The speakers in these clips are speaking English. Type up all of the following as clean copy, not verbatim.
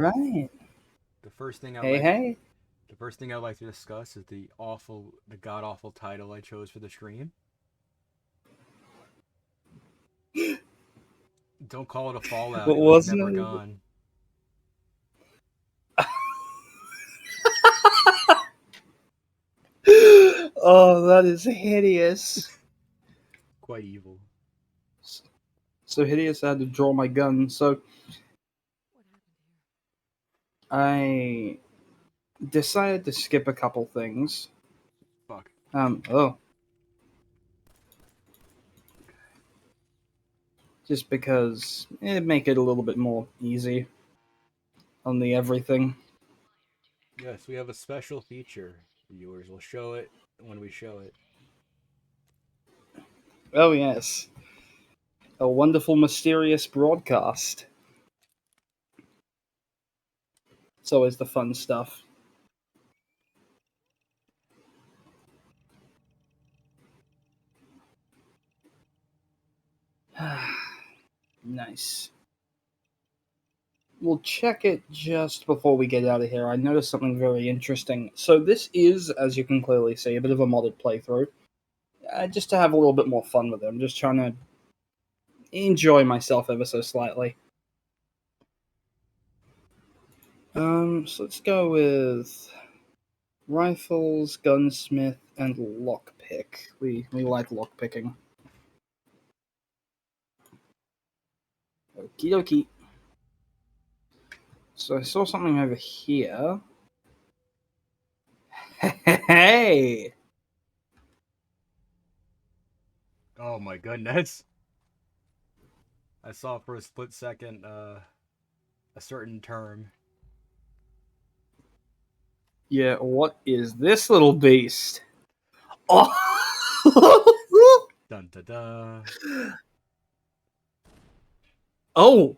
Right. The first thing I'd Hey, like hey. the first thing I'd like to discuss is the god awful title I chose for the stream. Don't call it a Fallout. What It was wasn't never it? gone. Oh, that is hideous. Quite evil. So hideous I had to draw my gun. So I decided to skip a couple things. Fuck. Oh, just because it'd make it a little bit more easy on the everything. Yes, we have a special feature, viewers. We'll show it when we show it. Oh, yes. A wonderful, mysterious broadcast. It's always the fun stuff. Nice. We'll check it just before we get out of here. I noticed something very interesting. So this is, as you can clearly see, a bit of a modded playthrough. Just to have a little bit more fun with it. I'm just trying to enjoy myself ever so slightly. So let's go with rifles, gunsmith, and lockpick. We like lockpicking. Okie dokie. So I saw something over here. Hey! Oh my goodness. I saw for a split second a certain term. Yeah, what is this little beast? Oh! Dun da da. Oh!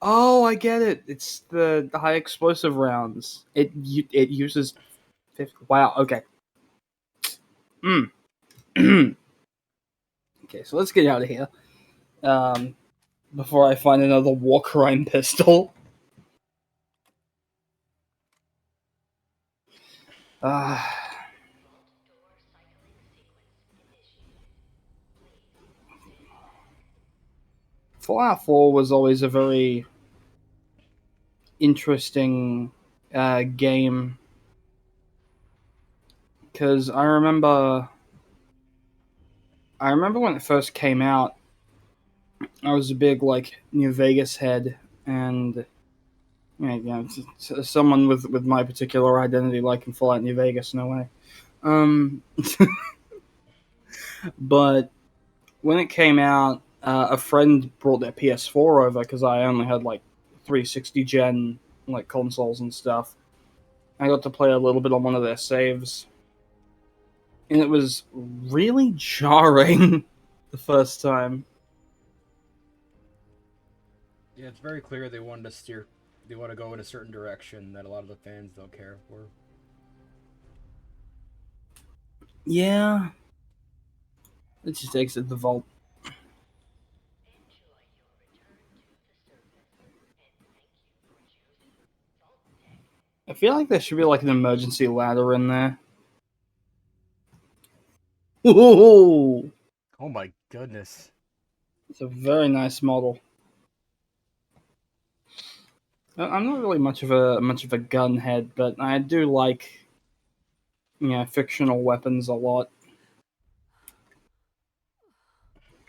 Oh, I get it. It's the high explosive rounds. It uses 50. Wow. Okay. Hmm. Okay, so let's get out of here. Um, before I find another war crime pistol. Uh, Fallout 4 was always a very interesting game because I remember when it first came out. I was a big like New Vegas head, and someone with my particular identity liking Fallout New Vegas, no way. Um, but when it came out, a friend brought their PS4 over because I only had like 360 gen like consoles and stuff. I got to play a little bit on one of their saves, and it was really jarring the first time. Yeah, it's very clear they wanted to steer. They want to go in a certain direction that a lot of the fans don't care for. Yeah, it just exit the vault. I feel like there should be like an emergency ladder in there. Ooh, Oh my goodness. it's a very nice model. I'm not really much of a gun head, but I do like fictional weapons a lot.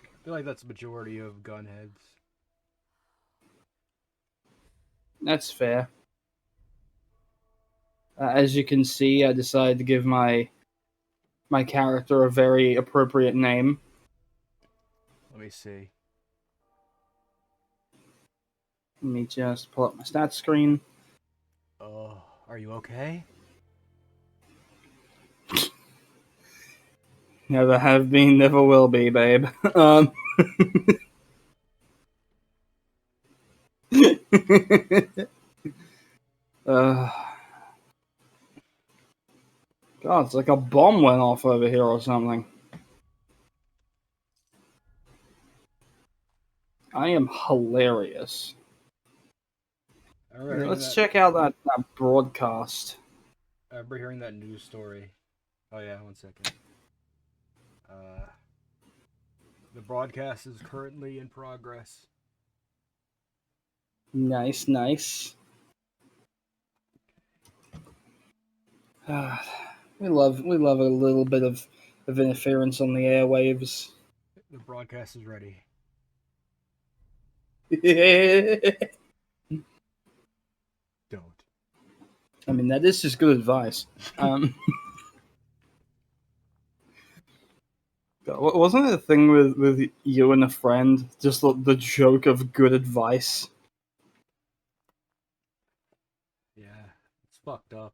I feel like that's the majority of gunheads. That's fair. As you can see, I decided to give my character a very appropriate name. Let me see. Let me just pull up my stats screen. Oh, are you okay? Never have been, never will be, babe. Um, uh, God, it's like a bomb went off over here or something. I am hilarious. I remember Yeah, hearing let's that. check out that broadcast. I remember hearing that news story. Oh yeah, 1 second. Uh, the broadcast is currently in progress. Nice, nice. We love a little bit of interference on the airwaves. The broadcast is ready. Don't. I mean, that is just good advice. Wasn't it a thing with you and a friend? Just the joke of good advice. Yeah, it's fucked up.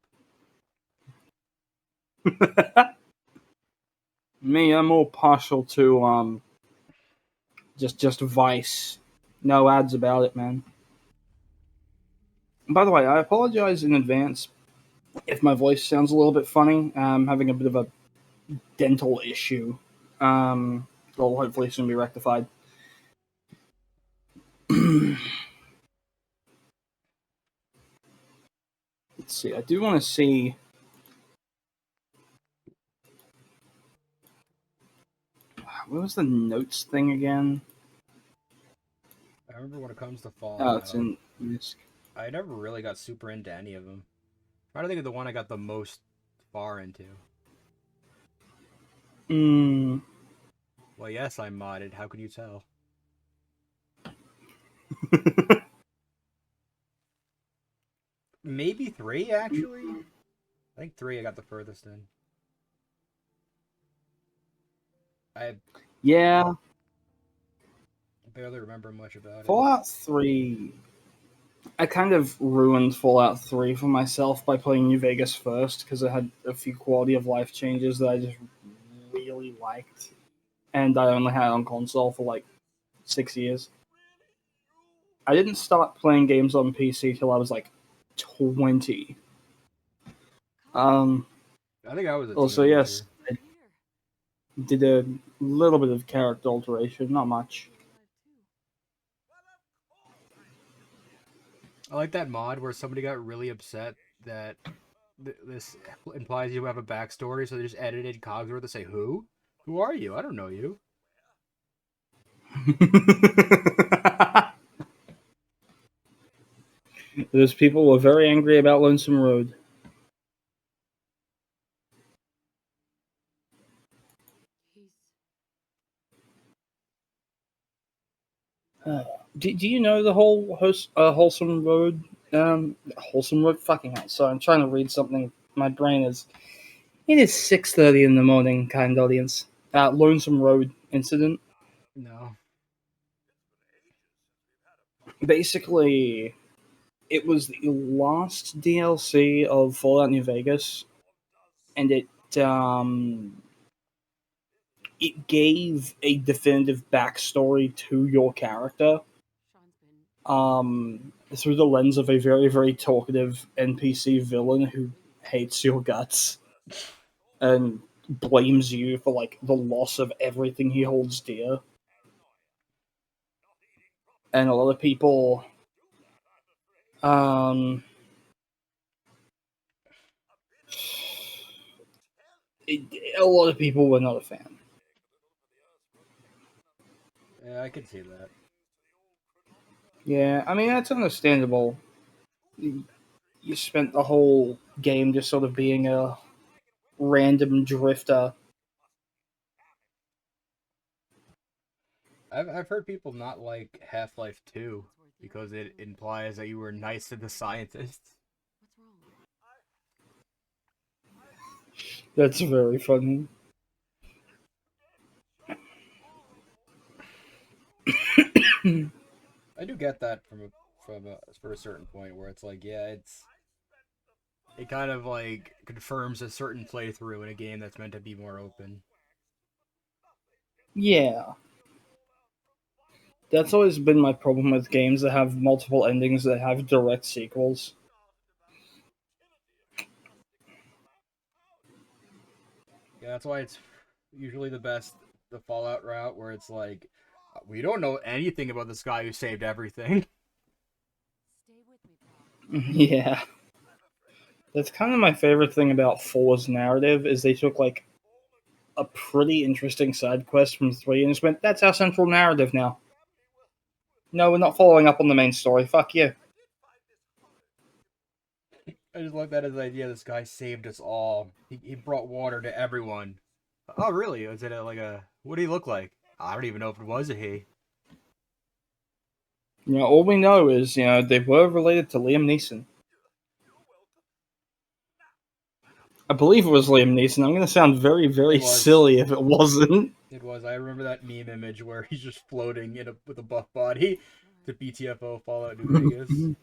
Me, I'm more partial to just Vice. No ads about it, man. By the way, I apologize in advance if my voice sounds a little bit funny. I'm having a bit of a dental issue. That'll hopefully soon be rectified. Let's see. I do want to see. What was the notes thing again? I remember when it comes to Oh, it's Fallout, in this. I never really got super into any of them. I'm trying to think of the one I got the most far into. Mm. Well, yes, I'm modded. How can you tell? Maybe 3, actually? I think 3 I got the furthest in. I Yeah, barely remember much about it. Fallout 3. I kind of ruined Fallout 3 for myself by playing New Vegas first because it had a few quality of life changes that I just really liked. And I only had it on console for like 6 years. I didn't start playing games on PC till I was like 20. Um, I think I was a Also, yes, teenager. I did a little bit of character alteration, not much. I like that mod where somebody got really upset that this implies you have a backstory, so they just edited Cogsworth to say, Who? Who are you? I don't know you. Those people were very angry about Lonesome Road. Do you know the whole Wholesome Road? Wholesome Road? Fucking hell. So I'm trying to read something. My brain is. It is 6:30 in the morning, kind audience. Lonesome Road incident. No. Basically, it was the last DLC of Fallout New Vegas, and it gave a definitive backstory to your character through the lens of a very, very talkative NPC villain who hates your guts and blames you for like the loss of everything he holds dear. And a lot of people, um, a lot of people were not a fan. Yeah, I can see that. Yeah, I mean that's understandable. You spent the whole game just sort of being a random drifter. I've heard people not like Half Life 2 because it implies that you were nice to the scientists. That's very funny. I do get that for a certain point where it's like, yeah, it kind of like confirms a certain playthrough in a game that's meant to be more open. Yeah, that's always been my problem with games that have multiple endings that have direct sequels. Yeah, that's why it's usually the Fallout route where it's like, we don't know anything about this guy who saved everything. Yeah. That's kind of my favorite thing about 4's narrative is they took like a pretty interesting side quest from 3 and just went, that's our central narrative now. No, we're not following up on the main story. Fuck you. I just like that as the idea. This guy saved us all. He brought water to everyone. Oh, really? Was it like a? What did he look like? I don't even know if it was a he. All we know is, they were related to Liam Neeson. I believe it was Liam Neeson. I'm going to sound very, very silly if it wasn't. It was. I remember that meme image where he's just floating with a buff body to BTFO Fallout New Vegas.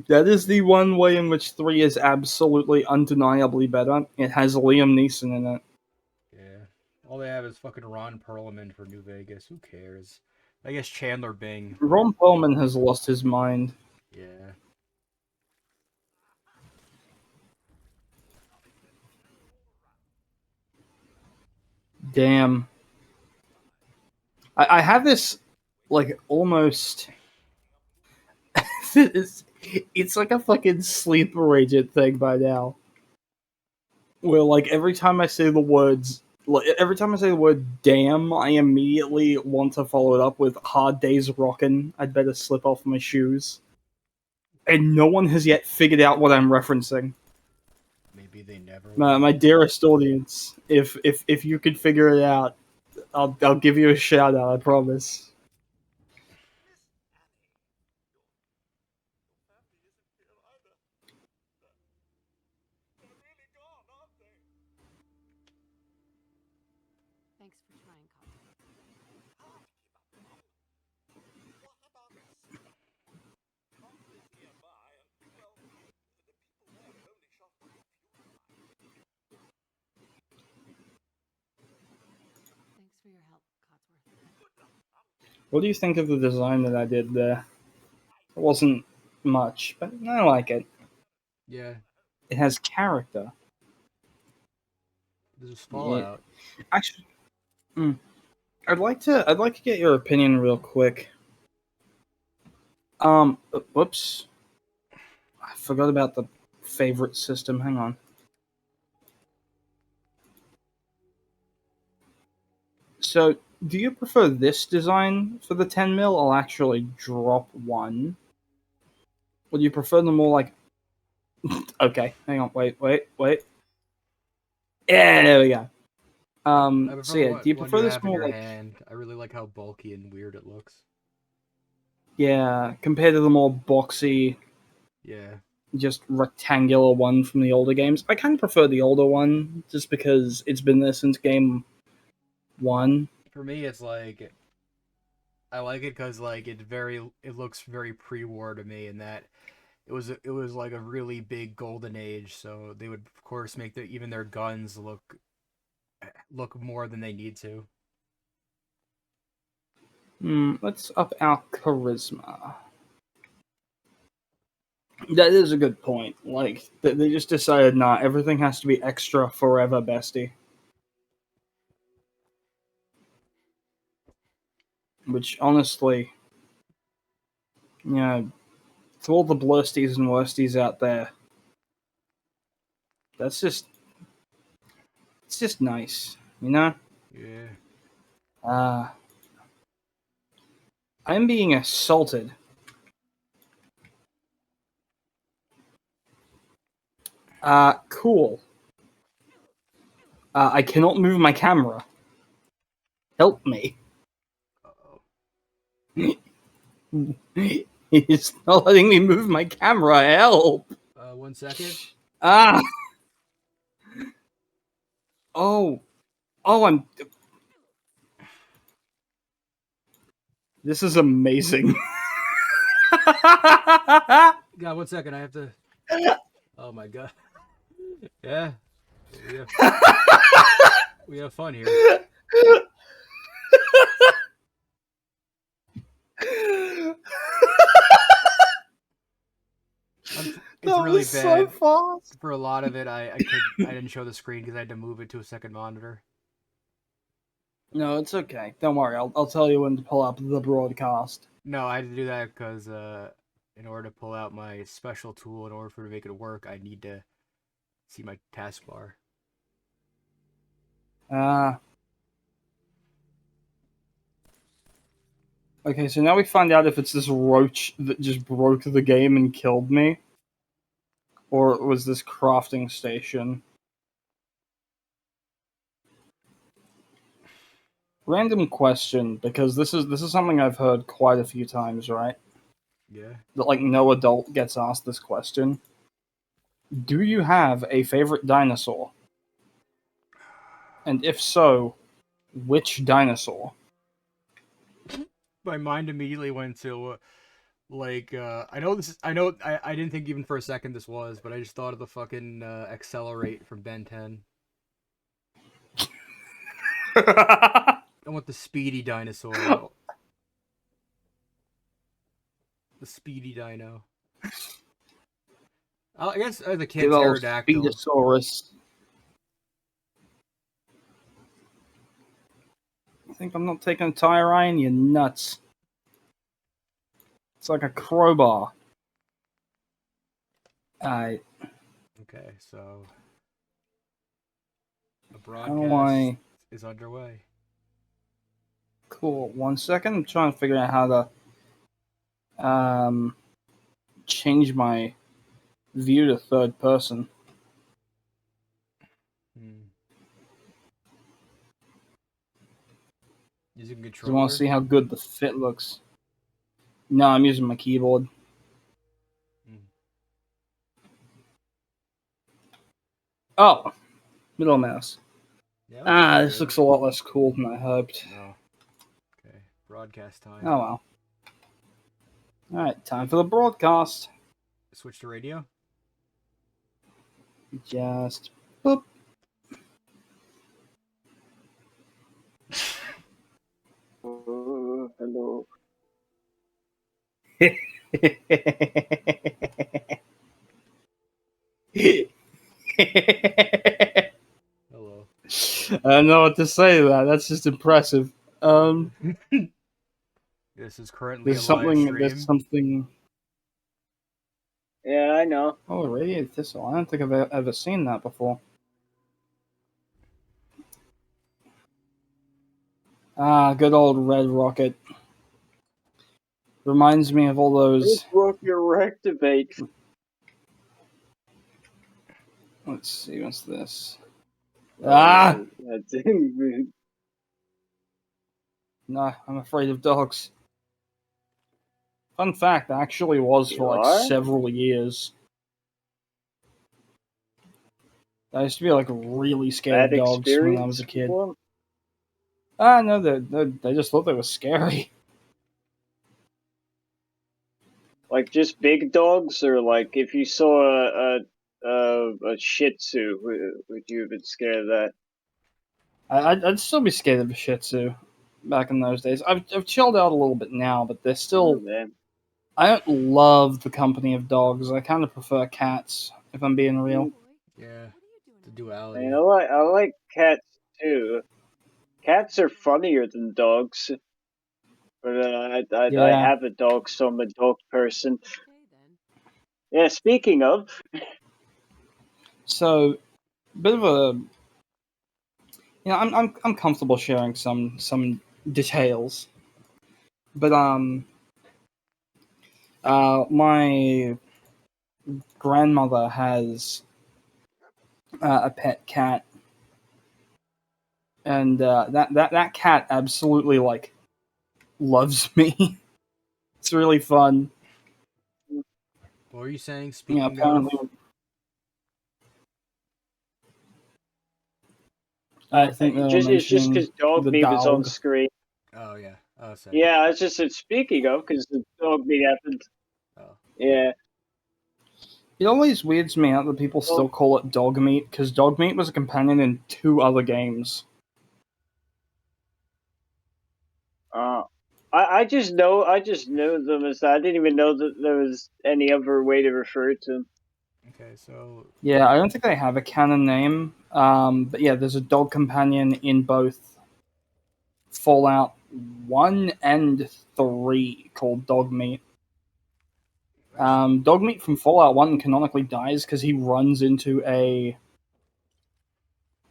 That is the one way in which 3 is absolutely undeniably better. It has Liam Neeson in it. Yeah. All they have is fucking Ron Perlman for New Vegas. Who cares? I guess Chandler Bing. Ron Perlman has lost his mind. Yeah. Damn. I have this, like, almost... it's like a fucking sleeper agent thing by now. Where, like, every time I say the word damn, I immediately want to follow it up with hard days rockin', I'd better slip off my shoes. And no one has yet figured out what I'm referencing. Maybe they never. My dearest audience, if you could figure it out, I'll give you a shout out. I promise. Thanks for trying, Codsworth. Thanks for your help, Codsworth. What do you think of the design that I did there? It wasn't much, but I like it. Yeah. It has character. This is Fallout. Yeah. Actually, I'd like to get your opinion real quick. Whoops. I forgot about the favorite system. Hang on. So, do you prefer this design for the 10 mil? I'll actually drop one. Or do you prefer the more like... Okay, hang on, wait. Yeah, there we go. So yeah, do you prefer this more like... hand. I really like how bulky and weird it looks. Yeah, compared to the more boxy, Yeah, just rectangular one from the older games. I kind of prefer the older one, just because it's been there since game 1. for me, it's like I like it because like it looks very pre-war to me, in that it was like a really big golden age. So they would of course make even their guns look more than they need to. Let's up our charisma. That is a good point. Like, they just decided, nah, everything has to be extra forever, bestie. Which, honestly, to all the blursties and worsties out there, it's just nice, Yeah. I'm being assaulted. Cool. I cannot move my camera. Help me. It's not letting me move my camera. Help. 1 second. Ah. Oh, I'm... This is amazing. God, 1 second. I have to... Oh my god. Yeah. We have fun here. It's really bad. So fast. For a lot of it, I didn't show the screen because I had to move it to a second monitor. No, it's okay. Don't worry. I'll tell you when to pull up the broadcast. No, I had to do that because in order to pull out my special tool, in order for to make it work, I need to see my taskbar. Okay, so now we find out if it's this roach that just broke the game and killed me, or it was this crafting station. Random question, because this is something I've heard quite a few times, right? Yeah. That like no adult gets asked this question. Do you have a favorite dinosaur? And if so, which dinosaur? My mind immediately went to I know this is I didn't think even for a second this was, but I just thought of the fucking accelerate from Ben 10. I want the speedy dinosaur. The speedy dino. I guess the kid Good old pterodactyl. Speedosaurus. I think I'm not taking a tire iron, you nuts. It's like a crowbar. Alright. Okay, so the How do broadcast is underway. Cool. 1 second. I'm trying to figure out how to change my view to third person. Using Do controller. you want to see how good the fit looks? No, I'm using my keyboard. Oh, middle mouse. Yeah, This looks a lot less cool than I hoped. No. Okay, broadcast time. Oh well. Alright, time for the broadcast. Switch to radio. Just boop. Hello. Hello. I don't know what to say to that. That's just impressive. This is currently There's a live something. stream. There's something. Yeah, I know. Oh, radiated thistle. I don't think I've ever seen that before. Good old Red Rocket. Reminds me of all those. This broke your activate. Let's see, what's this? That's No, I'm afraid of dogs. Fun fact, I actually was You for like are? several years. I used to be like really scared bad of dogs experience. when I was a kid. One? No, they just thought they were scary. Like just big dogs, or like if you saw a Shih Tzu, would you have been scared of that? I'd still be scared of a Shih Tzu back in those days. I've chilled out a little bit now, but they're still. Oh, man. I don't love the company of dogs. I kind of prefer cats, if I'm being real. Yeah, the I duality. mean, I like cats too. Cats are funnier than dogs. But I Yeah. have a dog, so I'm a dog person. Okay then. Yeah, speaking of, So, bit of a. I'm comfortable sharing some details, but my grandmother has a pet cat, and that cat absolutely like loves me. It's really fun. What were you saying? Yeah, Speaking apparently. of, I think they were it's just mentioning because dog the meat was on dog. screen. oh yeah, sorry. Yeah, I just said speaking of because the dog meat happened. Oh. Yeah. It always weirds me out that people still call it dog meat, because dog meat was a companion in 2 other games. I just know them as that. I didn't even know that there was any other way to refer to them. Okay, so Yeah, I don't think they have a canon name. But yeah, there's a dog companion in both Fallout 1 and 3 called Dogmeat. Dogmeat from Fallout 1 canonically dies because he runs into a...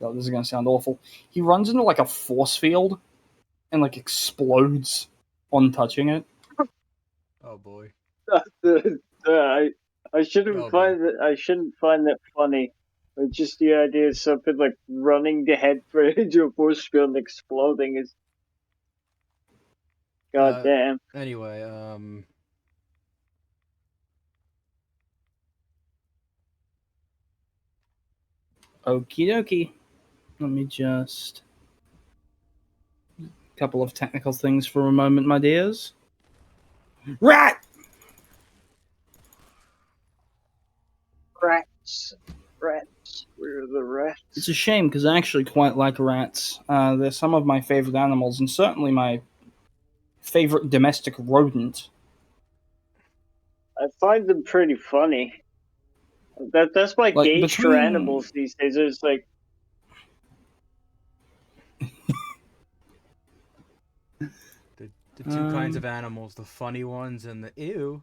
Oh, this is going to sound awful. He runs into like a force field and like explodes on touching it. Oh boy. I shouldn't Oh, find that. I shouldn't find that funny. But just the idea of something like running the head for into a force field and exploding is goddamn. Anyway, Okie dokie. Let me just... Couple of technical things for a moment, my dears. Rat! Rats, rats. Where are the rats? It's a shame because I actually quite like rats. They're some of my favorite animals and certainly my favorite domestic rodent. I find them pretty funny. That's my Like, gauge for between- animals these days. It's like the two kinds of animals, the funny ones and the ew.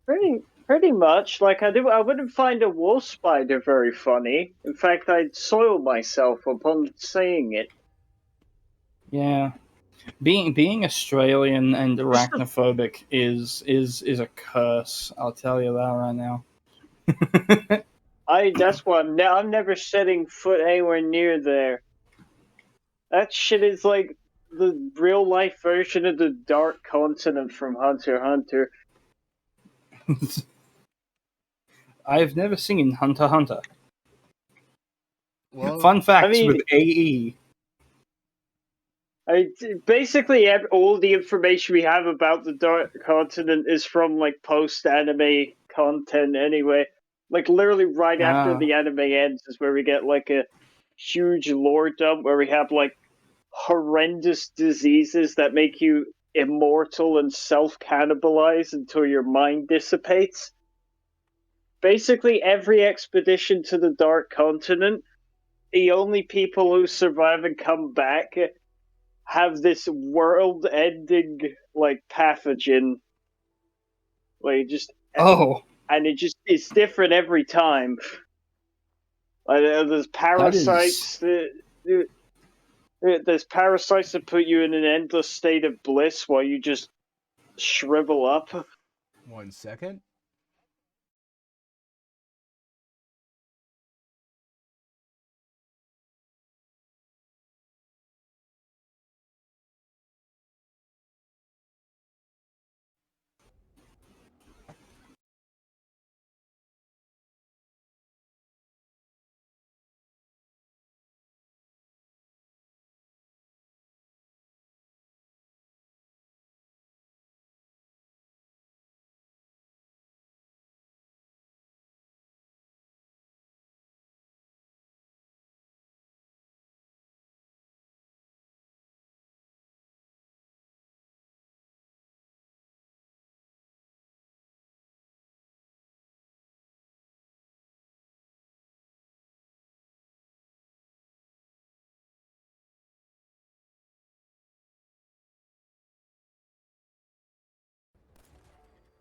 pretty much. Like I wouldn't find a wolf spider very funny. In fact, I'd soil myself upon saying it. Yeah. Being Australian and arachnophobic is a curse. I'll tell you that right now. That's why I'm never setting foot anywhere near there. That shit is like the real life version of the Dark Continent from Hunter x Hunter. I've never seen Hunter x Hunter. Well, Fun facts mean- with AE. Basically, all the information we have about the Dark Continent is from like post-anime content. Anyway, like literally right after the anime ends is where we get like a huge lore dump where we have like horrendous diseases that make you immortal and self-cannibalize until your mind dissipates. Basically, every expedition to the Dark Continent, the only people who survive and come back have this world-ending like pathogen, like just and it's different every time. There's parasites. There's parasites that put you in an endless state of bliss while you just shrivel up. 1 second.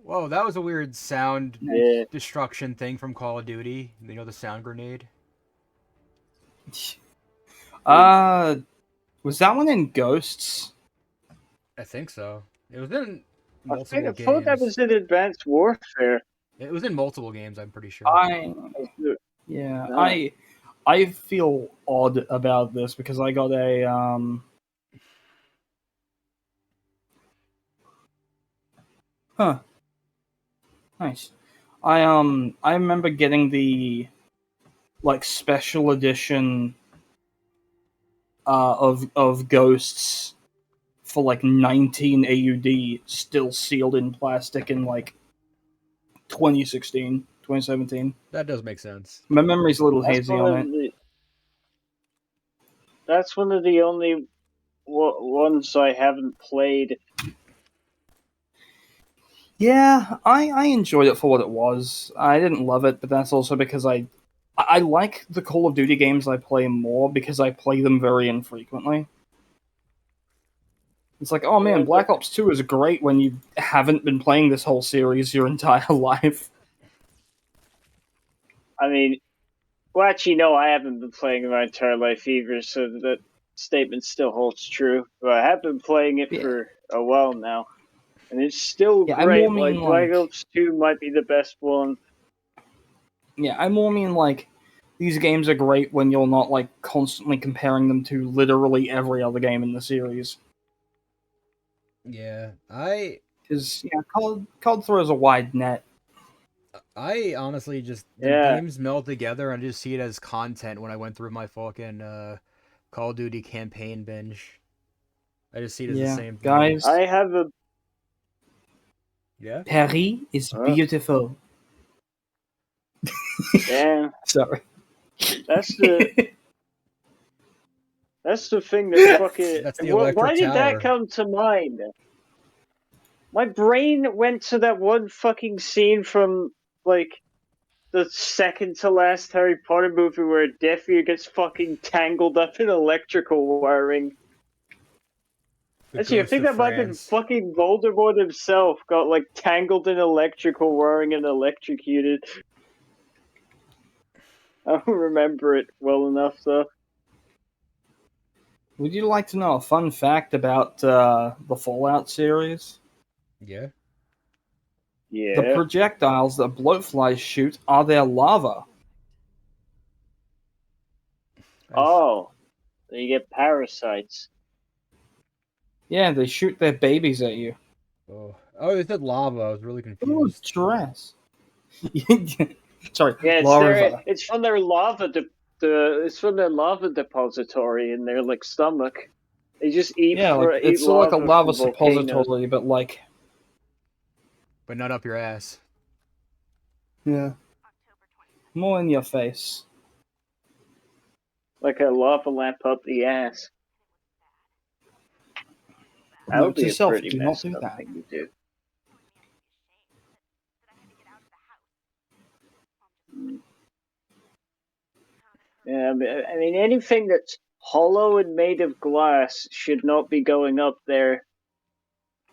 Whoa, that was a weird sound Yeah. destruction thing from Call of Duty. You know, the sound grenade? Was that one in Ghosts? I think so. It was in I multiple thought that games. was in Advanced Warfare. It was in multiple games, I'm pretty sure. I feel odd about this because I got a nice. I remember getting the like special edition of Ghosts for like 19 AUD still sealed in plastic in like 2016, 2017. That does make sense. My memory's a little hazy on it. That's one of the only ones I haven't played. Yeah, I enjoyed it for what it was. I didn't love it, but that's also because I I like the Call of Duty games I play more because I play them very infrequently. It's like, oh man, Yeah, Black Ops 2 is great when you haven't been playing this whole series your entire life. I mean, well, actually, no, I haven't been playing it my entire life either, so that statement still holds true. But I have been playing it Yeah. for a while now, and it's still Yeah, I more great. mean, Like, Black like- Ops 2 might be the best one. Yeah, I more mean like these games are great when you're not like constantly comparing them to literally every other game in the series. Yeah, Because COD throws a wide net. I honestly just the Yeah. games meld together and I just see it as content when I went through my fucking Call of Duty campaign binge. I just see it as the Yeah, same thing. guys, I have a Yeah. Paris is Huh? beautiful. damn. Sorry. That's the thing that fucking. That's the Why electric did that tower. come to mind? My brain went to that one fucking scene from like the second to last Harry Potter movie where Death Eater gets fucking tangled up in electrical wiring. The Actually, I Ghost think of that might have been France. fucking Voldemort himself got like tangled in electrical wiring and electrocuted. I don't remember it well enough though. Would you like to know a fun fact about the Fallout series? Yeah. The Yeah. projectiles that bloatflies shoot are their lava. Oh, you get parasites. Yeah, they shoot their babies at you. Oh, they said lava. I was really Ooh, confused. dress. Sorry, Yeah, larva. it's from their it's from their lava depository in their like stomach. They just eat Yeah, like eat it's sort of like a lava from volcanoes. suppository, but like But not up your ass. yeah, more in your face. Like a lava lamp up the ass. That Note would to be a self: pretty do not messed do up that. thing to do. Yeah, I mean anything that's hollow and made of glass should not be going up there,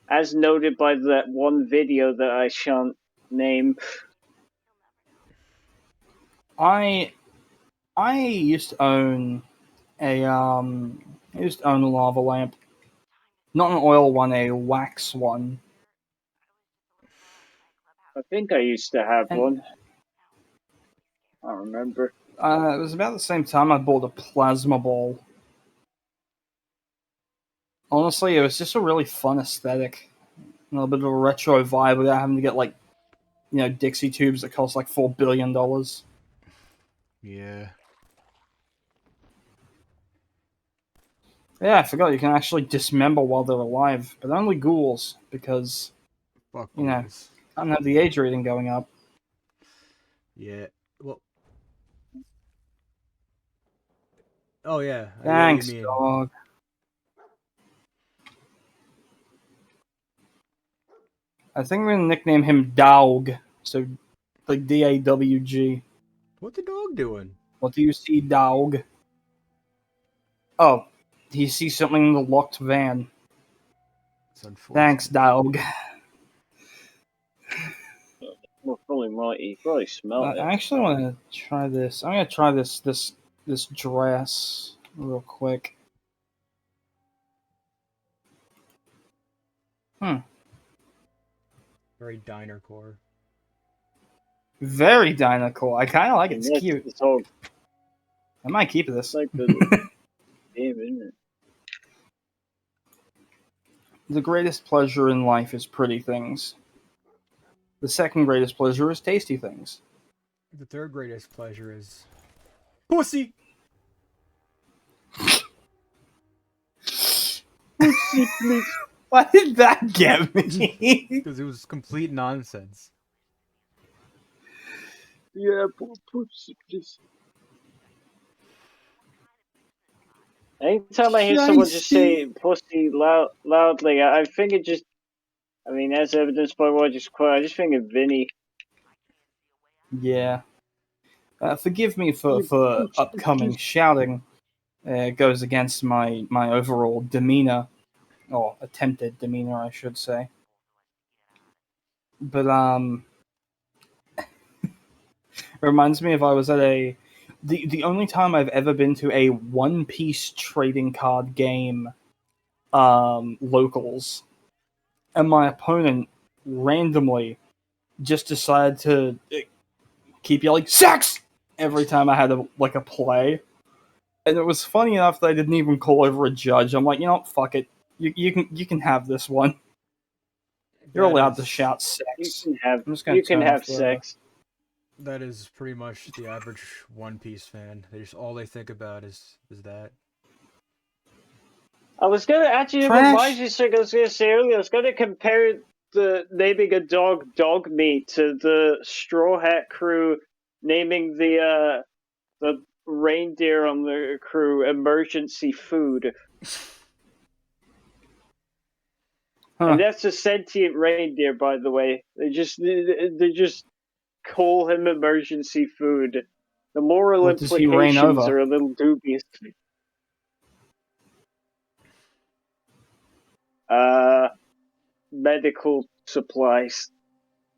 as noted by that one video that I shan't name. I used to own a lava lamp, not an oil one, a wax one. I think I used to have And one. I don't remember. it was about the same time I bought a plasma ball. Honestly, it was just a really fun aesthetic, a little bit of a retro vibe without having to get like, Dixie tubes that cost like $4 billion. Yeah. Yeah, I forgot you can actually dismember while they're alive, but only ghouls because Fuck You know. ghouls. I don't have the age rating going up. Yeah. Well. Oh yeah. I get what Thanks, you mean. dog. I think we're gonna nickname him Dawg. So, like DAWG. What the dog doing? What do you see, Dawg? Oh, he sees something in the locked van. It's unfortunate. Thanks, Dawg. Well, probably might. You probably smell it. I actually want to try this. I'm gonna try this dress real quick. Very diner core. Very Dinocore. I kind of like it. It's That's- cute. It's all I might keep it's this. like the game, isn't it? The greatest pleasure in life is pretty things. The second greatest pleasure is tasty things. The third greatest pleasure is pussy. Why did that get me? Because it was complete nonsense. Yeah, pussy, please. Anytime I hear someone just say pussy loudly, I think it just. I mean, as evidenced by what I just quote, I just think of Vinny. Yeah. Forgive me for upcoming shouting. It goes against my overall demeanor, or attempted demeanor, I should say. But reminds me if I was at the only time I've ever been to a One Piece trading card game locals, and my opponent randomly just decided to keep yelling sex every time I had a play. And it was funny enough that I didn't even call over a judge. I'm like, fuck it. You can have this one. You're That allowed to is- shout You sex. can have I'm just gonna you can turn have off the- sex. That is pretty much the average One Piece fan. They just all they think about is that. I was gonna actually Trash. remind you something I was gonna say earlier. I was gonna compare the naming a dog meat to the Straw Hat crew naming the reindeer on the crew emergency food. Huh. And that's a sentient reindeer, by the way. They just call him emergency food. The moral What does he reign implications over? are a little dubious. Medical supplies.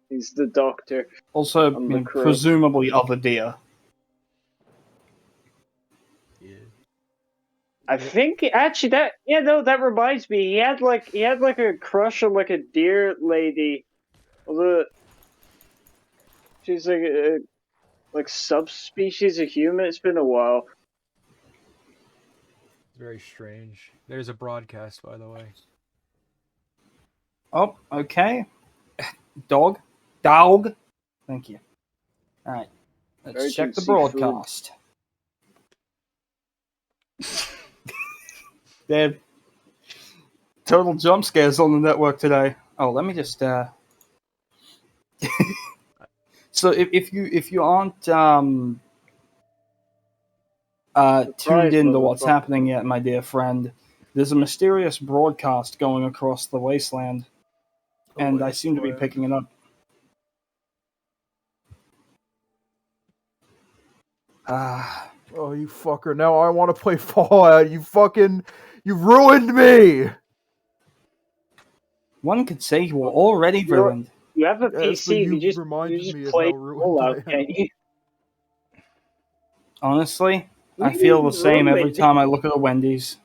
He's the doctor. Also, On the crew. presumably other deer. Yeah. I think actually that reminds me. He had like a crush on like a deer lady. Although she's like a subspecies of human. It's been a while. It's very strange. There's a broadcast, by the way. Oh, okay. Dog. Thank you. All right. Let's check the Emergency food. broadcast. They're total jump scares on the network today. Oh, let me just. So if you aren't tuned into what's motherfucker. happening yet, my dear friend, there's a mysterious broadcast going across the wasteland, and I seem to be picking it up. Oh, you fucker. Now I want to play Fallout. You ruined me! One could say you were already ruined. You have a Yeah, PC. but You you just reminded me of play how ruined Fallout, I am. can't you? Honestly, I What do you feel the mean same every ruined? time I look at a Wendy's.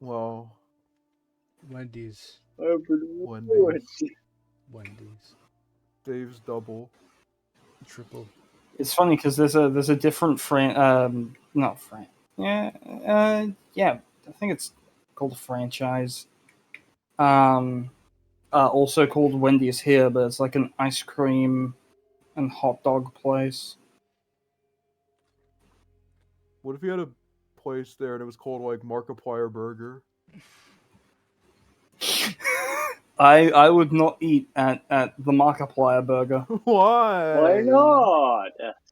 Well, Wendy's. Wendy's. Dave's double. Triple. It's funny because there's a different not fran. Yeah, yeah. I think it's called a franchise. Also called Wendy's here, but it's like an ice cream and hot dog place. What if you had a place there and it was called like Markiplier Burger? I would not eat at the Markiplier Burger. Why? Why not?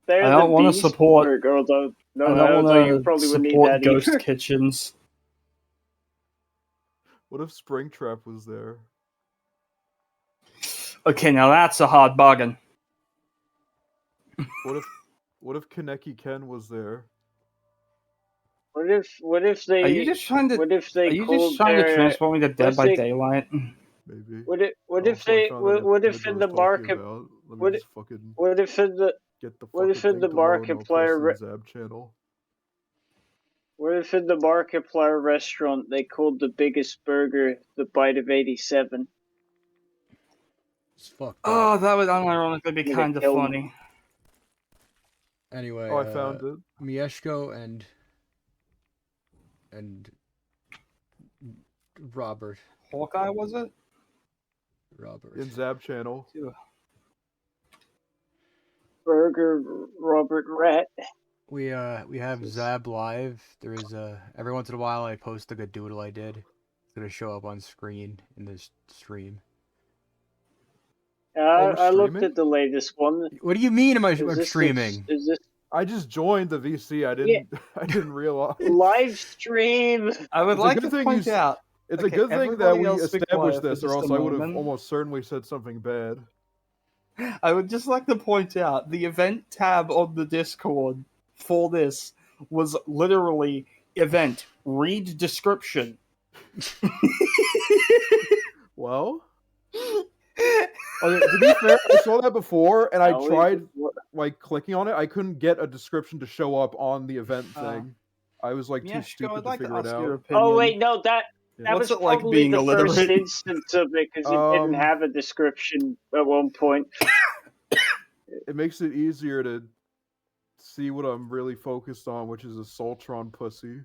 They're I don't the want to Beast support. Burger, although no, I I don't don't know. You want probably to wouldn't eat support that ghost either. kitchens. What if Springtrap was there? Okay, now that's a hard bargain. What if Kaneki Ken was there? What if they? Are you just trying to? What if they Are you called just trying to their? transform me to Dead if by they- Daylight? Maybe. What if Oh, so I they? found out What what if I in was the talking market? about. Let me what just fucking What if in the? get the what fucking if in thing the to load and I'll press Markiplier the Zab channel. What if in the Markiplier restaurant they called the biggest burger the Bite of 87? It's fucked up. Oh, that would unironically be Gonna kind of kill me. funny. Anyway, Oh, I found it. Mieshko and Robert. Hawkeye, was it? In Zab channel. Burger Robert Rat. We have Zab live. There is every once in a while I post like a doodle I did. It's gonna show up on screen in this stream. we're I looked streaming? at the latest one. What do you mean am I Is this streaming? Is this I just joined the VC. I didn't. I didn't realize. live stream? I would It's a like good to thing point you out. It's Okay, a good thing that everybody we else be established quiet for this, or just else a I would have moment. almost certainly said something bad. I would just like to point out the event tab on the Discord for this was literally event read description. Well, okay, to be fair, I saw that before, and I Now we- tried like clicking on it. I couldn't get a description to show up on the event Ah. thing. I was like too Yeah, Shko, stupid I'd to like to figure it ask your out. opinion. Oh wait, no, that What's was it like probably being the first illiterate? instance of it because it didn't have a description at one point. It makes it easier to see what I'm really focused on, which is a Soltron pussy.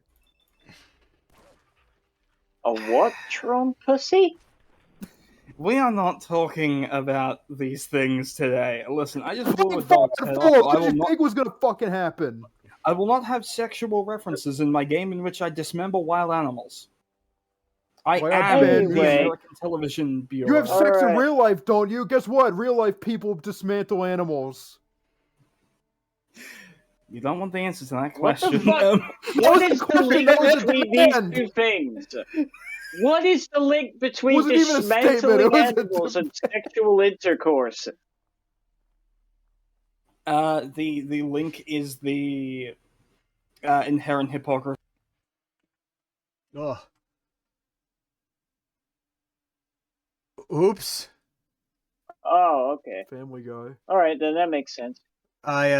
A what, Tron pussy? We are not talking about these things today. Listen, I just blew a Fucking dog's Fallout head 4, off. what did you think was gonna fucking happen? I will not have sexual references in my game in which I dismember wild animals. I Why am not the Anyway. American Television Bureau. You have sex in Alright. real life, don't you? Guess what? Real life people dismantle animals. You don't want the answer to that What the question. fuck? That What was is the the question, link that was a between these demand. two things? What is the link between Wasn't even a statement, it dismantling was a animals and demand. sexual intercourse? The link is the inherent hypocrisy. Ugh. Oops. Oh, okay. Family Guy. Alright, then that makes sense. I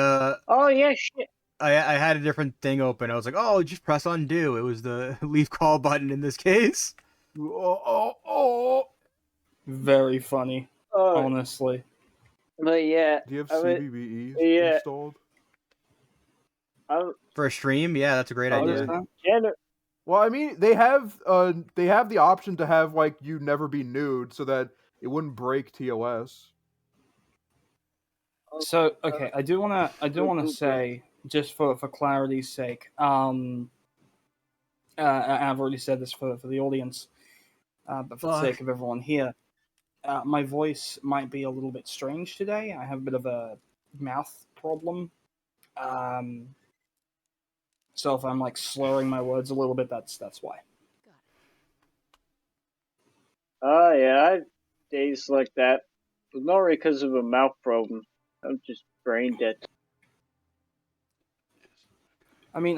Oh, yeah, shit. I had a different thing open. I was like, oh, just press undo. It was the leave call button in this case. Oh. Very funny, Oh, honestly. but yeah. Do you have I would- CBBE yeah. installed? For a stream, yeah, that's a great What is idea. that? Well, I mean, they have the option to have like you never be nude, so that it wouldn't break TOS. So okay, I do wanna say, just for clarity's sake, I've already said this for the audience, but for the Fuck. sake of everyone here, my voice might be a little bit strange today. I have a bit of a mouth problem, so if I'm like slurring my words a little bit, that's why. Oh, yeah, I have days like that. But not because of a mouth problem. I'm just brain dead. I mean,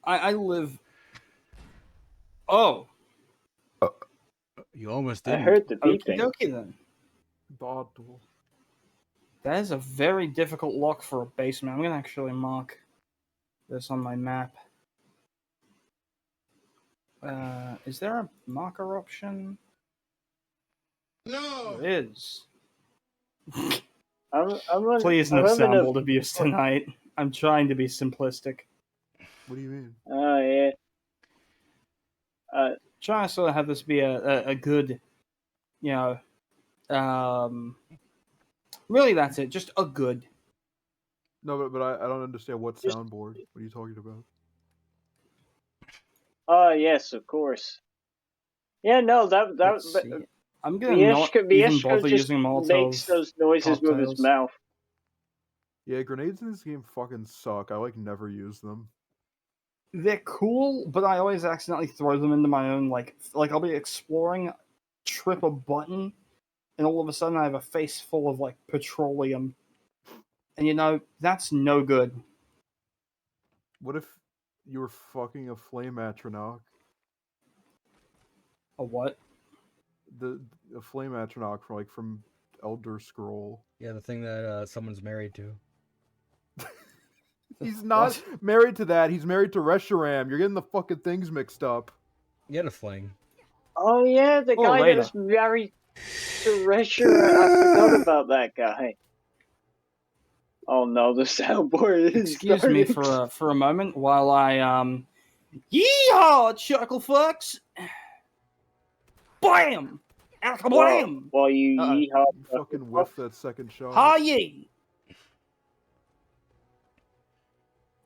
I live. Oh, You almost I didn't. heard the okie beeping. dokie then. Bottle. That is a very difficult lock for a basement. I'm gonna actually mark this on my map. Is there a marker option? No. There is. Please no I'm having a- soundboard abuse tonight. I'm trying to be simplistic. What do you mean? Oh, yeah. Trying to sort of have this be a good, you know, really that's it. Just a good. No, but I don't understand what soundboard. What are you talking about? Oh, yes, of course. Yeah, no, Let's but see. I'm gonna not even bother just using makes Molotov. those noises with his cocktails. mouth. Yeah, grenades in this game fucking suck. I like never use them. They're cool, but I always accidentally throw them into my own like I'll be exploring, trip a button, and all of a sudden I have a face full of like petroleum, and you know that's no good. What if you were fucking a flame atronach? A what? A flame atronach from Elder Scroll. Yeah, the thing that someone's married to. He's not What? married to that. He's married to Reshiram. You're getting the fucking things mixed up. You had a fling. Oh, yeah, the Or guy later. that's married to Resher. I forgot about that guy. Oh, no, the soundboard is Excuse me starting. for a moment while I yeehaw chuckle fucks, blam, blam, While you Uh-oh. yeehaw. You fucking whiffed that second shot. ha yee.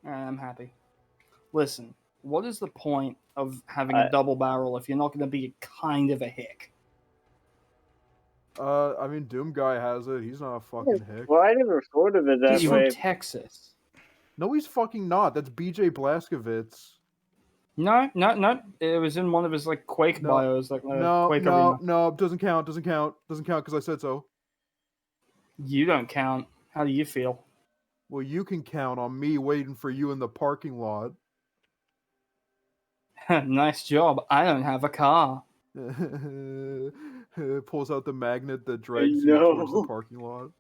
I'm happy. Listen, what is the point of having a double barrel if you're not going to be kind of a hick? I mean, Doom Guy has it. He's not a fucking hick. Well, I never thought of it that He's way. from Texas. No, he's fucking not. That's BJ Blazkowicz. No. It was in one of his like Quake No. bios, like Quake Arena. No, doesn't count because I said so. You don't count. How do you feel? Well, you can count on me waiting for you in the parking lot. Nice job. I don't have a car. Pulls out the magnet that drags you towards the know. parking lot.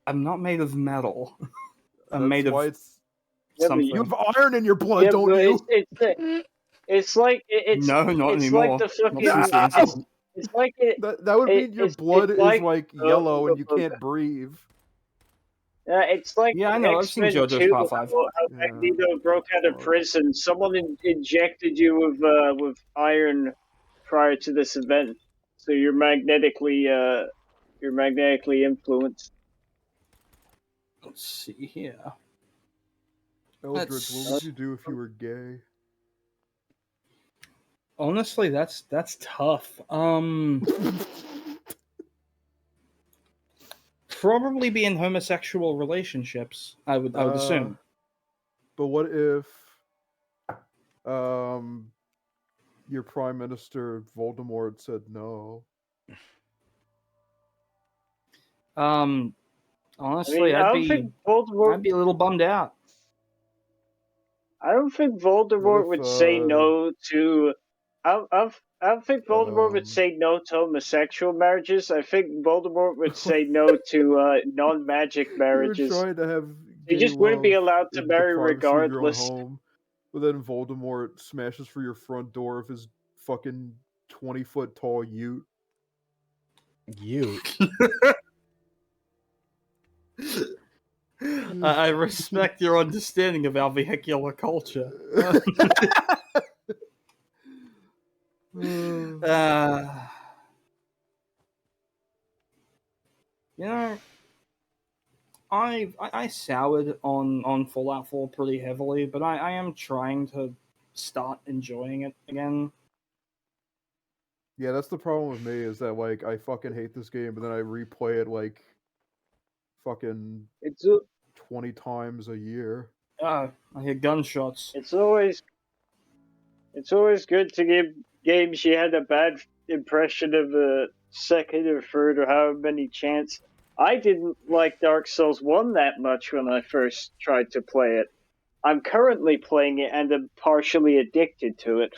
I'm not made of metal. I'm That's made why of it's Yeah, but you something. have iron in your blood, Yeah, don't but you? it's like No, not it's anymore. like the Not fucking since the No! incident. it's like it, That would mean your blood it's is like yellow and you can't breathe. it's like Yeah, I know. I've seen X-Men JoJo's 2, Part 5. how Yeah. Magneto broke out of prison. Someone injected you with iron prior to this event, so you're magnetically influenced. Let's see here. Eldritch, what would you do if you were gay? Honestly, that's tough. Probably be in homosexual relationships. I would assume. But what if your prime minister Voldemort said no? Honestly, I don't think Voldemort. I'd be a little bummed out. I don't think Voldemort What if, would say no to. I don't think Voldemort would say no to homosexual marriages. I think Voldemort would say no to non-magic You were marriages. trying to have You gay just wouldn't be love allowed to in marry the privacy of your own regardless. home, but then Voldemort smashes through your front door of his fucking 20-foot tall ute. Ute. I respect your understanding of our vehicular culture. You know, I soured on Fallout 4 pretty heavily, but I am trying to start enjoying it again. Yeah, that's the problem with me is that I fucking hate this game, but then I replay it fucking It's 20 times a year. I hear gunshots. it's always good to give games you had a bad impression of a second or third or however many chance. I didn't like Dark Souls 1 that much when I first tried to play it. I'm currently playing it and am partially addicted to it.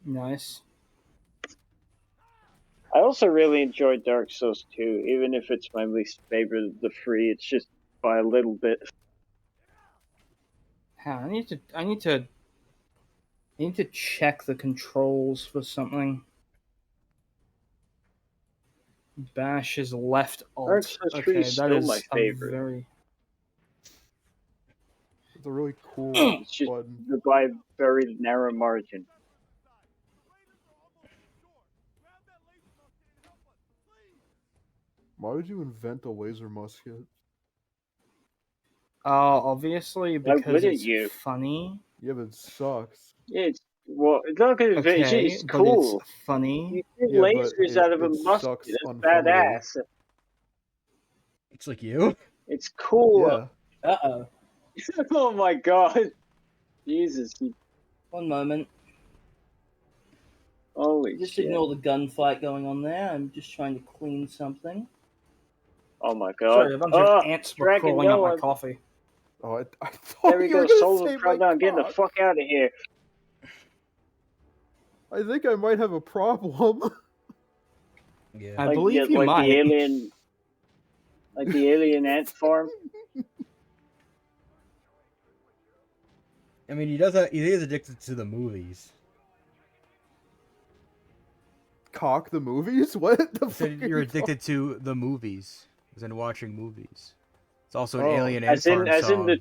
Nice. I also really enjoyed Dark Souls 2, even if it's my least favorite of the three. It's just by a little bit. I need to check the controls for something. Bash is left Dark alt. Souls 3 Okay, is that still is my a favorite. very. It's a really cool It's just button. by a very narrow margin. Why would you invent a laser musket? Obviously because wouldn't it's you? funny. Yeah, but it sucks. It's not gonna Okay, it's but cool. it's funny. You shoot Yeah, but lasers out of a it musket. sucks It's unfunnily. badass. It's like you. It's cool. Yeah. Uh-oh. Oh my god. Jesus. One moment. Holy Just shit. ignore the gunfight going on there. I'm just trying to clean something. Oh my god. Sorry, a bunch of ants were Dragon crawling up my Noah. coffee. Oh, I thought There we you were go. gonna Souls say of my Pride. Getting the cock. fuck out of here. I think I might have a problem. Yeah. I believe you like might. the alien ant farm. I mean, he is addicted to the movies. Cock the movies? What the He fuck? said are you're you addicted to the movies, as in watching movies. It's also an Oh. Alien Ant As in Farm the song.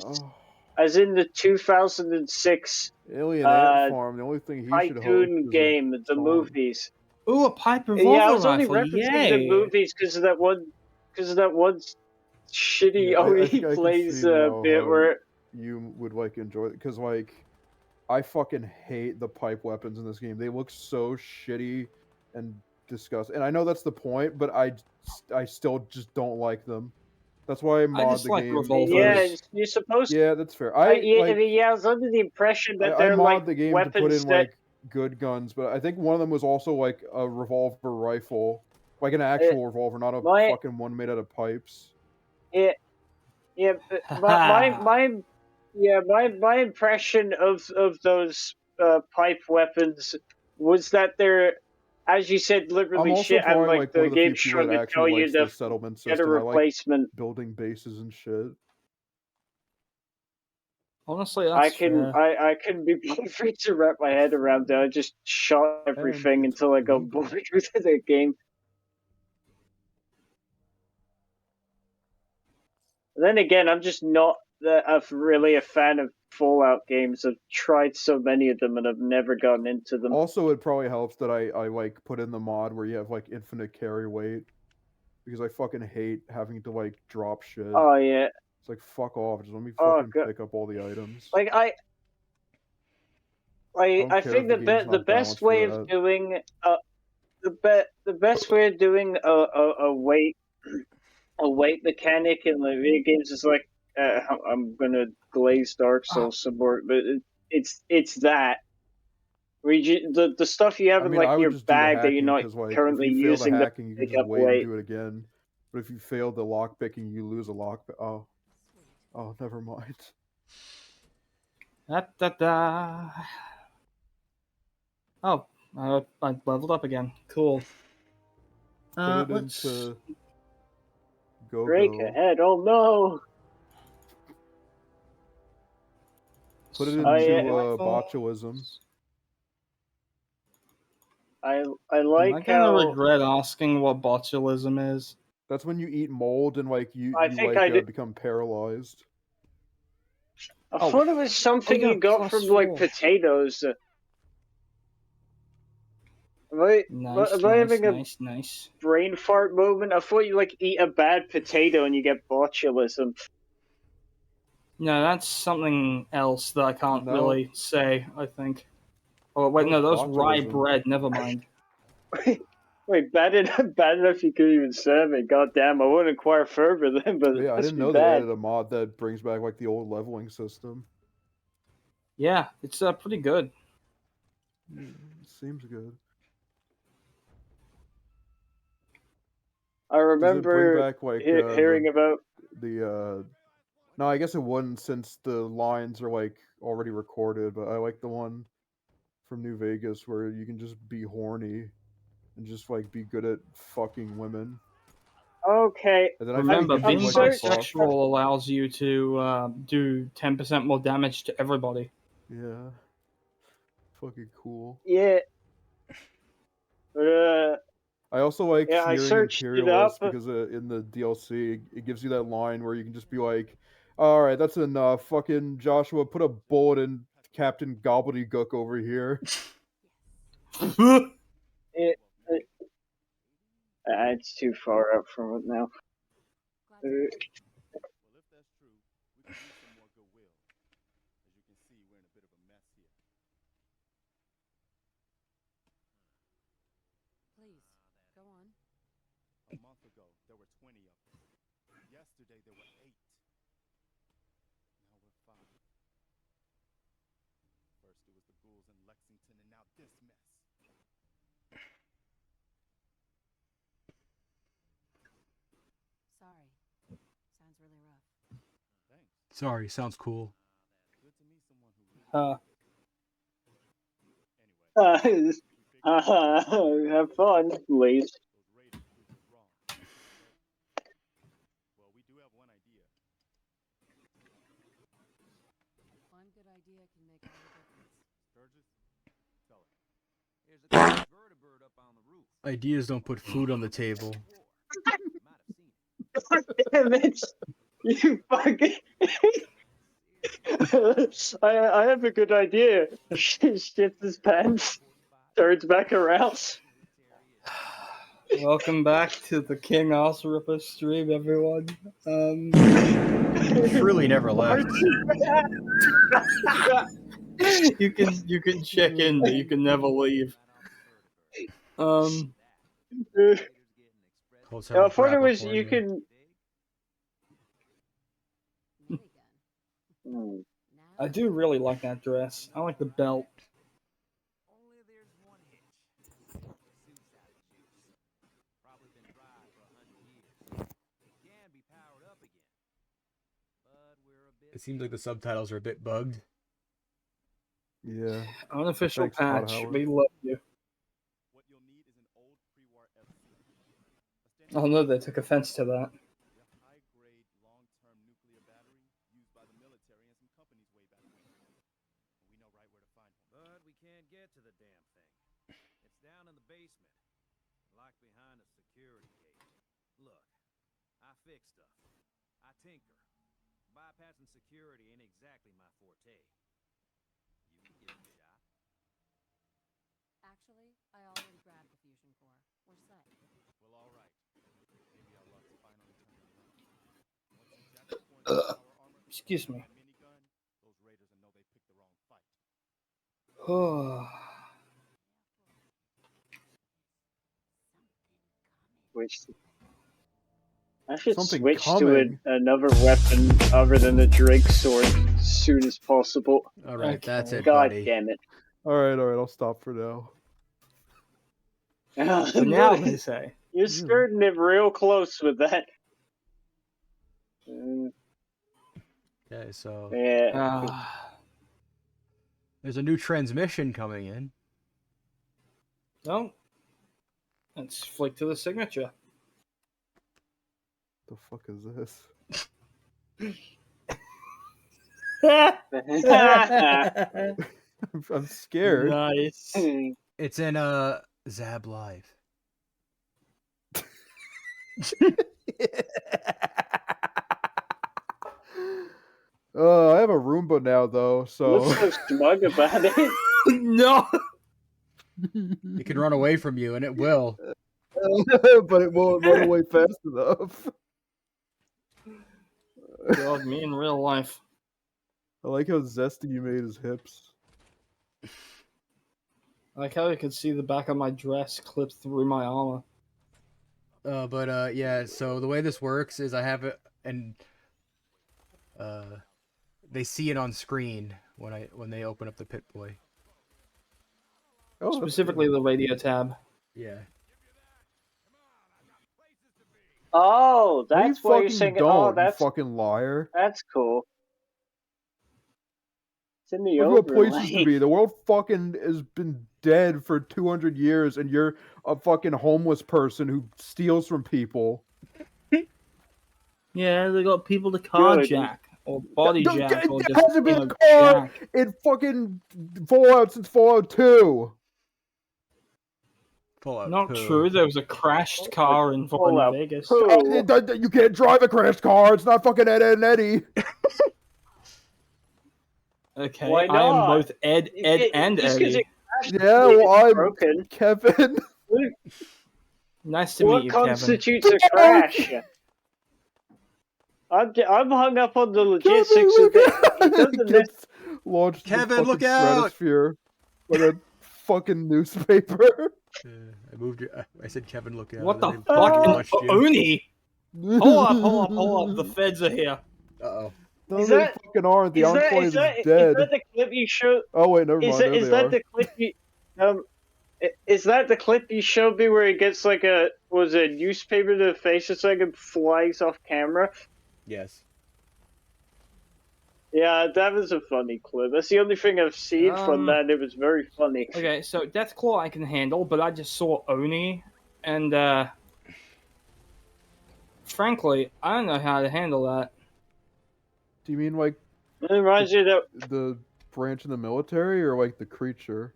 Oh, as in the 2006 Alien Ant Farm. The only thing he should host Tycoon is game, the song. movies. Ooh, a pipe revolver Yeah, I was only rifle. referencing Yay! the movies because of that one shitty Yeah, I OE think I can plays see now bit how where you would enjoy it because I fucking hate the pipe weapons in this game. They look so shitty and disgusting. And I know that's the point, but I still just don't like them. That's why I mod just the like game. revolvers. yeah, first. you're supposed to. Yeah, that's fair. I was under the impression that I they're mod like the game to weapons put in that good guns, but I think one of them was also like a revolver rifle, like an actual revolver, not a my- fucking one made out of pipes. Yeah, yeah. But my impression of those pipe weapons was that they're, as you said, I'm deliberately also shit, and probably like like one the of the few game's people trying that to tell actually you likes to the settlement get a system. I like replacement. building bases and shit. Honestly, that's fair. I can be free to wrap my head around it. I just shot everything it's until I got legal. bored with the game. Then again, I'm just not really a fan of Fallout games. I've tried so many of them and I've never gotten into them. Also, it probably helps that I like put in the mod where you have like infinite carry weight, because I fucking hate having to like drop shit. Oh yeah. It's like fuck off, just let me Oh fucking god. pick up all the items. Like I don't I care think if the game's the not best balanced for way of that. doing the best way of doing a weight mechanic in the video games is like I'm gonna glaze Dark Souls some more, but it's that where the stuff you have I in mean, like I would your just do the bag that you're hacking not because, like, if currently you fail the using to hacking, you can pick just up wait and weight. do it again. But if you fail the lockpicking, you lose a lock. Oh, never mind. Da, da, da. Oh, I leveled up again. Cool. Put it Let's. into go Break go. ahead! Oh no! Put it some into rifle. botulism. I Am I like gonna how regret asking what botulism is? That's when you eat mold and like you I you think like I did. become paralyzed. I Oh. thought it was something you got you a got from like +4. potatoes. Nice, Am I nice, having a nice, nice. brain fart moment? I thought you like eat a bad potato and you get botulism. No, that's something else that I can't No. really say, I think. Oh, wait, That no, that was was rye botulism. bread. Never mind. Wait, bad enough you couldn't even serve it. God damn, I wouldn't inquire further then, but But it yeah, I must didn't be know they bad. added a mod that brings back like the old leveling system. Yeah, it's pretty good. Seems good. I Does it bring remember back like hearing about. the No, I guess it wouldn't since the lines are like already recorded, but I like the one from New Vegas where you can just be horny and just like be good at fucking women. Okay, And then I think Remember, it gives you being like a buff. bisexual allows you to do 10% more damage to everybody. Yeah. Fucking cool. yeah, but I also like yeah, I Sneering searched it up. Imperialist because in the DLC it gives you that line where you can just be like, "Alright, that's enough. Fucking Joshua, put a bullet in Captain Gobbledygook over here." It, it's too far up from it now. Glad to Well, if that's true, we could use some more goodwill. As you can see, we're in a bit of a mess here. please go on. A month ago, there were 20 of us. Yesterday, there were 8. Now we're 5. First, it was the ghouls in Lexington, and now this mess. Sorry. Sounds really rough. Thanks. Sorry, sounds cool. Good to meet someone who really. Anyway, Have fun, please. those raiders proved us wrong. Well, we do have one idea. One good idea can make all the difference. Sturgis, tell her. There's a vertibird up on the roof. Ideas don't put food on the table. Damn it! You fucking. I have a good idea. Shits his pants, turns back around. Welcome back to the King Osripa stream, everyone. Truly never left. you can check in, but you can never leave. Hotel I thought it wrap-up was for you can. Minigun. I do really like that dress. I like the belt. It seems like the subtitles are a bit bugged. Yeah. Unofficial Thanks, Todd patch. Howard. We love you. What you'll need is an old pre-war FC. Oh no, they took offense to that. A high-grade, long-term nuclear battery used by the military and some companies way back when. We know right where to find one. But we can't get to the damn thing. It's down in the basement, locked behind a security gate. Look, I fix stuff. I tinker. Bypassing security ain't exactly my forte. You can give it a shot. Actually, I already grabbed the fusion core. We're set. Well, all right. Maybe our luck's finally turning around. Once you jack the point of the power armor, Excuse me. and a minigun, those raiders will know they picked the wrong fight. Which I should Something switch coming. to another weapon other than the Drake sword as soon as possible. All right, Okay. that's it, God buddy. damn it. All right. I'll stop for now. For now, they say. You're skirting it real close with that. Okay, so Yeah. there's a new transmission coming in. No. Let's flick to the signature. The fuck is this? I'm scared. Nice. It's in Zab Live. I have a Roomba now though, so What's so smug about it? No. It can run away from you, and it will. but it won't run away fast enough. God, me in real life. I like how zesty you made his hips. I like how I could see the back of my dress clipped through my armor. Yeah. So the way this works is I have it, and they see it on screen when they open up the Pit Boy. Oh, that's Specifically the radio tab. Yeah. Oh, good. No, that's you why you're fucking saying. don't, Oh, you that's fucking liar. cool. It's in the Look what places to overlay. be. The world fucking has been dead for 200 years, and you're a fucking homeless person who steals from people. Yeah, they got people to Good. carjack or body jack or There just hasn't been a car jack. in fucking Fallout since Fallout 2. Fallout Not 2. true. There was a crashed car in fucking Fallout Vegas. 2. You can't drive a crashed car. It's not fucking Ed, Ed, and Eddie. Okay, Why I am not? both Ed and Just 'cause Eddie. it crashed Yeah, doesn't mean well, it's I'm broken. Kevin. Nice to meet What you, Kevin. constitutes a crash? I'm hung up on the logistics of it. It doesn't Gets launched in the Kevin, fucking look out! stratosphere by a fucking newspaper. I moved you. I said, Kevin, look out. What the and fuck? I And launched you. Oni! Hold up. The feds are here. Uh-oh. No, Is they that- fucking aren't. The Enclave is dead. Is that the clip you showed? Oh wait, never mind. Is There they that are. the clip you is that the clip you showed me where he gets like a newspaper to the face a second, flies off camera? Yes. Yeah, that was a funny clip. That's the only thing I've seen from that. It was very funny. Okay, so Deathclaw I can handle, but I just saw Oni, and frankly, I don't know how to handle that. Do you mean like It reminds you that the branch in the military or like the creature?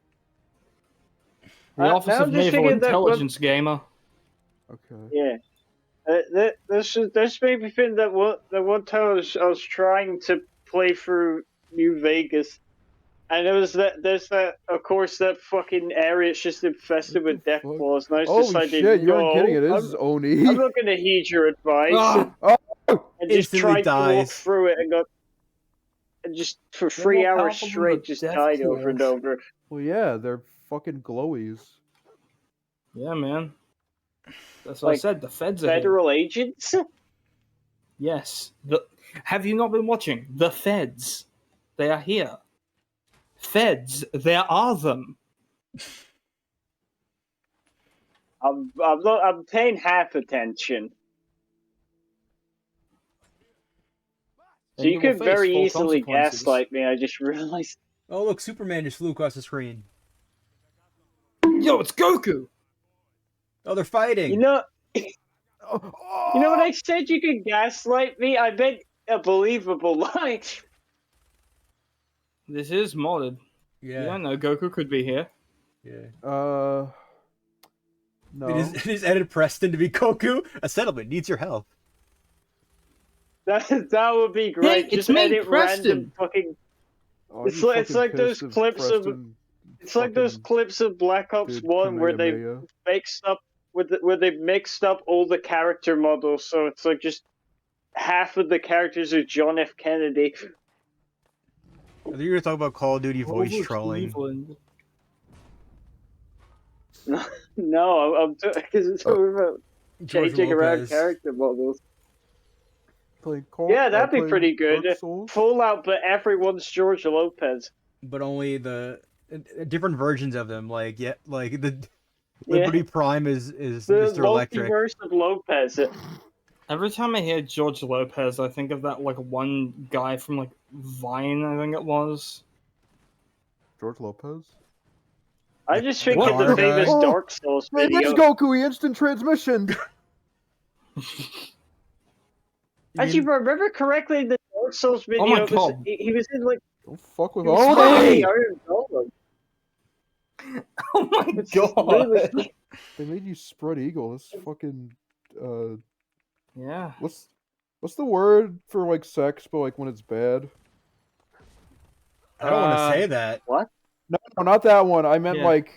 The Office now of I'm just Naval thinking that Intelligence Gamer. Okay. yeah. This made me think that one time I was trying to play through New Vegas, and there's that of course that fucking area is just infested What with the death fuck? claws, and I just Holy decided, shit, you no, aren't kidding. It is Oni. I'm not gonna heed your advice, Ah! and just Instantly tried to walk dies. through it and just for They're 3 more hours powerful than straight the just death died over and claws. over. Well, yeah, they're fucking glowies. Yeah, man. That's what I Like, said. The feds are here. Federal agents? Yes. Have you not been watching? The feds. They are here. Feds. There are them. I'm paying half attention. So then you will could face very full easily consequences. gaslight me. I just realized. Oh look, Superman just flew across the screen. Yo, it's Goku. Oh, they're fighting. You know, Oh, you know what I said? You could gaslight me. I bet a believable lie. This is modded. Yeah. You don't know Goku could be here. Yeah. no. It is edited Preston to be Goku. A settlement needs your help. That would be great. Hey, it's Just me, edit Preston. random fucking. Oh, It's I'd be like fucking those pissed if clips of- Preston It's like those fucking clips of Black Ops did 1 where they Kamehameha. mixed up where they mixed up all the character models, so it's like just half of the characters are John F. Kennedy. I think you were talking about Call of Duty voice Over trolling. Cleveland. No, I'm because it's talking about George changing around Lopez. character models. Playing Call, Yeah, that'd be playing pretty good. Dark Souls? Fallout, but everyone's George Lopez. But only the different versions of them. Like like the Yeah. Liberty Prime is The Mr. Electric. multiverse of Lopez. Every time I hear George Lopez, I think of that like one guy from like Vine, I think it was. George Lopez? I just think What? of the Car famous guy? Dark Souls Hey, video. there's Goku, he instant transmission! Actually, if I remember correctly, the Dark Souls video my was God. he was in like Don't fuck with he was fighting Oni! the Iron Golem. Oh my It's god! really- They made you spread eagle. This fucking Yeah. what's the word for like sex, but like when it's bad? I don't want to Uh, say that. No, not that one. I meant Yeah. like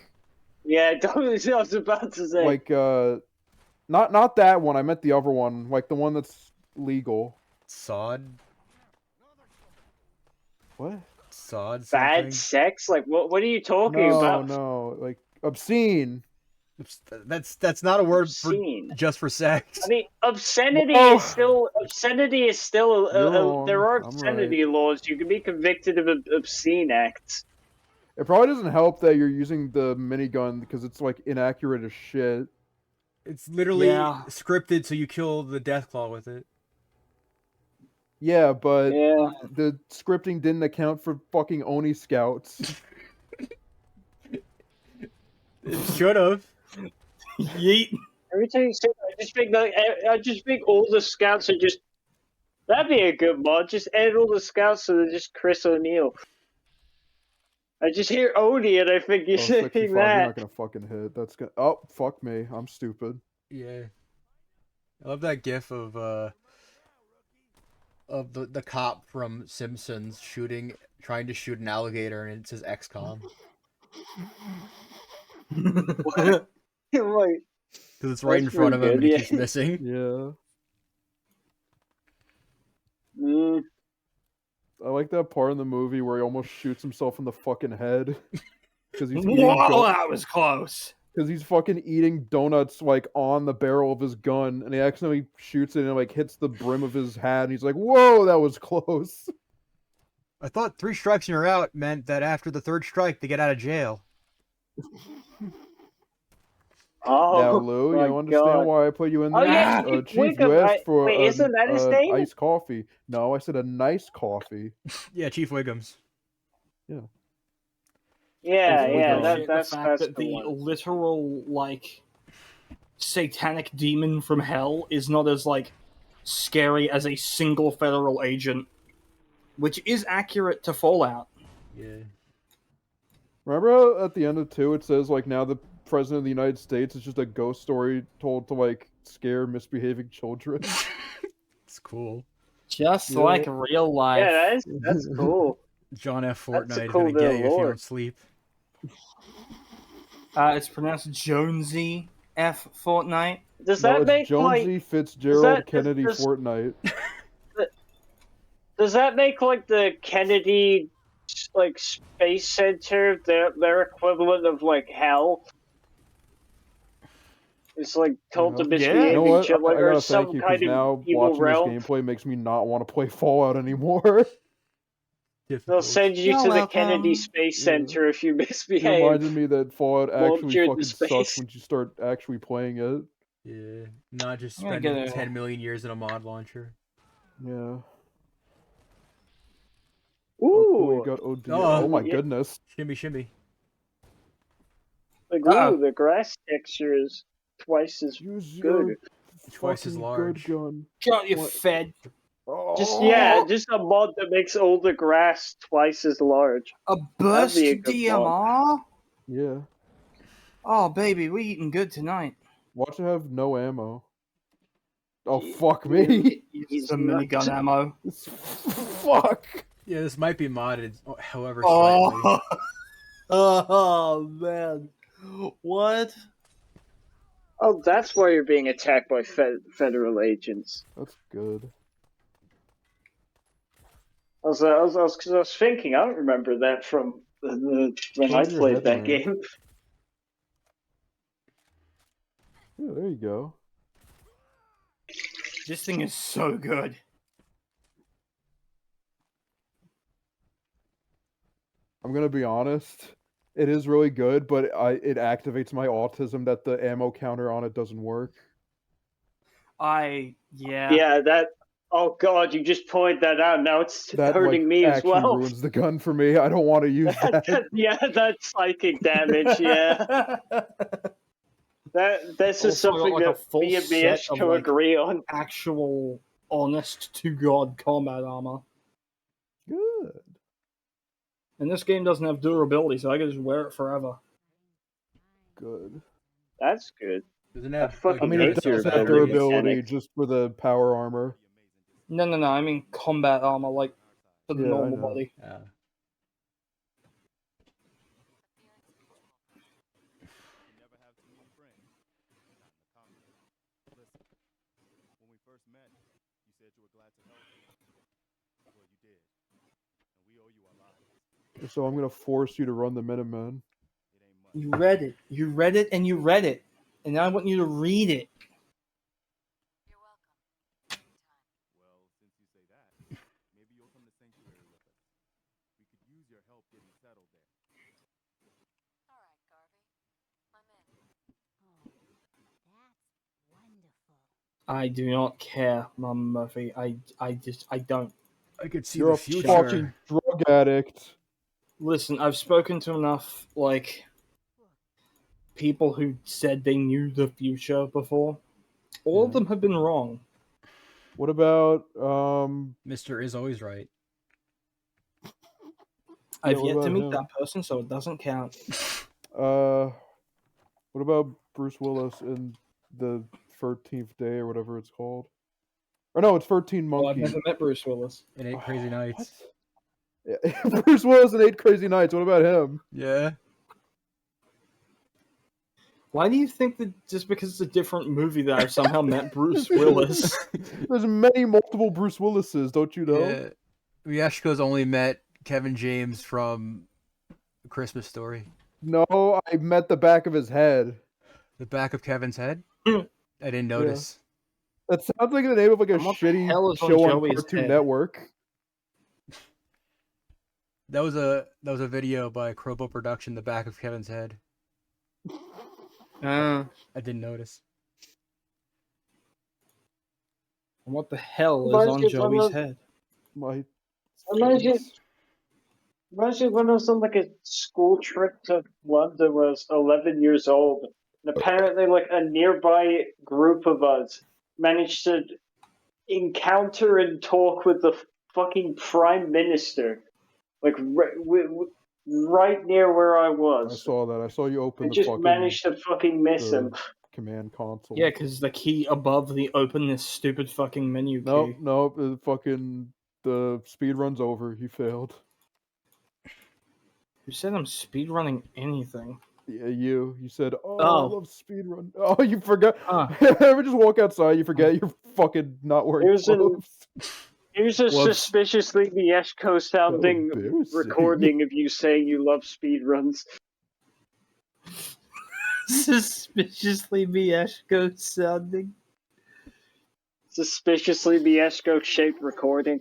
Yeah, I was about to say. like not that one. I meant the other one, like the one that's legal. Sod. What? Sod. bad Something. sex? Like what are you talking No, about? no, like obscene. That's not a word Obscene. for just for sex. I mean, obscenity Oh. is still You're wrong. there are I'm obscenity laws. You can be convicted of obscene acts. It probably doesn't help that you're using the minigun because it's like inaccurate as shit. It's literally Yeah. scripted so you kill the Deathclaw with it. Yeah, but Yeah. the scripting didn't account for fucking Oni scouts. It should have. Yeet. Every time you say that, I just think all the scouts are just. That'd be a good mod. Just add all the scouts so they're just Chris O'Neill. I just hear Odie and I think you're Oh, saying 65, you're that. not gonna fucking hit. That's gonna. Oh, fuck me. I'm stupid. Yeah. I love that gif of the cop from Simpsons trying to shoot an alligator and it says XCOM. Like, Because it's right in That's front of him pretty and it good, keeps missing. Yeah. mm, I like that part in the movie where he almost shoots himself in the fucking head. Because he's eating Whoa, that was close. because he's fucking eating donuts like on the barrel of his gun, and he accidentally shoots it and it like hits the brim of his hat, and he's like, "Whoa, that was close." I thought 3 strikes and you're out meant that after the 3rd strike they get out of jail. oh, Now, Lou, my you understand God. why I put you in Oh, there? yeah, Chief, wake you up, asked for wait, isn't that his name? iced coffee. No, I said a nice coffee. Yeah, Chief Wiggums. Yeah, I yeah, appreciate that's the fact that's that the the one. literal like satanic demon from hell is not as like scary as a single federal agent, which is accurate to Fallout. Yeah. Remember at the end of 2, it says like now the president of the United States is just a ghost story told to like scare misbehaving children. It's cool. Just Yeah. like real life. Yeah, that's cool. John F. That's a Fortnite is cool gonna bit get of you if you lore. don't sleep. It's pronounced Jonesy F. Fortnite. Does No, that it's make Jonesy like Fitzgerald Kennedy does- Fortnite. does that make like the Kennedy like Space Center their equivalent of like hell? It's like told to Yeah. misbehave You know what? each other, I or gotta some thank you because kind now of evil watching realm. this gameplay makes me not want to play Fallout anymore. They'll Difficult. send you You're to the welcome. Kennedy Space Yeah. Center if you It misbehave. reminded me that Fallout Launch actually you into fucking sucks space. when you start actually playing it. Yeah. Not just I'm gonna spending get a- 10 million years in a mod launcher. Yeah. Oh, cool, you Ooh, got OD. Oh. Oh my Yeah. goodness. Shimmy, shimmy. like Uh-oh. ooh, the grass texture is twice as Use good. your Twice as fucking large. good gun. Got you What? fed. Oh, Just a mod that makes all the grass twice as large. A That'd burst be a good mod. DMR? yeah. Oh, baby, we eating good tonight. Watch it have no ammo. Oh Ye- fuck me. Use some minigun ammo. Fuck. Yeah, this might be modded, however slightly. Oh man. What? Oh, that's why you're being attacked by federal agents. That's good. I was thinking, I don't remember that from when I Turn your played that headlamp. game. Yeah, there you go. This thing is so good. I'm gonna be honest. It is really good, but it activates my autism that the ammo counter on it doesn't work. Yeah. Yeah, that. Oh god, you just pointed that out. Now it's That hurting like me as actually well. ruins the gun for me. I don't want to use that. Yeah, that's psychic damage. Yeah, this is Also, I got, something like, a that full me and set of, Mieshko like, agree on. Actual, honest to God combat armor. Good. And this game doesn't have durability, so I can just wear it forever. Good. That's good. Doesn't I have fucking I mean, hate it does have durability durability mechanics. just for the power armor. No, I mean combat armor, like for the Yeah, I normal know. body. Yeah. You never have too many friends. Not in the Congress. Listen, when we first met, you said you were glad to help me. Well, you did. And we owe you our lives. So I'm gonna force you to run the Minutemen. It ain't much. You read it. You read it and you read it. And now I want you to read it. You're welcome. Anytime. Well, since you say that, maybe you'll come to Sanctuary with us. We could use your help getting settled there. All right, Garvey. I'm in. Oh, that's wonderful. I do not care, Mum Murphy. I don't. I could see You're the a future. fucking drug addict. Listen, I've spoken to enough, like, people who said they knew the future before. All of Yeah. them have been wrong. What about Mr. is always right. I've what yet to about meet him? that person, so it doesn't count. what about Bruce Willis in the 13th Day or whatever it's called? Or no, it's 13 Well, I've Monkeys. never met Bruce Willis. In 8 Crazy Nights. What? Yeah, Bruce Willis in 8 Crazy Nights. What about him? Yeah. Why do you think that just because it's a different movie that I've somehow met Bruce Willis? There's many multiple Bruce Willises, don't you know? Yeah. Miyashiko's only met Kevin James from A Christmas Story. No, I met the back of his head. The back of Kevin's head? I didn't notice. That sounds like the name of like a And what the shitty hell is on show on Joey's Cartoon head? Network. That was a video by Crobo Production, the back of Kevin's head. And I didn't notice. what the hell is Reminds on me of Joey's one head? My Imagine when I was on like a school trip to London when I was 11 years old, and apparently like a nearby group of us managed to encounter and talk with the fucking Prime Minister, like right near where I I was. saw that. I saw you open I the just fucking managed to fucking miss him. command console. Yeah, because the key above the open this stupid fucking menu key. Nope. The speed run's over. He failed. Who said I'm speedrunning anything? Yeah, you said, "Oh, Oh. I love speedrun." Oh, you forgot. Huh. Ever just walk outside, you forget you're fucking not wearing Here's an- clothes. Here's a Whoops. suspiciously Mieshko sounding embarrassing. recording of you saying you love speedruns. Suspiciously Mieshko sounding. Suspiciously Mieshko shaped recording.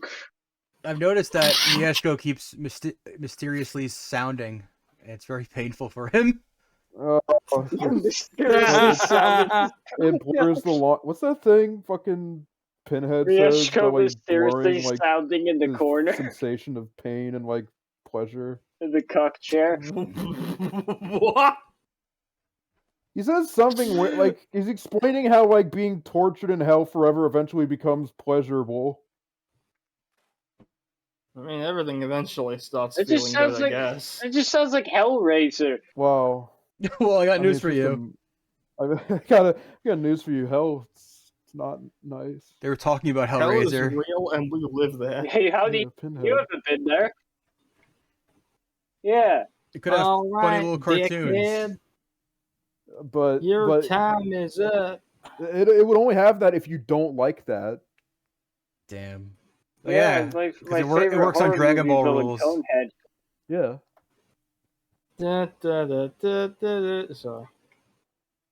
I've noticed that Miyashiko keeps mysteriously sounding. And it's very painful for him. Oh, Mysteriously sounding. it blurs the line. What's that thing? Fucking Pinhead says, the Ryushiko like mysteriously blurring like sounding in the the corner sensation of pain and like pleasure. in the cock chair. What? He says something like he's explaining how like being tortured in hell forever eventually becomes pleasurable. I mean, everything eventually starts It just feeling sounds good, I like guess. it just sounds like Hellraiser. Wow. Well, I got I mean, news it's for just you. I got news for you. Hell, it's not nice. They were talking about Hell is Hellraiser. real, and we live there. Hey, how do Yeah, you Pinhead. haven't been there? Yeah. It could have All funny right, little cartoons. dickhead, But your time is up. it would only have that if you don't like that. Damn. But Yeah, yeah, my 'cause my it favorite works on horror Dragon movie Ball villain, rules. Conehead. Yeah. Da, da, da, da, da, da. Sorry.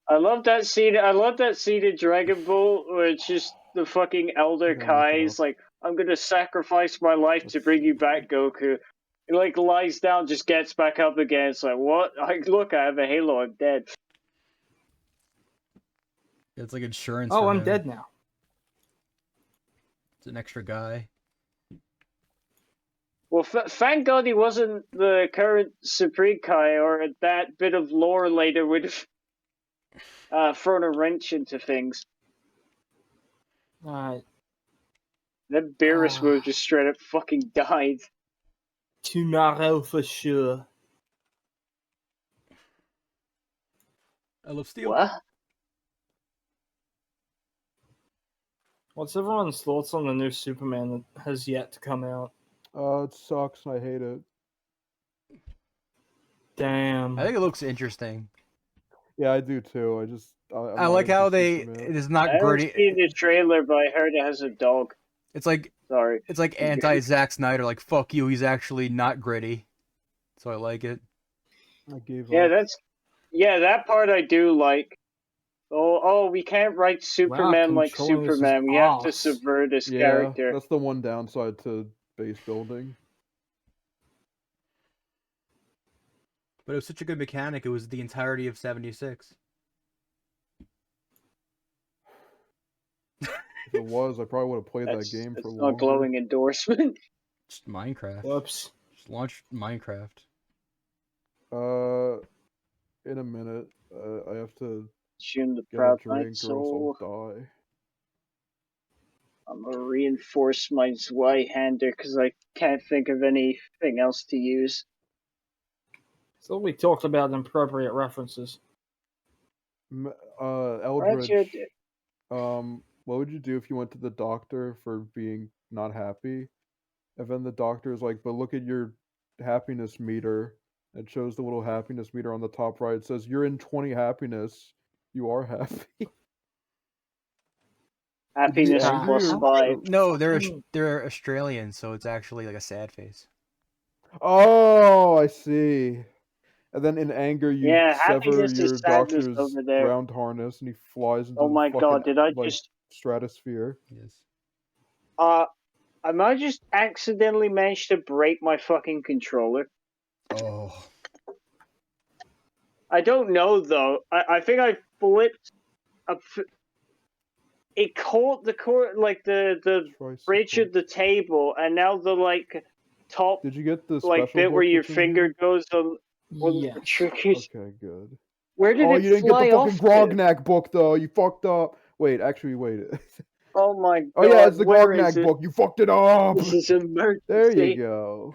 I love that scene. I love that scene in Dragon Ball where it's just the fucking Elder I'm looking Kai up. is like, "I'm gonna sacrifice my life to Let's bring you see. back, Goku." He like lies down, just gets back up again. It's like, what? Look, I have a halo. I'm dead. It's like insurance. Oh, for I'm him. dead now. It's an extra guy. Well, thank God he wasn't the current Supreme Kai, or that bit of lore later would have thrown a wrench into things. Alright. Then Beerus would have just straight up fucking died. Tomorrow for sure. I love steel. What? What's everyone's thoughts on the new Superman that has yet to come out? It sucks and I hate it. Damn. I think it looks interesting. Yeah, I do too. I'm I not like into how it Superman. is I not haven't gritty. seen the trailer, but I heard it has a dog. It's like Sorry. anti Zack Snyder. Like fuck you. He's actually not gritty. So I like it. I gave Yeah, up. that part I do like. Oh, we can't write Superman like controlling this is Superman. We have to arse. subvert his Yeah, character. that's the one downside to base building. But it was such a good mechanic. It was the entirety of 76. If it was, I probably would have played that game That's for not longer. glowing endorsement. Just Minecraft. Whoops. Just launch Minecraft. In a minute, I have to Tune the get a Proud drink Knight or else Soul. I'll die. I'm gonna reinforce my Zweihander because I can't think of anything else to use. So we talked about inappropriate references. Eldridge, Roger, what would you do if you went to the doctor for being not happy? And then the doctor is like, but look at your happiness meter. It shows the little happiness meter on the top right. It says, you're in 20 happiness. You are happy. happiness Yeah. plus How 5. No, Fucking- they're Australian, so it's actually like a sad face. Oh, I see. And then in anger, you Yeah, sever happiness is your sadness doctor's over there. ground harness, and he flies into Oh the my fucking god, did I like just stratosphere. Yes. I might just accidentally manage to break my fucking controller. Oh. I don't know though. I think I flipped it caught the like the bridge Tricycle. of the table, and now the like top Did you get the like special bit where book your that's in finger here? goes on the Yes. triggers. Okay, good. Where did Oh, it you didn't get fly the fucking off to? Grognak book though. You fucked up. Wait, actually, wait. Oh my god! Oh yeah, it's the where is Grognak it? book. You fucked it up. This is emergency. There you go.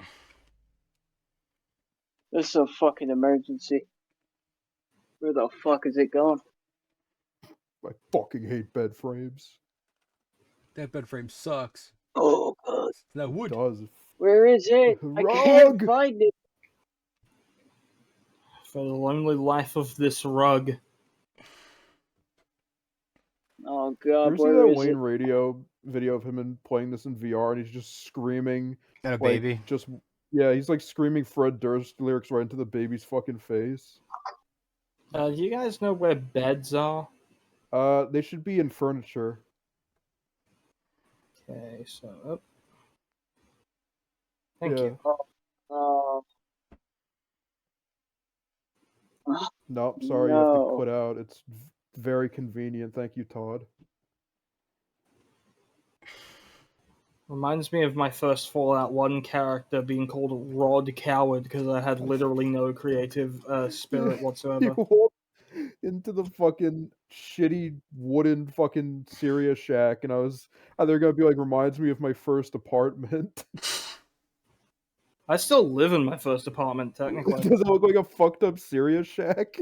This is a fucking emergency. Where the fuck is it going? I fucking hate bed frames. That bed frame sucks. Oh god! It's not It wood. does. Where is it? I can't Rug! find it. For the lonely life of this rug. Oh You god! ever see Where that is Wayne it? Radio video of him playing this in VR, and he's just screaming Got a like baby. just yeah, he's like screaming Fred Durst lyrics right into the baby's fucking face. Do you guys know where beds are? They should be in furniture. Okay, so. Oh. Thank Yeah. you. Nope, sorry, you have to No. quit out. It's very convenient. Thank you, Todd. Reminds me of my first Fallout 1 character being called Rod Coward because I had literally no creative spirit You whatsoever. walk into the fucking shitty wooden fucking Syria shack, and they're gonna be like, reminds me of my first apartment. I still live in my first apartment, technically. Does it look like a fucked up Syria shack?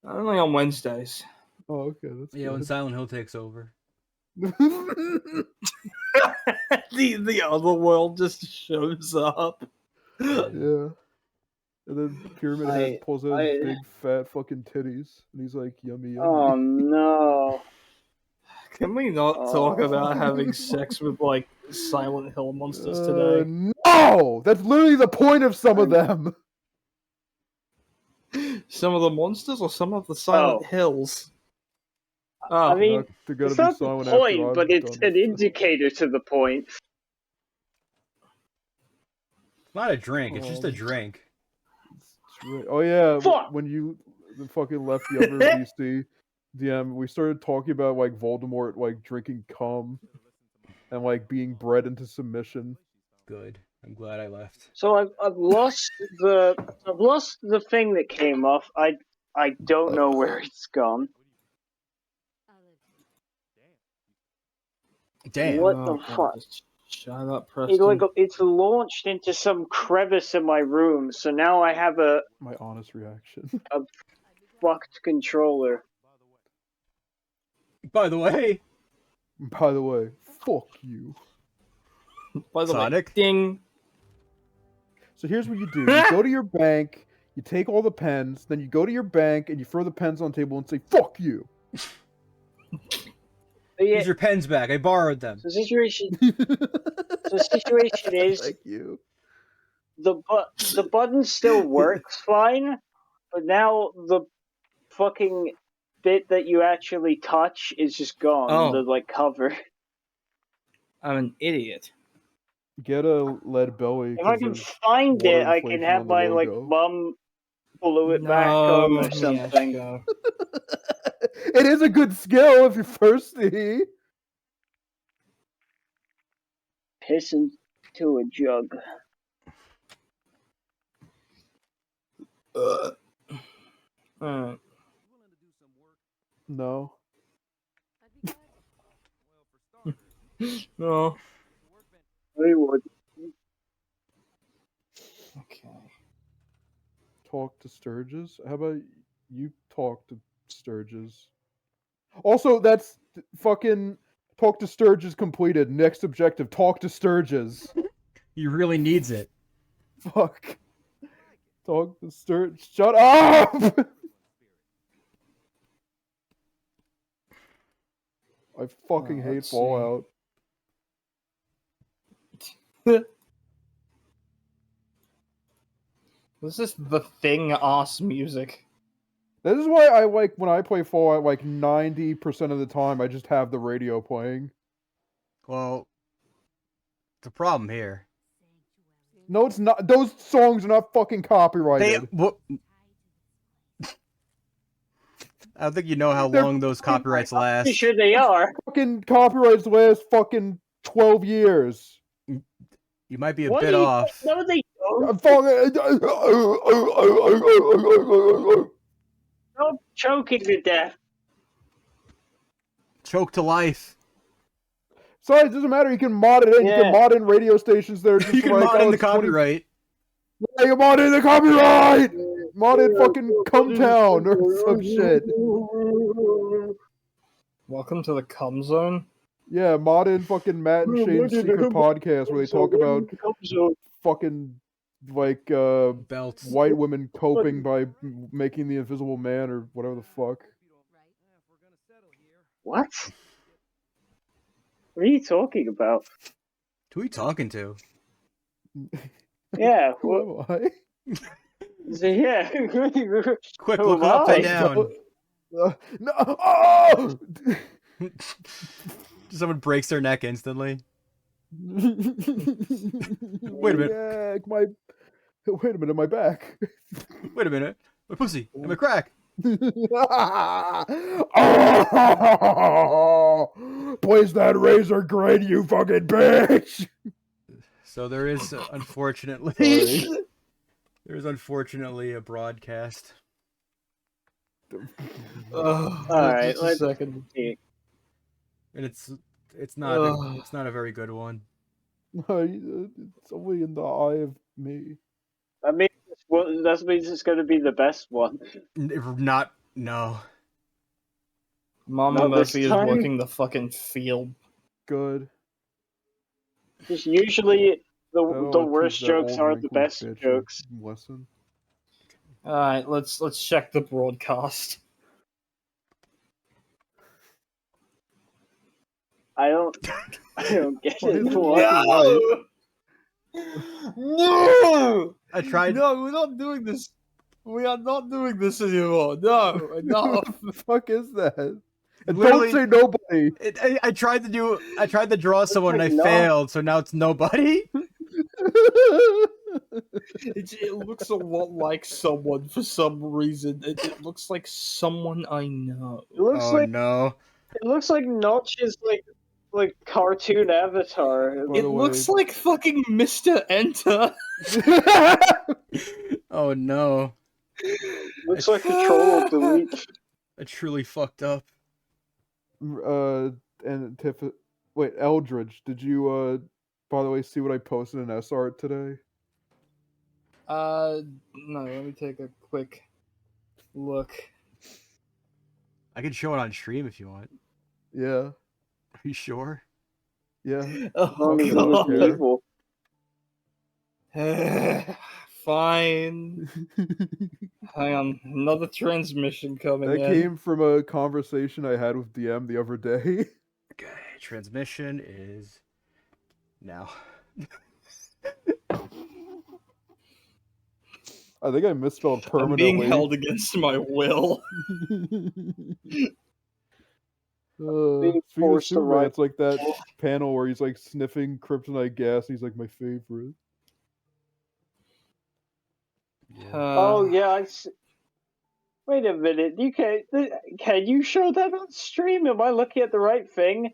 Only on Wednesdays. Oh, okay, that's Yeah, when good. Silent Hill takes over. The other world just shows up. Yeah. And then Pyramid Head I- pulls out his I- big fat fucking titties, and he's like, yummy, yummy. Oh no. Can we not talk about Oh. having sex with, like, Silent Hill monsters today? No! That's literally the point of some of them! Some of the monsters or some of the Silent Oh. Hills? I mean, They're gonna it's be not the silent after point, I'm but it's done. an indicator to the point. It's not a drink. It's just a drink. Oh yeah, Fuck! when you fucking left the other VC DM, we started talking about like Voldemort like drinking cum and like being bred into submission. Good. I'm glad I left. So I've lost the thing that came off. I don't know where it's gone. I lived here. Damn. What Oh, the fuck? just shut up, It, Preston. like, it's launched into some crevice in my room, so now I have a My honest reaction. fucked controller. By the way, By the way, fuck you. By the way, Sonic? ding. So here's what you do: you go to your bank, you take all the pens, then you go to your bank and you throw the pens on the table and say "fuck you." But yeah, here's your pens back. I borrowed them. the situation is Thank you. the button still works fine, but now the fucking bit that you actually touch is just gone. Oh. The like cover. I'm an idiot. Get a lead belly. If I 'cause can there's find water it, I can inflation have on the my like logo. mum glue it back on or something. Yashko. It is a good skill if you're thirsty. Piss into a jug. Alright. No. I'd be glad to. No. We would. Okay. Talk to Sturgis. How about you talk to Sturgis? Also, that's fucking talk to Sturgis completed. Next objective: talk to Sturgis. He really needs it. Fuck. Talk to Sturgis. Shut up. I fucking hate let's see. Fallout. This is the thing ass music. This is why I like when I play Fallout. Like 90% of the time, I just have the radio playing. Well, the problem here. No, it's not. Those songs are not fucking They. copyrighted. What? I don't think you know how They're long those copyrights last. Pretty sure they are. Fucking copyrights last fucking 12 years. You might be a What bit do you- off. No, they don't. I'm fucking. Stop choking to death. Choke to life. Sorry, it doesn't matter. You can mod it in. You Yeah. can mod in radio stations that are just You can like, mod in oh, the it's 20 copyright. Yeah, you mod in the copyright. Mod in fucking Cumtown or some shit. Welcome to the cum zone. Yeah, mod in fucking Matt and Shane's secret podcast where they talk about fucking like Belts. white women coping by making the Invisible Man or whatever the fuck. What? What are you talking about? Who are you talking to? Yeah. Who am I? Yeah. Quick, Who look am upside I? down. No! Oh! Someone breaks their neck instantly. Wait a minute. Yeah, wait a minute, my back. Wait a minute. My pussy. And my crack. Oh, place that razor grade, you fucking bitch. So there is unfortunately Sorry. there's unfortunately a broadcast. All right, just a let's second. And it's Ugh. it's not a very good one. It's only in the eye of me. That means that means it's going to be the best one. Not no. Mama Not this Murphy is time? working the fucking field. Good. Just usually I the don't the wanna worst teach that jokes old are the wrinkled best bitch a jokes. lesson. All right, let's check the broadcast. I don't get Why is it. it What? No! I tried. No, we're not doing this. We are not doing this anymore. No, enough. What the fuck is that? And Literally- don't say nobody. I tried to draw someone and I like, no. failed, so now it's nobody. It looks a lot like someone for some reason. It looks like someone I know. It looks Oh like no. Notch's like cartoon avatar. By It the looks way- like fucking Mr. Enter. Oh no. Looks like Control Delete. I truly fucked up. And wait, Eldridge, did you by the way see what I posted in S art today? No, let me take a quick look. I can show it on stream if you want. Yeah. Are you sure? Yeah. As Oh, long as it was God. believable. Fine. Hang on, another transmission coming That in. came from a conversation I had with DM the other day. Okay, transmission is now. I think I misspelled I'm permanently. being held against my will. Being Speaking of forced to Superman, write- it's like that panel where he's like sniffing kryptonite gas and he's like my favorite. Oh yeah, wait a minute. Can you show that on stream? Am I looking at the right thing?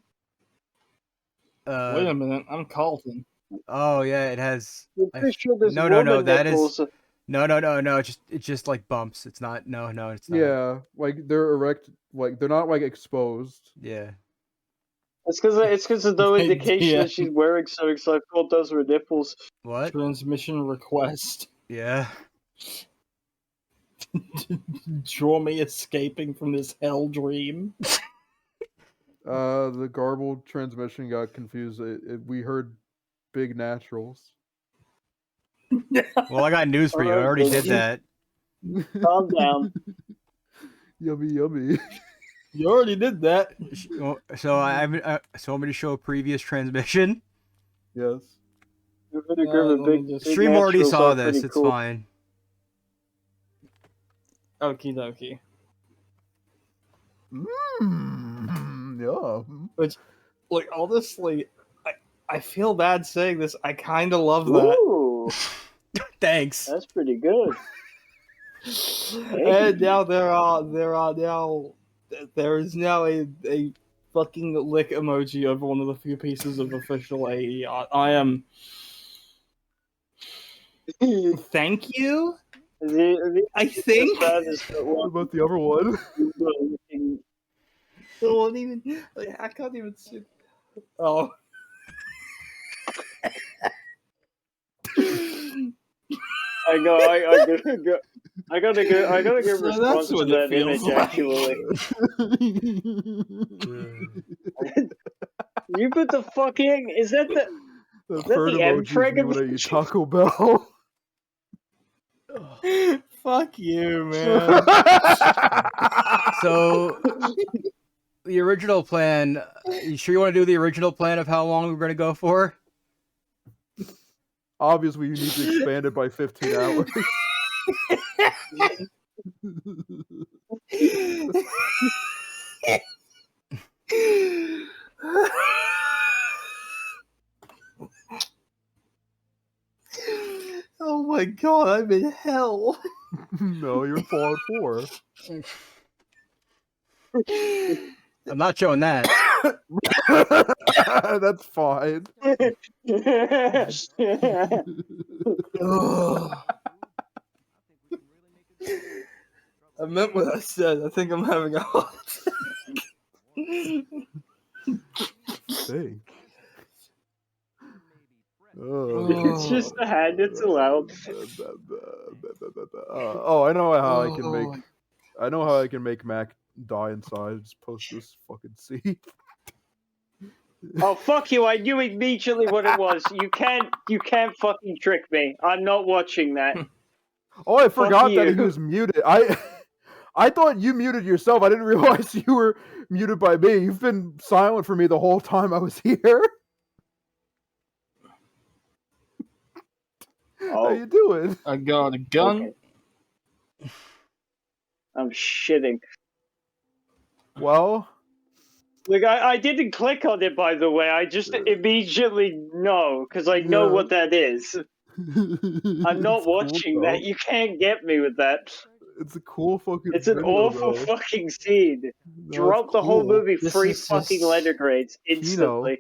Wait a minute, I'm Carlton. Oh yeah, it has. I'm pretty sure there's No, woman that is nipples. no. It's just like bumps. It's not. No, it's not. Yeah, like they're erect, like they're not like exposed. Yeah. It's because there's no indication Yeah. that she's wearing something, so I thought those were nipples. What? Transmission request. Yeah. Draw me escaping from this hell dream. The garbled transmission got confused. We heard big naturals. Well, I got news for you. I already did that. Calm down. Yummy, yummy. You already did that. So so I'm going to show a previous transmission. Yes. You're gonna grab a let me big, just- big Stream already naturals saw are this. pretty It's cool. fine. Okie dokie. Yum. Like, honestly, I feel bad saying this. I kind of love that. Ooh, Thanks. that's pretty good. And now there is now a fucking lick emoji over one of the few pieces of official AE art. I am. Thank you. I think. That is the What one about the other one? looking. It won't even. Like, I can't even see. Oh. I gotta get So that's response to what it that feels image. like. Actually, you put the fucking is that the The that third the M emoji is me when I eat emoji? Taco Bell. Fuck you, man. So the original plan. You sure you want to do the original plan of how long we're going to go for? Obviously, you need to expand it by 15 hours. Oh my god, I'm in hell. No, you're Fallout 4. I'm not showing that. That's fine. Ugh. I meant what I said. I think I'm having a heart attack. Think. It's just a hand. It's allowed. I know how I can Oh, make. I know how I can make Mac die inside. Just post this fucking seed. Oh fuck you! I knew immediately what it was. You can't fucking trick me. I'm not watching that. Oh, I forgot that he you. was muted. I thought you muted yourself. I didn't realize you were muted by me. You've been silent for me the whole time I was here. How you doing? I got a gun. Okay. I'm shitting. Well, Like I didn't click on it, by the way. I just immediately know because I know what that is. I'm not it's cool, watching that. though. You can't get me with that. It's a cool fucking. It's an video, awful though. fucking scene. No, it's Drop the whole cool. movie This free is fucking just- letter grades instantly.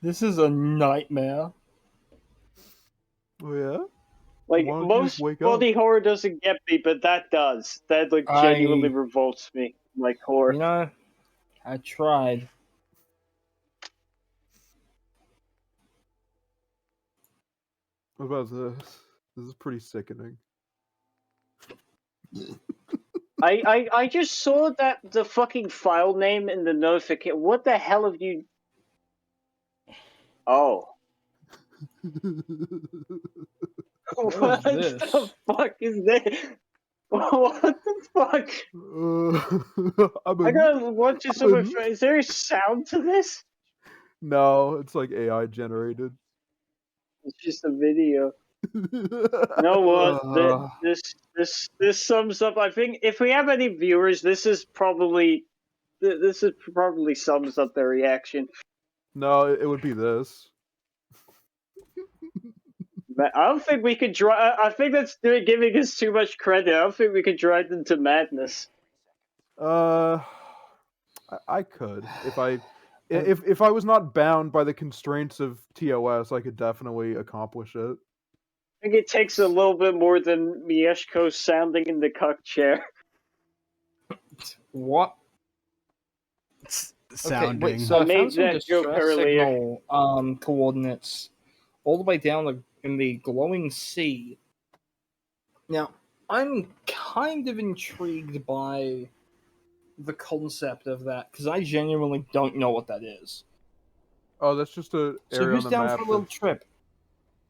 This is a nightmare. Oh yeah. Like Why don't you just most wake body horror doesn't get me, but that does. That like genuinely revolts me. Like horror. You know, I tried. What about this? This is pretty sickening. I just saw that the fucking file name in the notification. What the hell have you? Oh. What this? the fuck is this? What the fuck? I gotta watch this on my phone. Is there a sound to this? No, it's like AI generated. It's just a video. You know what? This sums up. I think if we have any viewers, this is probably sums up their reaction. No, it would be this. But I don't think we could drive. I think that's giving us too much credit. I don't think we could drive them to madness. I could if I was not bound by the constraints of TOS, I could definitely accomplish it. I think it takes a little bit more than Mieshko sounding in the cuck chair. What? Sounding. Okay, wait, so I I made found some that joke distress earlier. signal coordinates all the way down in the glowing sea. Now, I'm kind of intrigued by the concept of that because I genuinely don't know what that is. Oh, that's just a So area who's on the down map. for a little trip?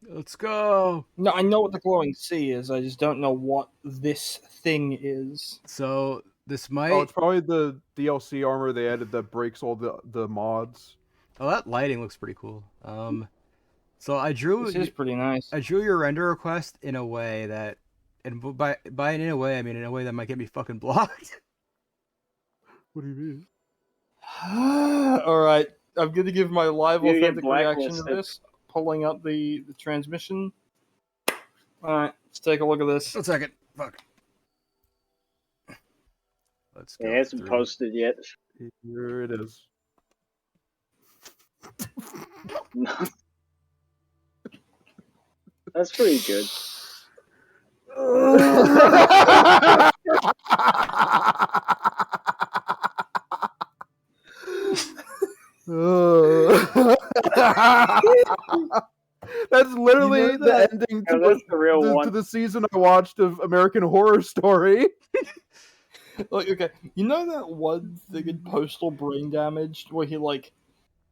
Let's go. No, I know what the glowing sea is. I just don't know what this thing is. So this might. Oh, it's probably the DLC armor they added that breaks all the mods. Oh, that lighting looks pretty cool. So I drew. This is pretty nice. I drew your render request in a way that, and by in a way I mean in a way that might get me fucking blocked. What do you mean? All right, I'm gonna give my live You get authentic reaction to blacklisted. this. Pulling up the transmission. All right, let's take a look at this. 1 second. Fuck. Let's go. It hasn't through. posted yet. Here it is. That's pretty good. That's literally You know the that? ending Yeah, that's the real to one. the season I watched of American Horror Story. Like, okay, you know that one thing in Postal Brain Damaged where he like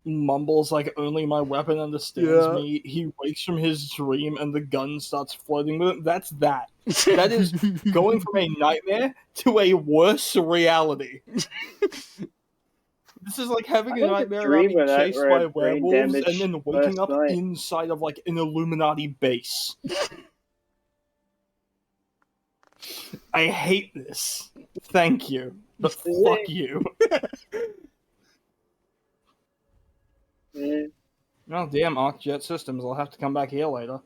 mumbles like only my weapon understands Yeah. me. He wakes from his dream and the gun starts floating with him. That's that. That is going from a nightmare to a worse reality. This is like having I a had a nightmare about dream being of that chased where I by had brain werewolves and damage then waking last up night. inside of like an Illuminati base. I hate this. Thank you. But fuck you. Eh. Oh damn, ArcJet Systems. I'll have to come back here later.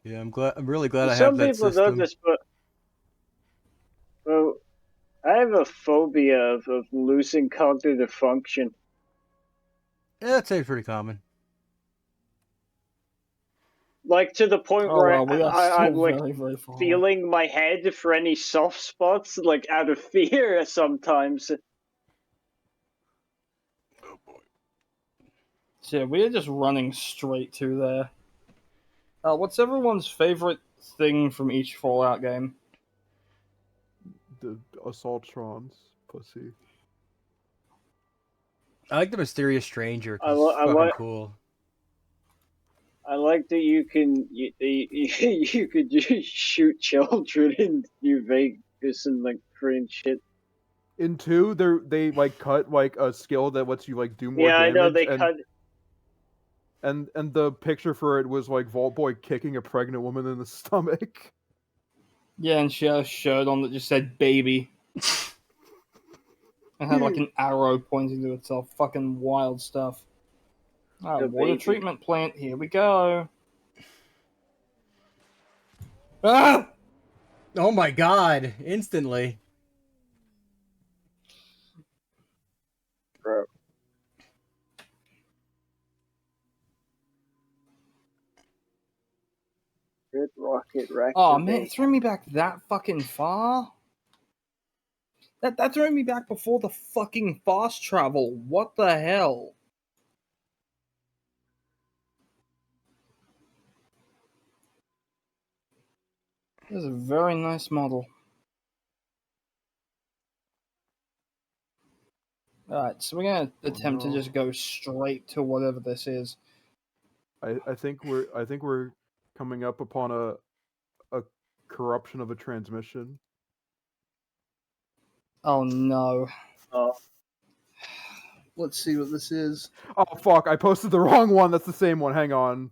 Yeah, I'm really glad I have Some that people know system. this, but well, I have a phobia of losing cognitive function. Yeah, that's actually pretty common. Like to the point Oh where well, we are I'm still like very, very far. away. feeling my head for any soft spots, like out of fear sometimes. So yeah, we are just running straight to there. What's everyone's favorite thing from each Fallout game? The Assaultrons, pussy. I like the mysterious stranger I, because li- it's I fucking like cool. I like that you could just shoot children in New Vegas and like print shit. In 2, they like cut like a skill that lets you like do more Yeah, I know damage, they cut. and the picture for it was like Vault Boy kicking a pregnant woman in the stomach. Yeah, and she had a shirt on that just said "baby" and had like an arrow pointing to itself. Fucking wild stuff. The Water baby. treatment plant. Here we go. Ah! Oh my god! Instantly. Bro. Red rocket reactor. Oh man, it threw me back that fucking far. That threw me back before the fucking fast travel. What the hell? This is a very nice model. Alright, so we're gonna attempt to just go straight to whatever this is. I think we're coming up upon a corruption of a transmission. Oh no. Oh, Let's see what this is. Oh fuck! I posted the wrong one. That's the same one. Hang on.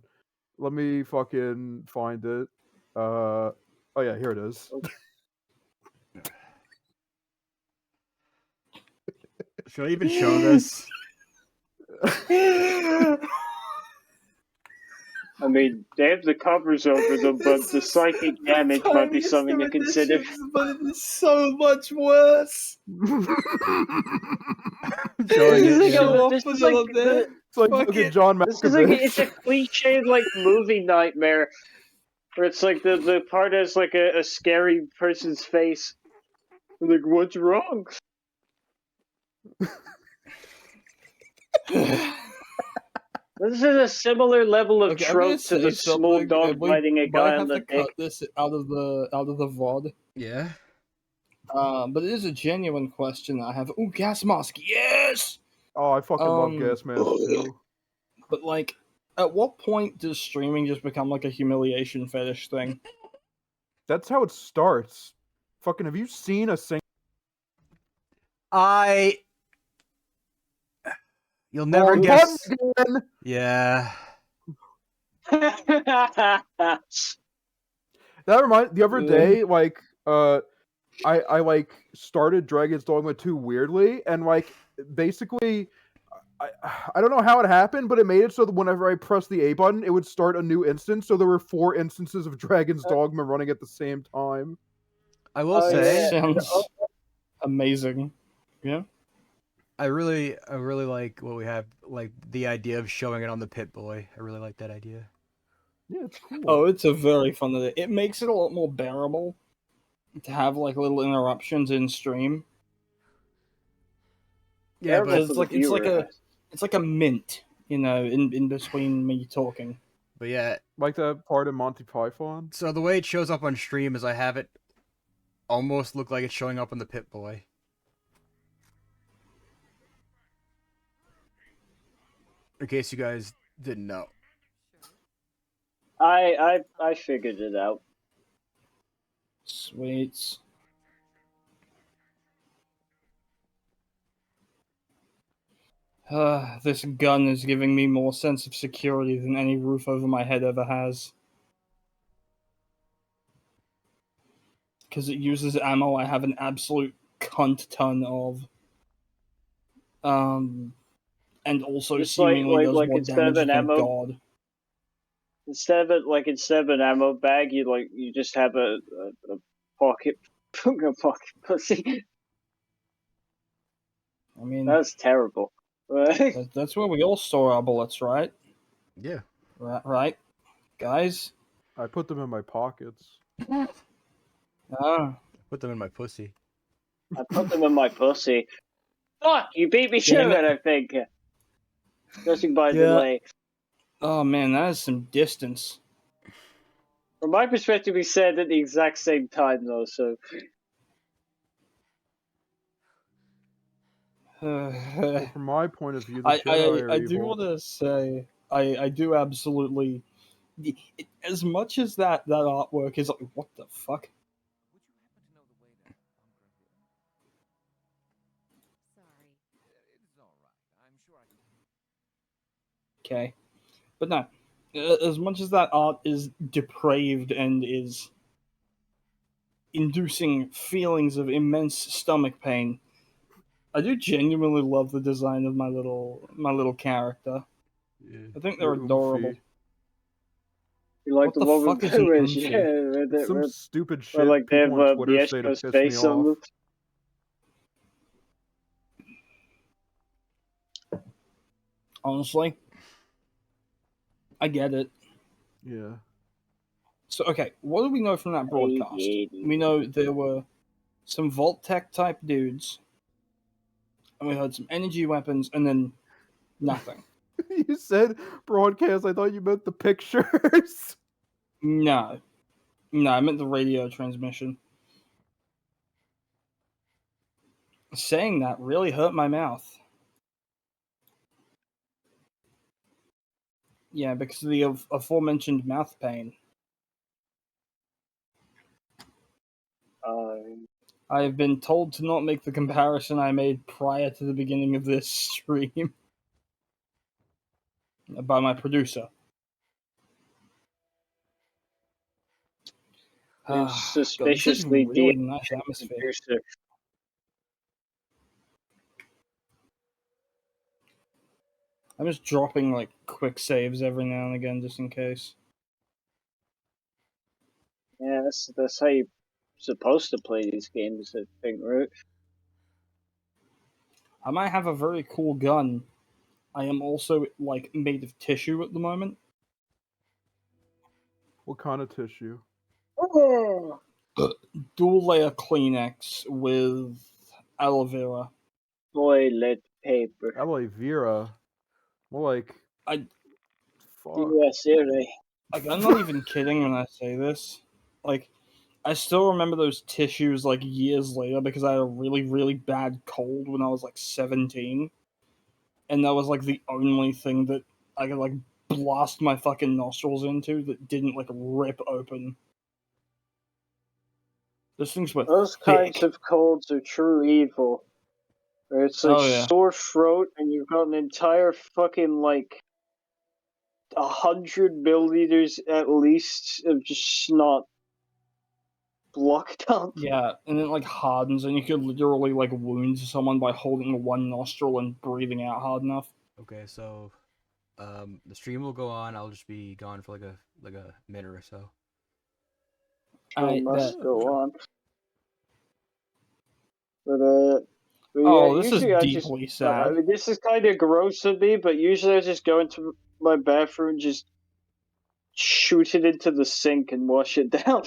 Let me fucking find it. Oh yeah, here it is. Should I even show this? I mean, they have the covers over them, but the psychic damage might be something to consider. But it is so much worse. Showing it, This is yeah. like- this is like the- It's like Fuck fucking it. John This is like Malkovich. it's a cliched like movie nightmare, where it's like the part has like a scary person's face. Like, what's wrong? This is a similar level of Okay, I'm gonna trope to the say small something, dog and we biting a might guy on have the to dick. cut this out of the VOD. Yeah. But it is a genuine question I have. Ooh, gas mask, yes. Oh, I fucking love Gas Mask too. But like, at what point does streaming just become like a humiliation fetish thing? That's how it starts. Fucking, have you seen a single? You'll never Wrong guess. button again! Yeah. That reminds the other day, like, I like started Dragon's Dogma 2 weirdly, and like basically, I don't know how it happened, but it made it so that whenever I pressed the A button, it would start a new instance. So there were 4 instances of Dragon's Dogma running at the same time. I will Oh, say, yeah. Sounds amazing. Yeah. I really like what we have, like the idea of showing it on the Pit Boy. I really like that idea. Yeah, it's cool. Oh, it's a very fun idea. It makes it a lot more bearable to have like little interruptions in stream. Yeah, Terrible but It's for the like viewer. it's like a mint, you know, in between me talking. yeah. Like that part of Monty Python. So the way it shows up on stream is I have it almost look like it's showing up on the Pit Boy. In case you guys didn't know. I figured it out. Sweet. This gun is giving me more sense of security than any roof over my head ever has. Because it uses ammo I have an absolute cunt ton of. And also Just seemingly does like more instead of damage an than ammo, God. instead of an ammo bag, you just have a pocket a pocket pussy. I mean, That's terrible. that's where we all store our bullets, right? Yeah. Right, guys. I put them in my pockets. Ah, Put them in my pussy. I put them in my pussy. Fuck, you beat me to Damn it, it. I think. Judging by Yeah. delay. oh man, that is some distance. From my perspective, we said at the exact same time, though, so. Well, from my point of view, the I Jedi are I do evil. want to say I do absolutely. As much as that artwork is like, what the fuck? Would you happen to know the way to Umbra Hill? Sorry. It's all right. I'm sure I can. Okay, but no, as much as that art is depraved and is inducing feelings of immense stomach pain, I do genuinely love the design of my little character. Yeah. I think they're Your adorable. Oomphy. You like What the the one fuck with is an yeah, Oomphy? It's some stupid where, shit like they have people on Twitter the say to Eshko's piss me face on off. them. Honestly, I get it. Yeah. So okay, what do we know from that broadcast? We know there were some Vault-Tec type dudes, and we heard some energy weapons, and then nothing. You said broadcast. I thought you meant the pictures. No, I meant the radio transmission. Saying that really hurt my mouth. Yeah, because of the aforementioned mouth pain. I have been told to not make the comparison I made prior to the beginning of this stream by my producer. God, this is Suspiciously really nice atmosphere. producer. I'm just dropping like quick saves every now and again just in case. Yeah, that's how you're supposed to play these games, I think, right? I might have a very cool gun. I am also like made of tissue at the moment. What kind of tissue? Oh, Dual layer Kleenex with aloe vera. toilet paper. Aloe vera. More like. I Fuck. Yes, really. like I'm not even kidding when I say this. Like I still remember those tissues like years later because I had a really, really bad cold when I was like 17. And that was like the only thing that I could like blast my fucking nostrils into that didn't like rip open. Those things were Those thick. kinds of colds are true evil. Where it's like Oh, yeah. sore throat, and you've got an entire fucking like 100 milliliters at least of just snot blocked up. Yeah, and it like hardens, and you could literally like wound someone by holding one nostril and breathing out hard enough. Okay, so the stream will go on. I'll just be gone for like a minute or so. I must bet. go on. But Oh, yeah, this is usually I deeply just sad. I mean, this is kind of gross of me, but usually I just go into my bathroom, and just shoot it into the sink and wash it down.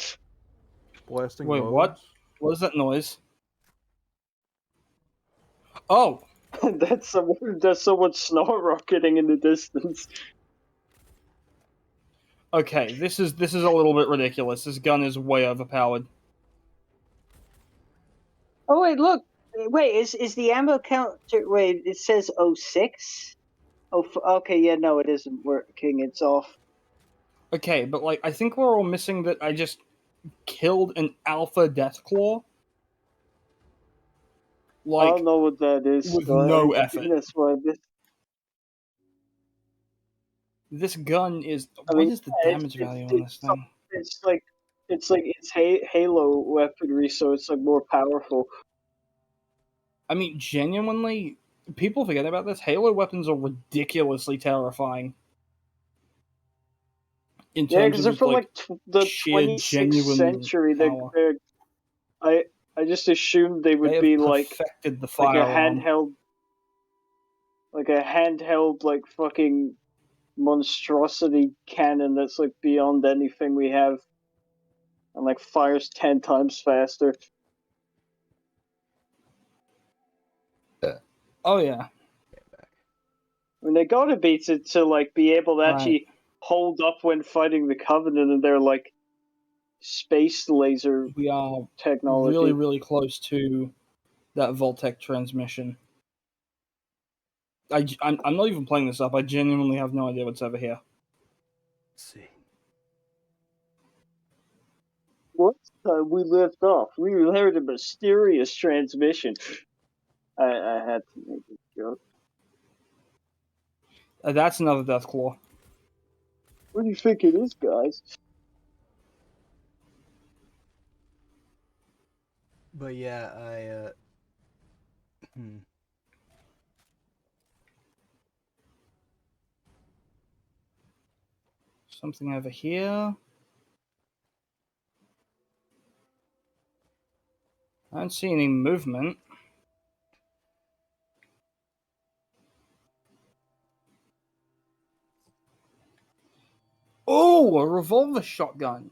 Blasting Wait, loads. what? What is that noise? Oh, That's someone snort rocketing in the distance. okay. This is a little bit ridiculous. This gun is way overpowered. Oh wait, look. Wait, is the ammo count? Wait, it says 06? Oh, okay, yeah, no, it isn't working. It's off. Okay, but like I think we're all missing that I just killed an alpha deathclaw. I Like don't know what that is. with so no I effort. think that's why This gun is. I What mean, is the yeah, damage value on this thing? it's like it's Halo weaponry, so it's like more powerful. I mean, genuinely, people forget about this. Halo weapons are ridiculously terrifying. in Yeah, terms because of they're just from like like the sheer 26th genuine century. power. I just assumed they They would have be like perfected the like a firearm. handheld like fucking monstrosity cannon that's like beyond anything we have, and like fires 10 times faster. Oh yeah, I mean, they gotta be to like be able to Right. actually hold up when fighting the Covenant and their like space laser we are technology. really, really close to that Voltec transmission. I'm not even playing this up. I genuinely have no idea what's over here. Let's see. What time we left off, we heard a mysterious transmission. I had to make a joke. That's another Deathclaw. What do you think it is, guys? But yeah, Something over here. I don't see any movement. Oh, a revolver shotgun.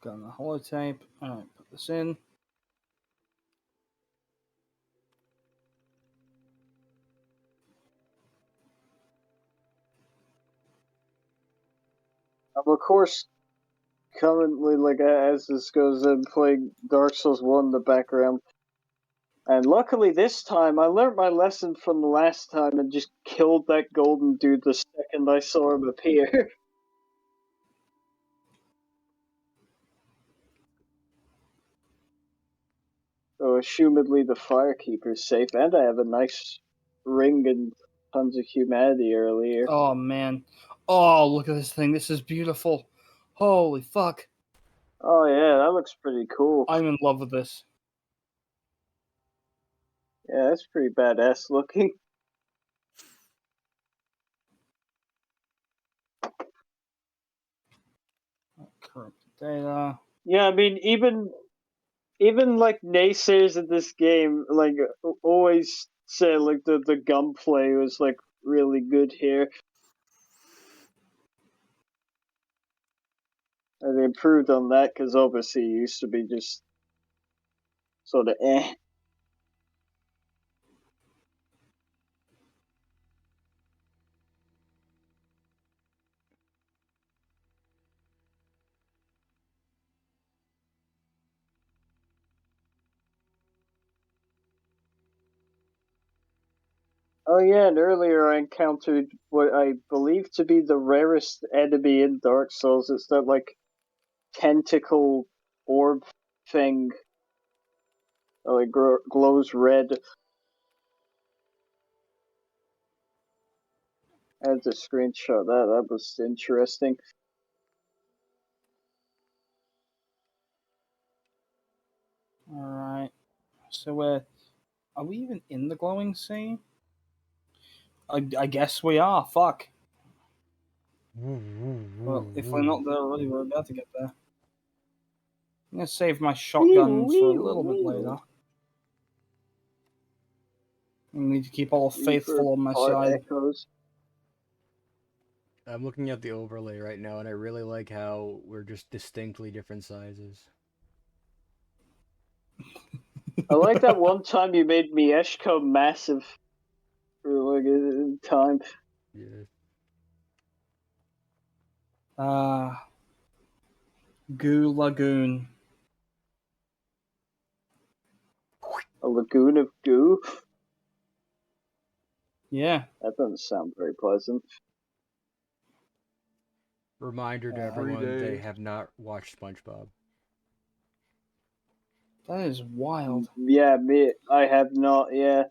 Got the holotape. Alright, put this in. I'm of course currently, like as this goes, I'm playing Dark Souls 1 in the background. And luckily this time, I learned my lesson from the last time and just killed that golden dude the second I saw him appear. So assumedly the Firekeeper's safe, and I have a nice ring and tons of humanity earlier. Oh man. Oh, look at this thing. This is beautiful. Holy fuck. Oh yeah, that looks pretty cool. I'm in love with this. Yeah, that's pretty badass looking. Corrupted data. Yeah, I mean, even like naysayers of this game, like always say like the gunplay was like really good here. And they improved on that because obviously it used to be just sort of eh. Oh yeah, and earlier I encountered what I believe to be the rarest enemy in Dark Souls. It's that like tentacle orb thing that like glows red. I had to screenshot that. That was interesting. Alright. So are we even in the glowing sea? I guess we are. Fuck. Well, if we're not there already, we're about to get there. I'm gonna save my shotgun for a little bit later. I need to keep all faithful on my side. Echoes. I'm looking at the overlay right now, and I really like how we're just distinctly different sizes. I like that one time you made Mieshko massive for like a time. Yeah. Goo Lagoon. A lagoon of goo? Yeah. That doesn't sound very pleasant. Reminder to 3 everyone they days. have not watched SpongeBob. That is wild. Yeah, I have not, yeah.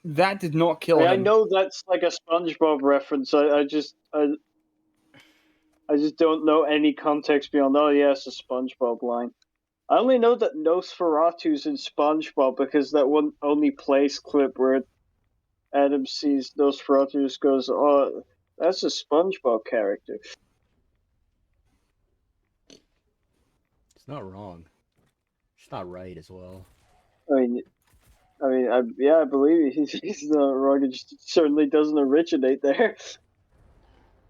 That did not kill him. I know that's like a SpongeBob reference. I just don't know any context beyond. Oh yeah, it's a SpongeBob line. I only know that Nosferatu's in SpongeBob because that one only plays clip where Adam sees Nosferatu just goes, "Oh, that's a SpongeBob character." It's not wrong. It's not right as well. I believe he's not wrong. It just certainly doesn't originate there.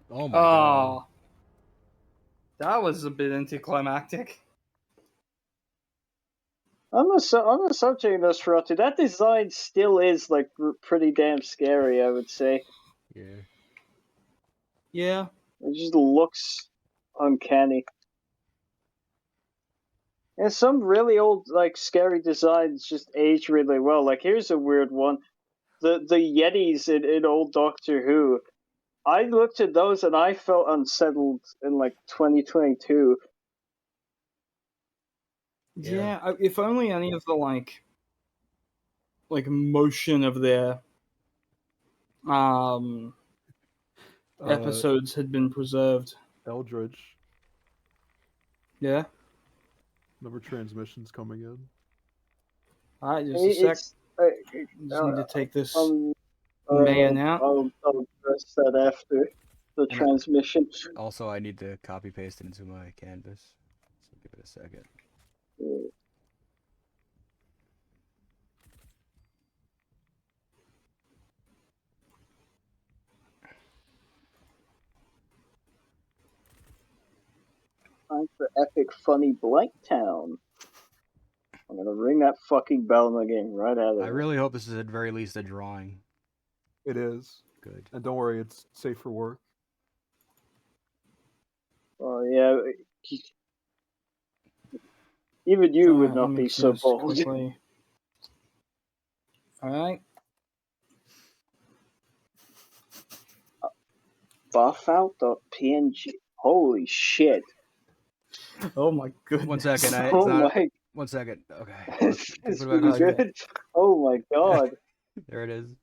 Oh my god. Oh, that was a bit anticlimactic. On the subject of Nosferatu, that design still is like pretty damn scary. I would say Yeah. Yeah. it just looks uncanny. And some really old like scary designs just age really well. Like here's a weird one: the Yetis in old Doctor Who. I looked at those and I felt unsettled in like 2022. Yeah, if only any of the like motion of their episodes had been preserved. Eldritch. Yeah. Another transmission's coming in. All right, just a sec. It's Just need to take this um, man out. I'll address that after the And transmission. Also, I need to copy paste it into my canvas. So give it a second. Time for epic funny Blank Town. I'm gonna ring that fucking bell in the game right out of I there. really hope this is at very least a drawing. It is. Good. And don't worry, it's safe for work. Oh yeah, even you would Alright, not let me be so choose bold. quickly. All right. Buffout.png. Holy shit! Oh my goodness. One second. Oh my, One second. Okay. it's Put it back pretty on. Okay. good. Oh my god. There it is.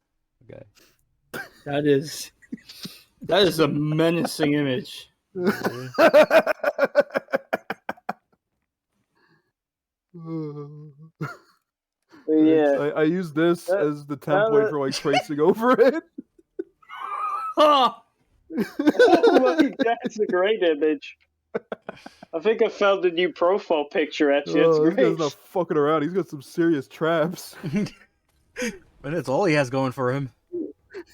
Okay. That is a menacing image. Yeah. I use this That- as the template for like tracing over it. Ah! Oh my, that's a great image. I think I found a new profile picture actually. That's This guy's great. not fucking around. He's got some serious traps. But that's all he has going for him.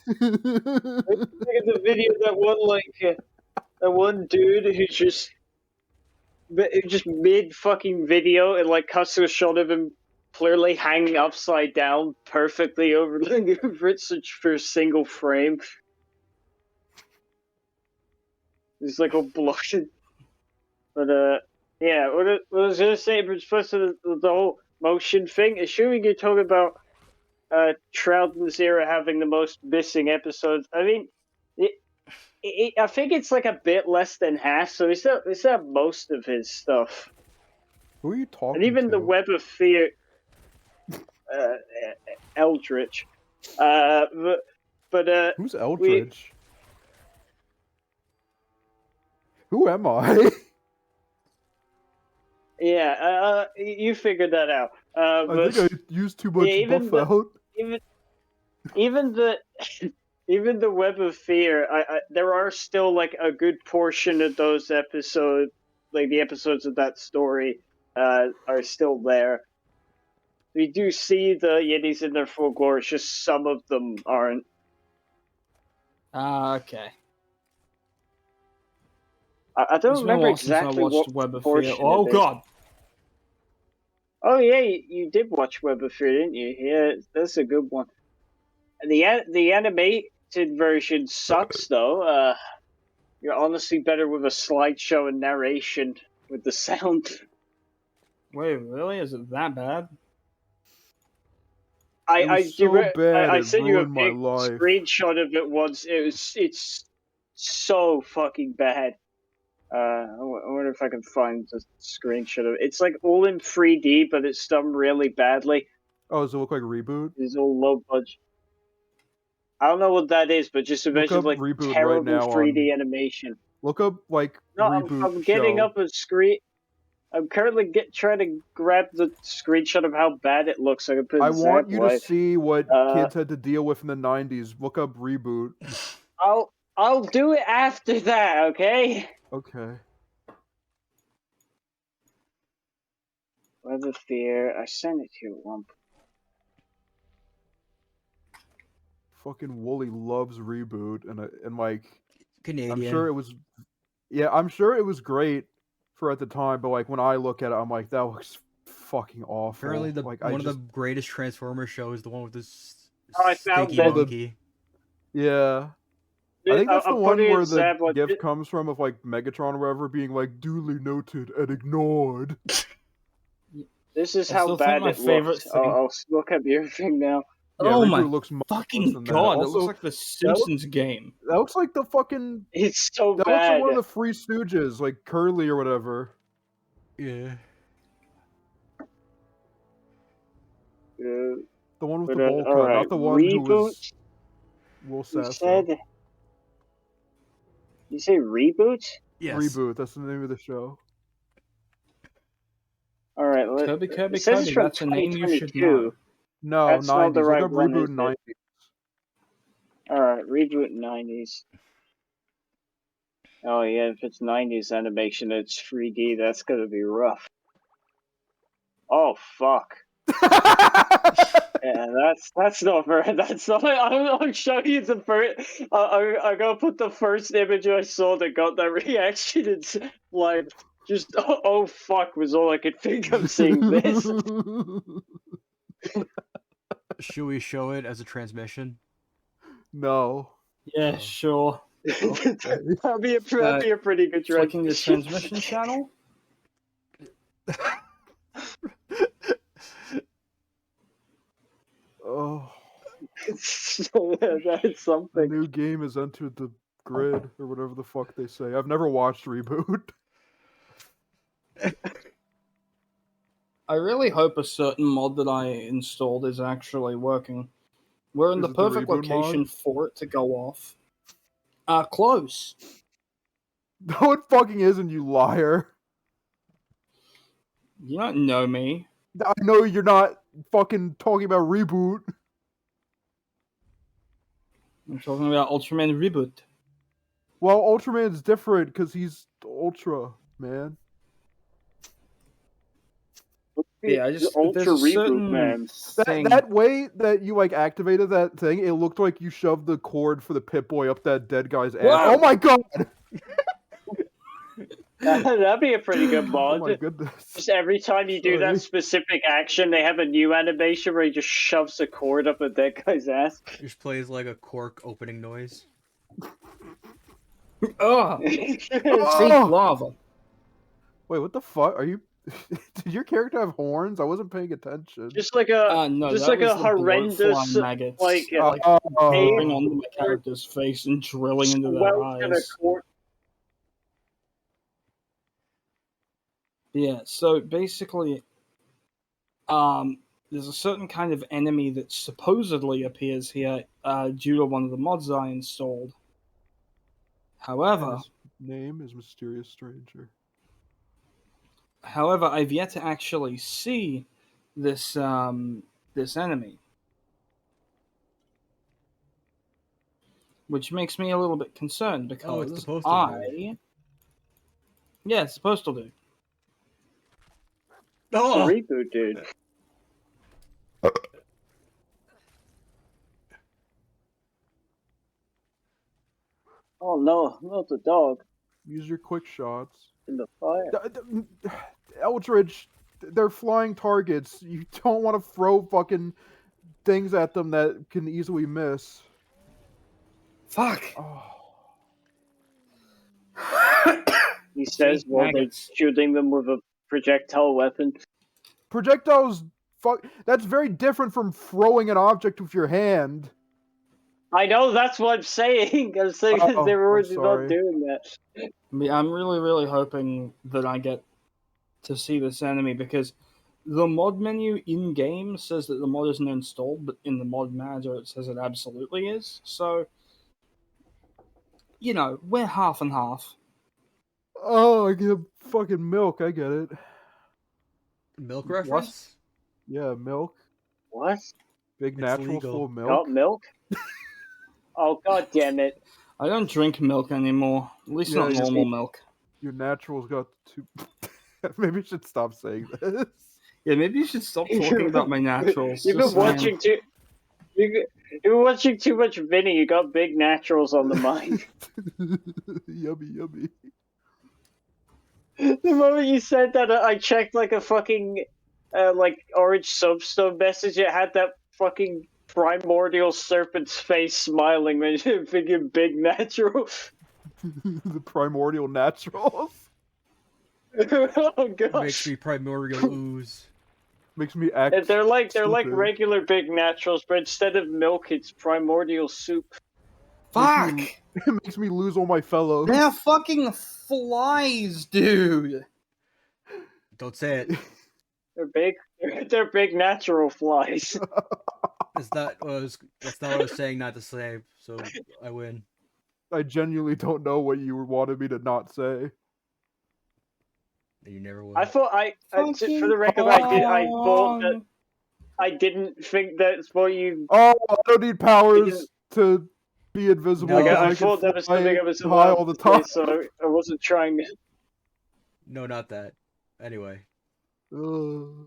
Look at the video that one dude who just mid fucking video and like cuts to a shot of him clearly hanging upside down perfectly over it for a single frame. He's like all bloated. But yeah, what I was gonna say, but supposed to the whole motion thing, assuming you're talking about Troughton's era having the most missing episodes. I mean, I think it's like a bit less than half, so it's not most of his stuff. Who are you talking And even to? the Web of Fear, Eldritch. But Who's Eldritch? Who am I? yeah, you figured that out. I But think I used too much even buff out. even the even the Web of Fear, there are still like a good portion of those episodes, like the episodes of that story, are still there. We do see the Yetis in their full glory, it's just some of them aren't. Okay. I don't It's been a remember while since I exactly watched what Web of Fear. portion Oh it is. god. Oh yeah, you did watch Web of Fear, didn't you? Yeah, that's a good one. And the animated version sucks though. You're honestly better with a slideshow and narration with the sound. Wait, really? Is it that bad? I It sent you a ruined my big life. screenshot of it once. It's so fucking bad. I wonder if I can find the screenshot of it. It's like all in 3D, but it's done really badly. Oh, does it look like Reboot? It's all low budget. I don't know what that is, but just Look imagine up like Reboot right terrible now 3D animation. Look up like No, Reboot I'm getting show. up a screen. I'm currently trying to grab the screenshot of how bad it looks. So I can put I want Zap you to Life. see what Uh, kids had to deal with in the 90s. Look up Reboot. I'll do it after that. Okay. Okay. Web of Fear. I sent it to you at one point. Fucking Wooly loves Reboot, and like, Canadian. I'm sure it was, yeah, I'm sure it was great for at the time, but like when I look at it, I'm like, that looks fucking awful. Apparently, like, one of the greatest Transformers shows, the one with the Oh, I found sticky it. monkey. yeah. I think that's the I'm one putting where it the Zap Life. gift comes from of like Megatron or whatever being like duly noted and ignored. This is I how still bad think my it favorite looks. thing- I'll look up your thing now. Yeah, Oh Reboot my looks much worse fucking than that. god! It Also, looks like the Simpsons game. that looks like the fucking It's so that looks like bad. one of the Three Stooges, like Curly or whatever. Yeah. Uh, The one with but, the bowl cut, alright, not the one who was Will You Sasso. said. You say reboot? Yes. Reboot, that's the name of the show. All right, Kirby, Kirby, it says it's Kirby. from That's a name you should 2022. know. No, That's 90s. not the Look right up one, Reboot is it? 90s. All right, reboot 90s. Oh yeah, if it's 90s animation, it's 3D. That's gonna be rough. Oh fuck. Yeah, that's not very. That's not. I'm showing you the first. I'm gonna put the first image I saw that got that reaction. It's like just oh fuck was all I could think of seeing this. Should we show it as a transmission? No. Yeah, Oh. sure. That'd be a pretty good Flicking the transmission. transmission channel. Oh, So, that's the something. new game has entered the grid, or whatever the fuck they say. I've never watched Reboot. I really hope a certain mod that I installed is actually working. We're in Is the it the perfect Reboot mod? location for it to go off. Close. No, it fucking isn't, you liar. You don't know me. I know you're not fucking talking about Reboot. I'm talking about Ultraman Reboot. Well, Ultraman's different because he's Ultra, man. Yeah, I just Ultra there's a reboot, certain man. thing. That way that you like activated that thing, it looked like you shoved the cord for the Pip-Boy up that dead guy's ass. Whoa! Oh my god! That'd be a pretty good Oh mod. my goodness. Just every time you do Sorry. that specific action, they have a new animation where he just shoves a cord up a dead guy's ass. Just plays like a cork opening noise. Ugh! Oh! Pink lava. Wait, what the fuck? Are you... Did your character have horns? I wasn't paying attention. Just like a No, just that like a was the horrendous bloat-flying maggots. like Dripping onto my character's face and drilling into their squelch in a eyes. cord. Yeah, so basically, there's a certain kind of enemy that supposedly appears here due to one of the mods I installed. However, His name is Mysterious Stranger. I've yet to actually see this this enemy, which makes me a little bit concerned because Oh, it's the postal dude. Yeah, it's the postal dude. The Oh! reboot, dude. Oh no, not the dog Use your quick shots. in the fire. Eldridge, they're flying targets. You don't want to throw fucking things at them that can easily miss. Fuck. Oh. He says while they're maggots. shooting them with a projectile weapon. Projectiles, fuck. That's very different from throwing an object with your hand. I know, that's what I'm saying. I'm saying that Oh, they were I'm already sorry. not doing that. I'm really, really hoping that I get to see this enemy because the mod menu in game says that the mod isn't installed, but in the mod manager it says it absolutely is. So, you know, we're half and half. Oh, I get fucking milk. I get it. Milk What? reference? Yeah, milk. What? Big It's naturals legal. full of milk. Got milk? Oh, god damn it. I don't drink milk anymore. At least Yeah, not you normal see- milk. Your naturals got too. Maybe you should stop saying this. Yeah, maybe you should stop talking about my naturals. You've just been saying. watching too. You've been watching too much Vinny. You got big naturals on the mind. Yummy, yummy. The moment you said that, I checked like a fucking like orange substone message. It had that fucking primordial serpent's face smiling when you're thinking big natural. The primordial naturals Oh gosh. Makes me primordial ooze. makes me act. And they're like stupid. regular big naturals, but instead of milk, it's primordial soup. Fuck! It makes me lose all my fellows. They're fucking flies, dude. Don't say it. They're big. They're big natural flies. That's not what I was saying not to say, so I win. I genuinely don't know what you wanted me to not say. You never will. I thought for the record, I thought that I didn't think that's what you. Oh, I don't need powers to be invisible. No, because I can thought that was fly something I was high allowed all the to say, time. so I wasn't trying to. No, not that. Anyway. Ugh.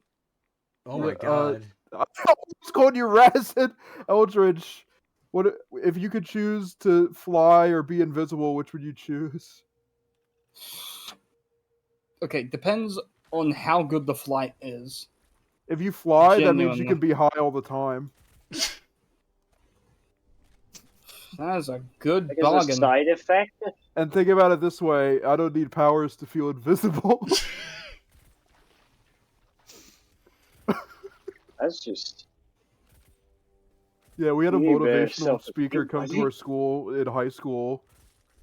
Oh my Yeah, god. I was calling you Rancid Eldridge. What if you could choose to fly or be invisible? Which would you choose? Okay, depends on how good the flight is. If you fly, that means you Genuinely. can be high all the time. That is a good Like, as a bargain. side effect. And think about it this way: I don't need powers to feel invisible. That's just. Yeah, we had a You better motivational self-esteem, speaker come to buddy. our school in high school,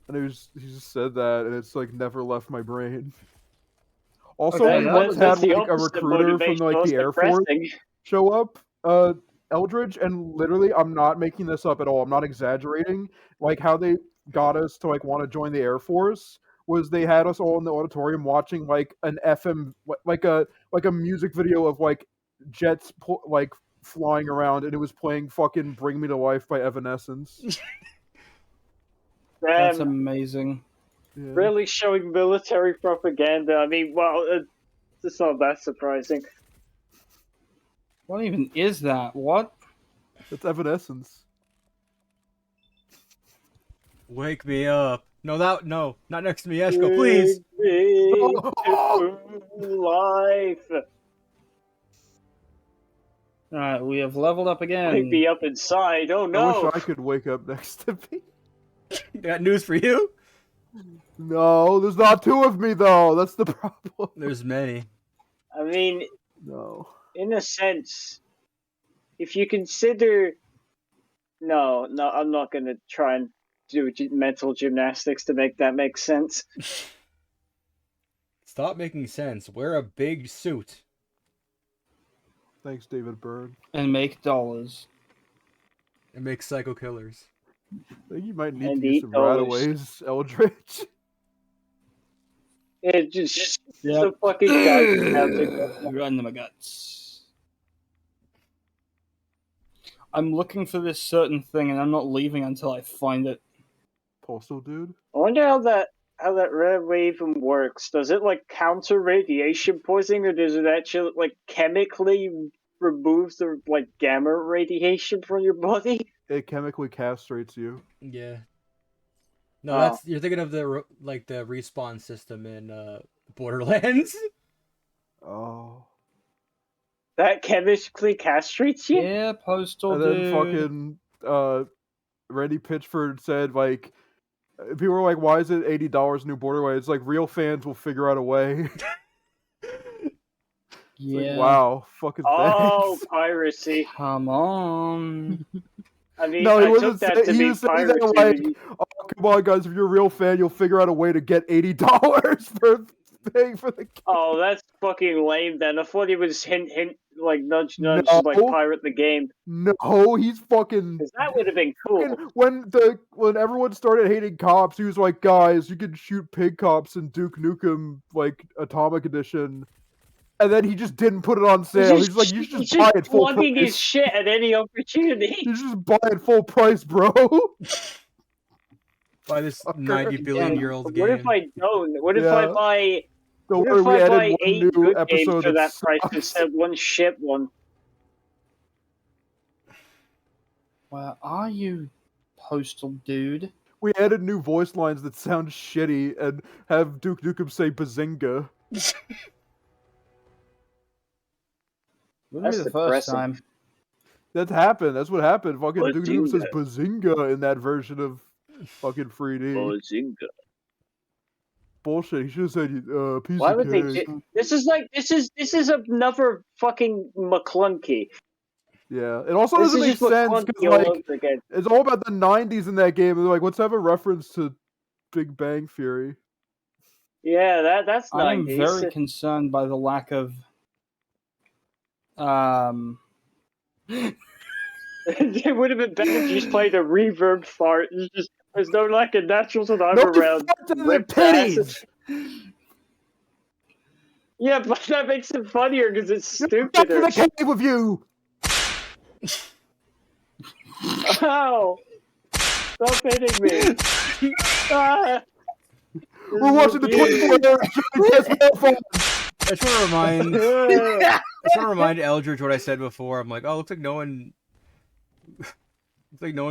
and he just said that, and it's like never left my brain. Also, Okay, we that once was- had the like a opposite recruiter from motivation, like most the Air Force depressing. show up, Eldridge, and literally, I'm not making this up at all. I'm not exaggerating. Like how they got us to like want to join the Air Force was they had us all in the auditorium watching like an FM, like a music video of like jets like flying around, and it was playing fucking "Bring Me to Life" by Evanescence. That's Um, amazing. Yeah. really showing military propaganda. I mean, well, it's not that surprising. What even is that? What? It's Evanescence. Wake me up. No, not next to me, Eshko, please. Beautiful life. Alright, we have leveled up again. Wake me up inside. Oh I no. wish I could wake up next to me. Got news for you. No, there's not two of me though. That's the problem. There's many. I mean, No. in a sense, if you consider. No, I'm not gonna try and do mental gymnastics to make that make sense. Stop making sense. Wear a big suit. Thanks, David Byrne. And make dollars. And make psycho killers. I think you might need And to use eat some dollars. Rataways, Eldridge. It just Yep. the fucking guy counting. Right into my guts. I'm looking for this certain thing, and I'm not leaving until I find it. Postal dude. I wonder how that red wave even works. Does it like counter radiation poisoning, or does it actually like chemically remove the like gamma radiation from your body? It chemically castrates you. Yeah. No, Oh. that's you're thinking of the the respawn system in Borderlands. Oh. That chemically castrates you? Yeah, postal And then dude. fucking Randy Pitchford said like people were like, why is it $80 new Borderlands? It's like real fans will figure out a way. It's Yeah. like, wow, fucking Oh, thanks. piracy. Come on. I mean, No, he I wasn't took that saying- to he be was saying that piracy. like, oh, come on, guys, if you're a real fan, you'll figure out a way to get $80 for paying for the game. Oh, that's fucking lame then. I thought he was hint, like nudge, No. like pirate the game. No, he's fucking. Because that would have been cool. When everyone started hating cops, he was like, guys, you can shoot pig cops in Duke Nukem like Atomic Edition. and then he just didn't put it on sale. He's like, you should he's just buy it full plugging his price. shit at any opportunity. You should just buy it full price, bro. Buy this Fucker. 90 billion year old game. What if I don't? What if I Yeah. buy? Don't What worry, if we I added buy one 8 new good games episode for that that price sucks. instead of one shit one? Where are you, postal dude? We added new voice lines that sound shitty and have Duke Nukem say Bazinga. Wouldn't That's be the first depressing. time. That's happened. That's what happened. Fucking Duke Nukem says Bazinga. Bazinga in that version of fucking 3D. Bazinga. Bullshit. He should have said piece Why of would they? cake. This is another fucking McClunky. Yeah. It also This doesn't is make just sense McClunky because all like over again. it's all about the 90s in that game. They're like, let's have a reference to Big Bang Theory. Yeah, that's I am 90s. very concerned by the lack of It would have been better if you just played a reverb fart. There's no lack of naturals and I'm No around. farts in the Ripped ass. titties! Yeah, but that makes it funnier because it's Back stupider. to the cave with you! Ow! Stop hitting me. Ah! We're watching the 24-hour Johnny Test marathon! I just want to remind Eldridge what I said before. I'm like, oh, looks like no one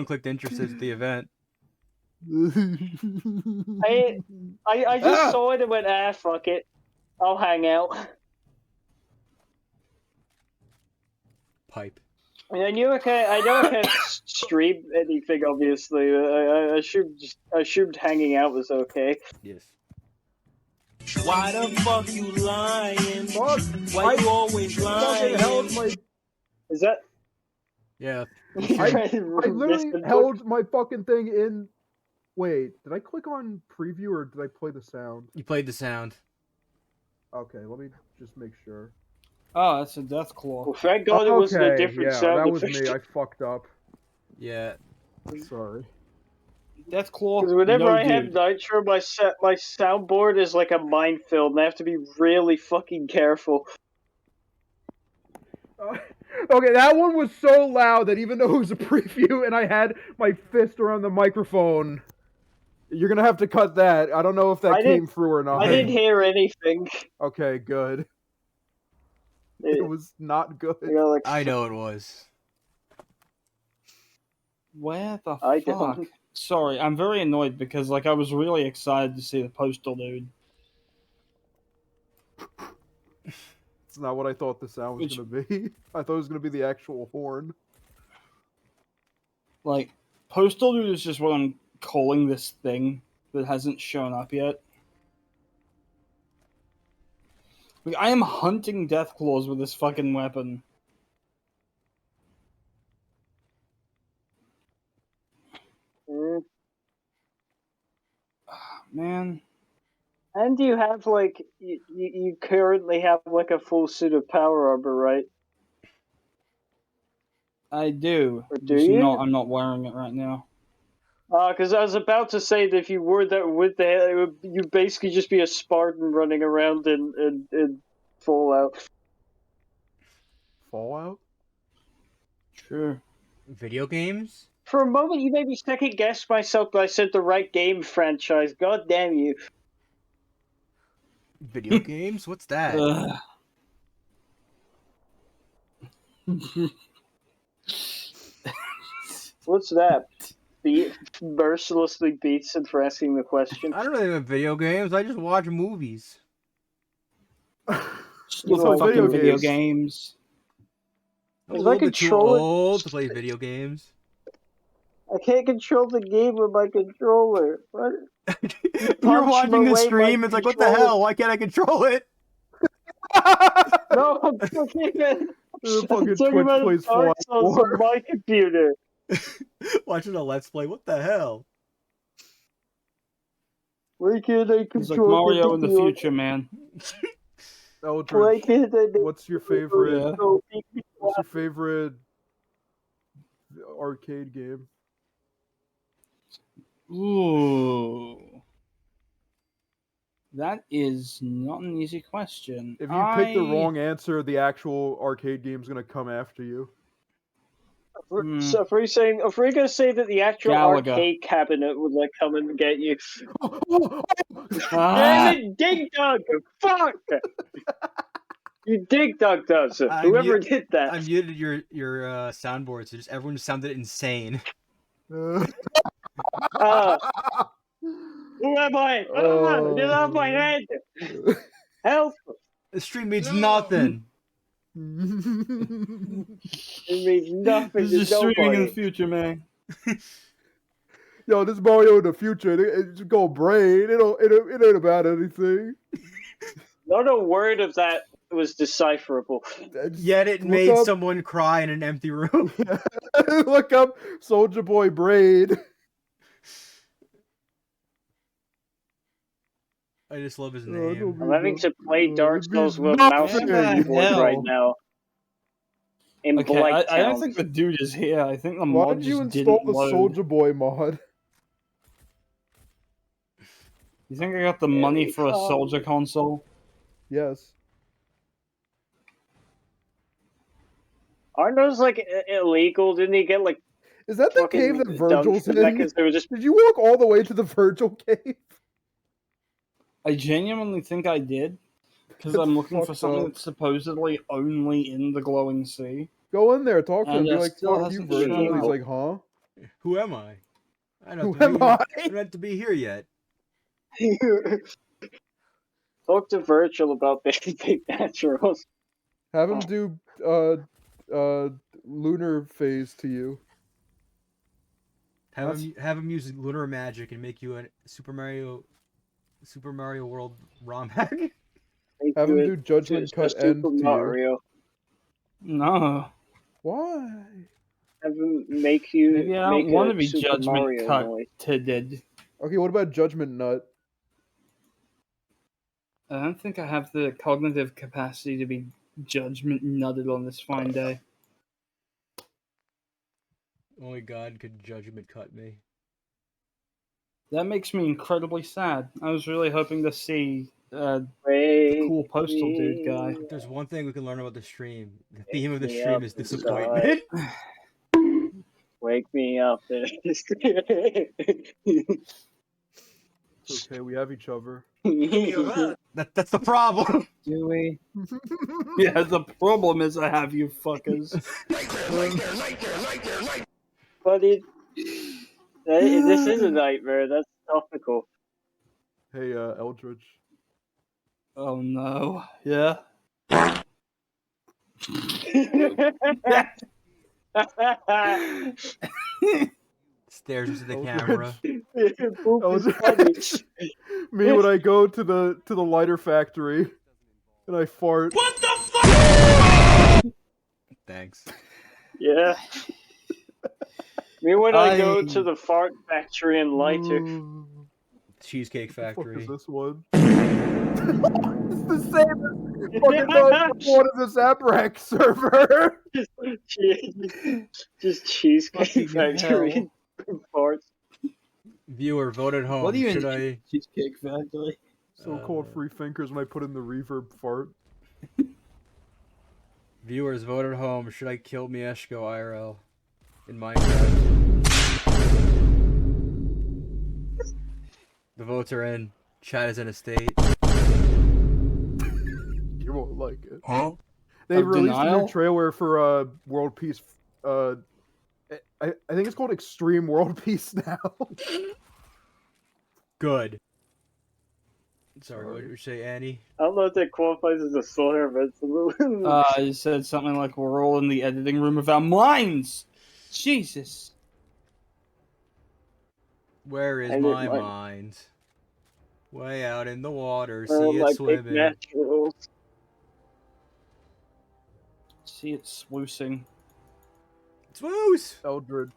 clicked interested at the event. I just saw it and went, fuck it. I'll hang out. Pipe. I know I can't stream anything. Obviously, I assumed hanging out was okay. Yes. Why the fuck you lying? Fuck! Why you always Fucking lying? held my... Is that? Yeah. I literally held my fucking thing in... Wait, did I click on preview or did I play the sound? You played the sound. Okay, let me just make sure. oh, that's a death claw. Well, thank God it wasn't a different yeah, sound that was effect. me. I fucked up. Yeah. Sorry. Death claw. Because whenever no I have dude. Nitro, my soundboard is like a minefield, and I have to be really fucking careful. Okay, that one was so loud that even though it was a preview and I had my fist around the microphone, you're gonna have to cut that. I don't know if that came through or not. I didn't hear anything. Okay, good. It was not good. I know it was. Where the I fuck? don't. Sorry, I'm very annoyed because like I was really excited to see the postal dude. It's not what I thought the sound was gonna be. I thought it was gonna be the actual horn. Like, postal dude is just what I'm calling this thing that hasn't shown up yet. Like, I am hunting death claws with this fucking weapon. Man. And you have like you currently have like a full suit of power armor, right? I do. Or do Just you? I'm not wearing it right now. Because I was about to say that if you wore that with the, you'd basically just be a Spartan running around in Fallout. Fallout? Sure. Video games? For a moment, you made me second guess myself, but I said the right game franchise. God damn you! Video games? What's that? What's that? Mercilessly beats him for asking the question. I don't really have video games. I just watch movies. Just You look know, at fucking video video games. games. I'm a If I little bit too control it- old to play video games. I can't control the game with my controller. What? You're punch watching the away my stream. It's like, what the controller. hell? Why can't I control it? No, I'm talking about, The I'm fucking talking Twitch about plays Dark Fallout Souls 4. on my computer. Watching a Let's Play. What the hell? Why can't I He's like control Mario in the video? future, man. Why Eldridge, can't I what's your favorite? Yeah. What's your favorite arcade game? Ooh. That is not an easy question. If you pick the wrong answer, the actual arcade game's gonna come after you. So if we're gonna say that the actual Galaga. arcade cabinet would like come and get you, Ah, damn it, Dig Dug! Fuck! You Dig Dug does it. I Whoever mute- did that. I muted your soundboard, so just everyone sounded insane. Who am I? Get off my head! Help! The stream means nothing. It means nothing this to is streaming in the nobody. future, man. Yo, this Mario in the future, it just go brain. It ain't about anything. Not a word of that was decipherable. Yet it Look made up- someone cry in an empty room. Look up Soldier Boy Braid. I just love his Oh, name. don't I'm having to play Oh, Dark it Souls means with mouse nothing. and keyboard Hell. right now. In Okay, Blight I don't Town. think the dude is here. I think the Why mod did you just install didn't the load. Soldier Boy mod? You think I got the money for a come. soldier console? Yes. Aren't those like illegal? Didn't he get like Is that the fucking cave that dumped Virgil's for that in? 'cause they were just Did you walk all the way to the Virgil cave? I genuinely think I did. Because That's I'm looking for fucked something up. that's supposedly only in the glowing sea. Go in there, talk to him, And be it like, still fuck you, hasn't Virgil. shown And he's up. like, huh? Who am I? I don't Who have to am be, I? I don't have to be here yet. talk to Virgil about big naturals. Have him do lunar phase to you. Have him use lunar magic and make you a Super Mario World ROM hack. Have him do judgment cut end Super to you. Mario. No. Why? Have him make you Maybe I make don't want a to be Super judgment Mario cut noise. to dead. Okay, what about judgment nut? I don't think I have the cognitive capacity to be judgment nutted on this fine day. Only God could judgment cut me. That makes me incredibly sad. I was really hoping to see the Wake cool postal dude guy. If there's one thing we can learn about the stream, the theme of the me stream up is inside. disappointment. Wake me up. It's okay, we have each other. That's the problem. Do we? Yeah, the problem is I have you fuckers. But this is a nightmare. That's topical. Hey, Eldridge. Oh no. Yeah? Stares into the Eldridge. camera. Boop is funny. Eldridge. Me when I go to the lighter factory and I fart. Thanks. Yeah. Me when I go I- to the fart factory and lighter. Cheesecake What the fuck Factory. is this one? It's the same as fucking the one of the Zabrek server. Just cheesecake Fucking factory farts. Viewer, vote at home. What do you Should I? Cheesecake Factory? So-called free thinkers might put in the reverb fart. Viewers, vote at home. Should I kill Mieshko IRL in Minecraft? The votes are in. Chat is in a state. You won't like it. Huh? They Of released a denial? new trailer for World Peace. I think it's called Extreme World Peace now. Good. Sorry, what did you say, Annie? I don't know if that qualifies as a solar event. I said something like, we're all in the editing room of our minds! Jesus! Where is I didn't my like- mind? Way out in the water, see like it big swimming. naturals. See it swoosing. Swoos! Eldridge.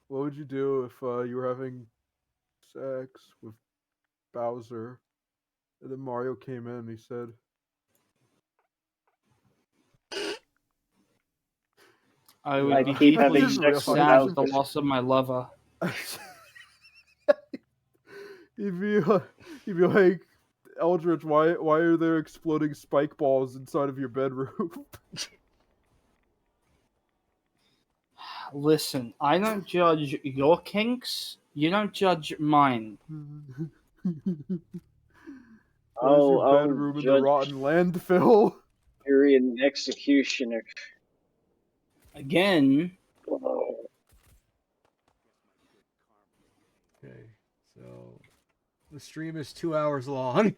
What would you do if you were having sex with Bowser and then Mario came in and he said, I Yeah. would be keep deeply having sex with sad at the Bowser. loss of my lover. He'd be like, Eldritch, why are there exploding spike balls inside of your bedroom? Listen, I don't judge your kinks. You don't judge mine. Why is your I'll bedroom in the judge rotten landfill? Fury and Executioner. Again, Oh. Okay, so the stream is 2 hours long.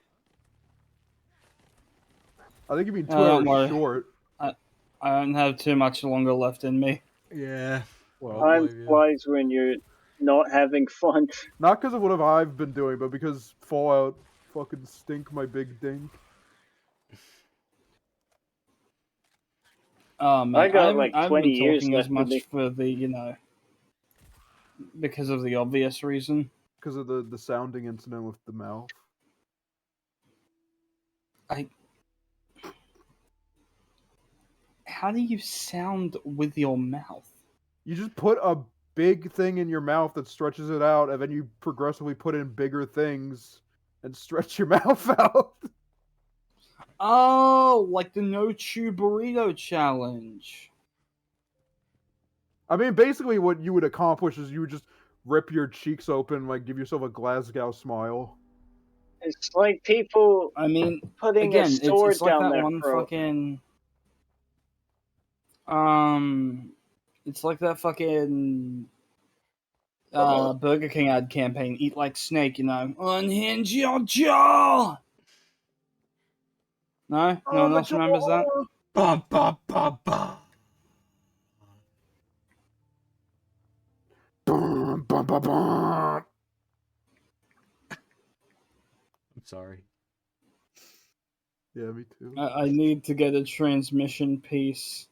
I think you mean 2 don't hours worry. short. I don't have too much longer left in me. Yeah. Well, Time believe you. flies when you're not having fun. not because of what I've been doing, but because Fallout fucking stink my big dink. Oh man, I got haven't- like I haven't 20 been years talking as left in much me. for the because of the obvious reason. Because of the sounding incident with the mouth. How do you sound with your mouth? You just put a big thing in your mouth that stretches it out, and then you progressively put in bigger things and stretch your mouth out. Oh, like the no chew burrito challenge. I mean, basically what you would accomplish is you would just rip your cheeks open, like give yourself a Glasgow smile. It's like people I mean, putting again, a sword it's like down that their one throat. fucking it's like that fucking Burger King ad campaign, eat like snake, unhinge your jaw. No one else remembers that. Bum, bum, bum, bum. Bum, bum, bum, bum. I'm sorry. Yeah, me too. I need to get a transmission piece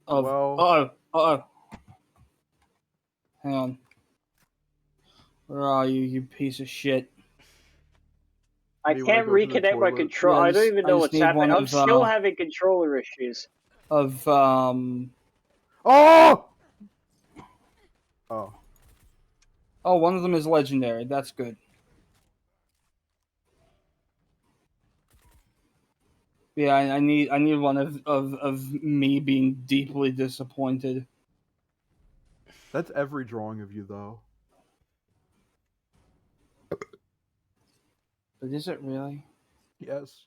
of. Well- Uh-oh. Hang on. Where are you, you piece of shit? I Do you wanna can't go to the reconnect my toilet? control. Yeah, I don't I even know just what's need happening. one I'm of, still having controller issues. Of Oh! Oh. Oh, one of them is legendary. That's good. Yeah, I need one of me being deeply disappointed. That's every drawing of you, though. But is it really? Yes.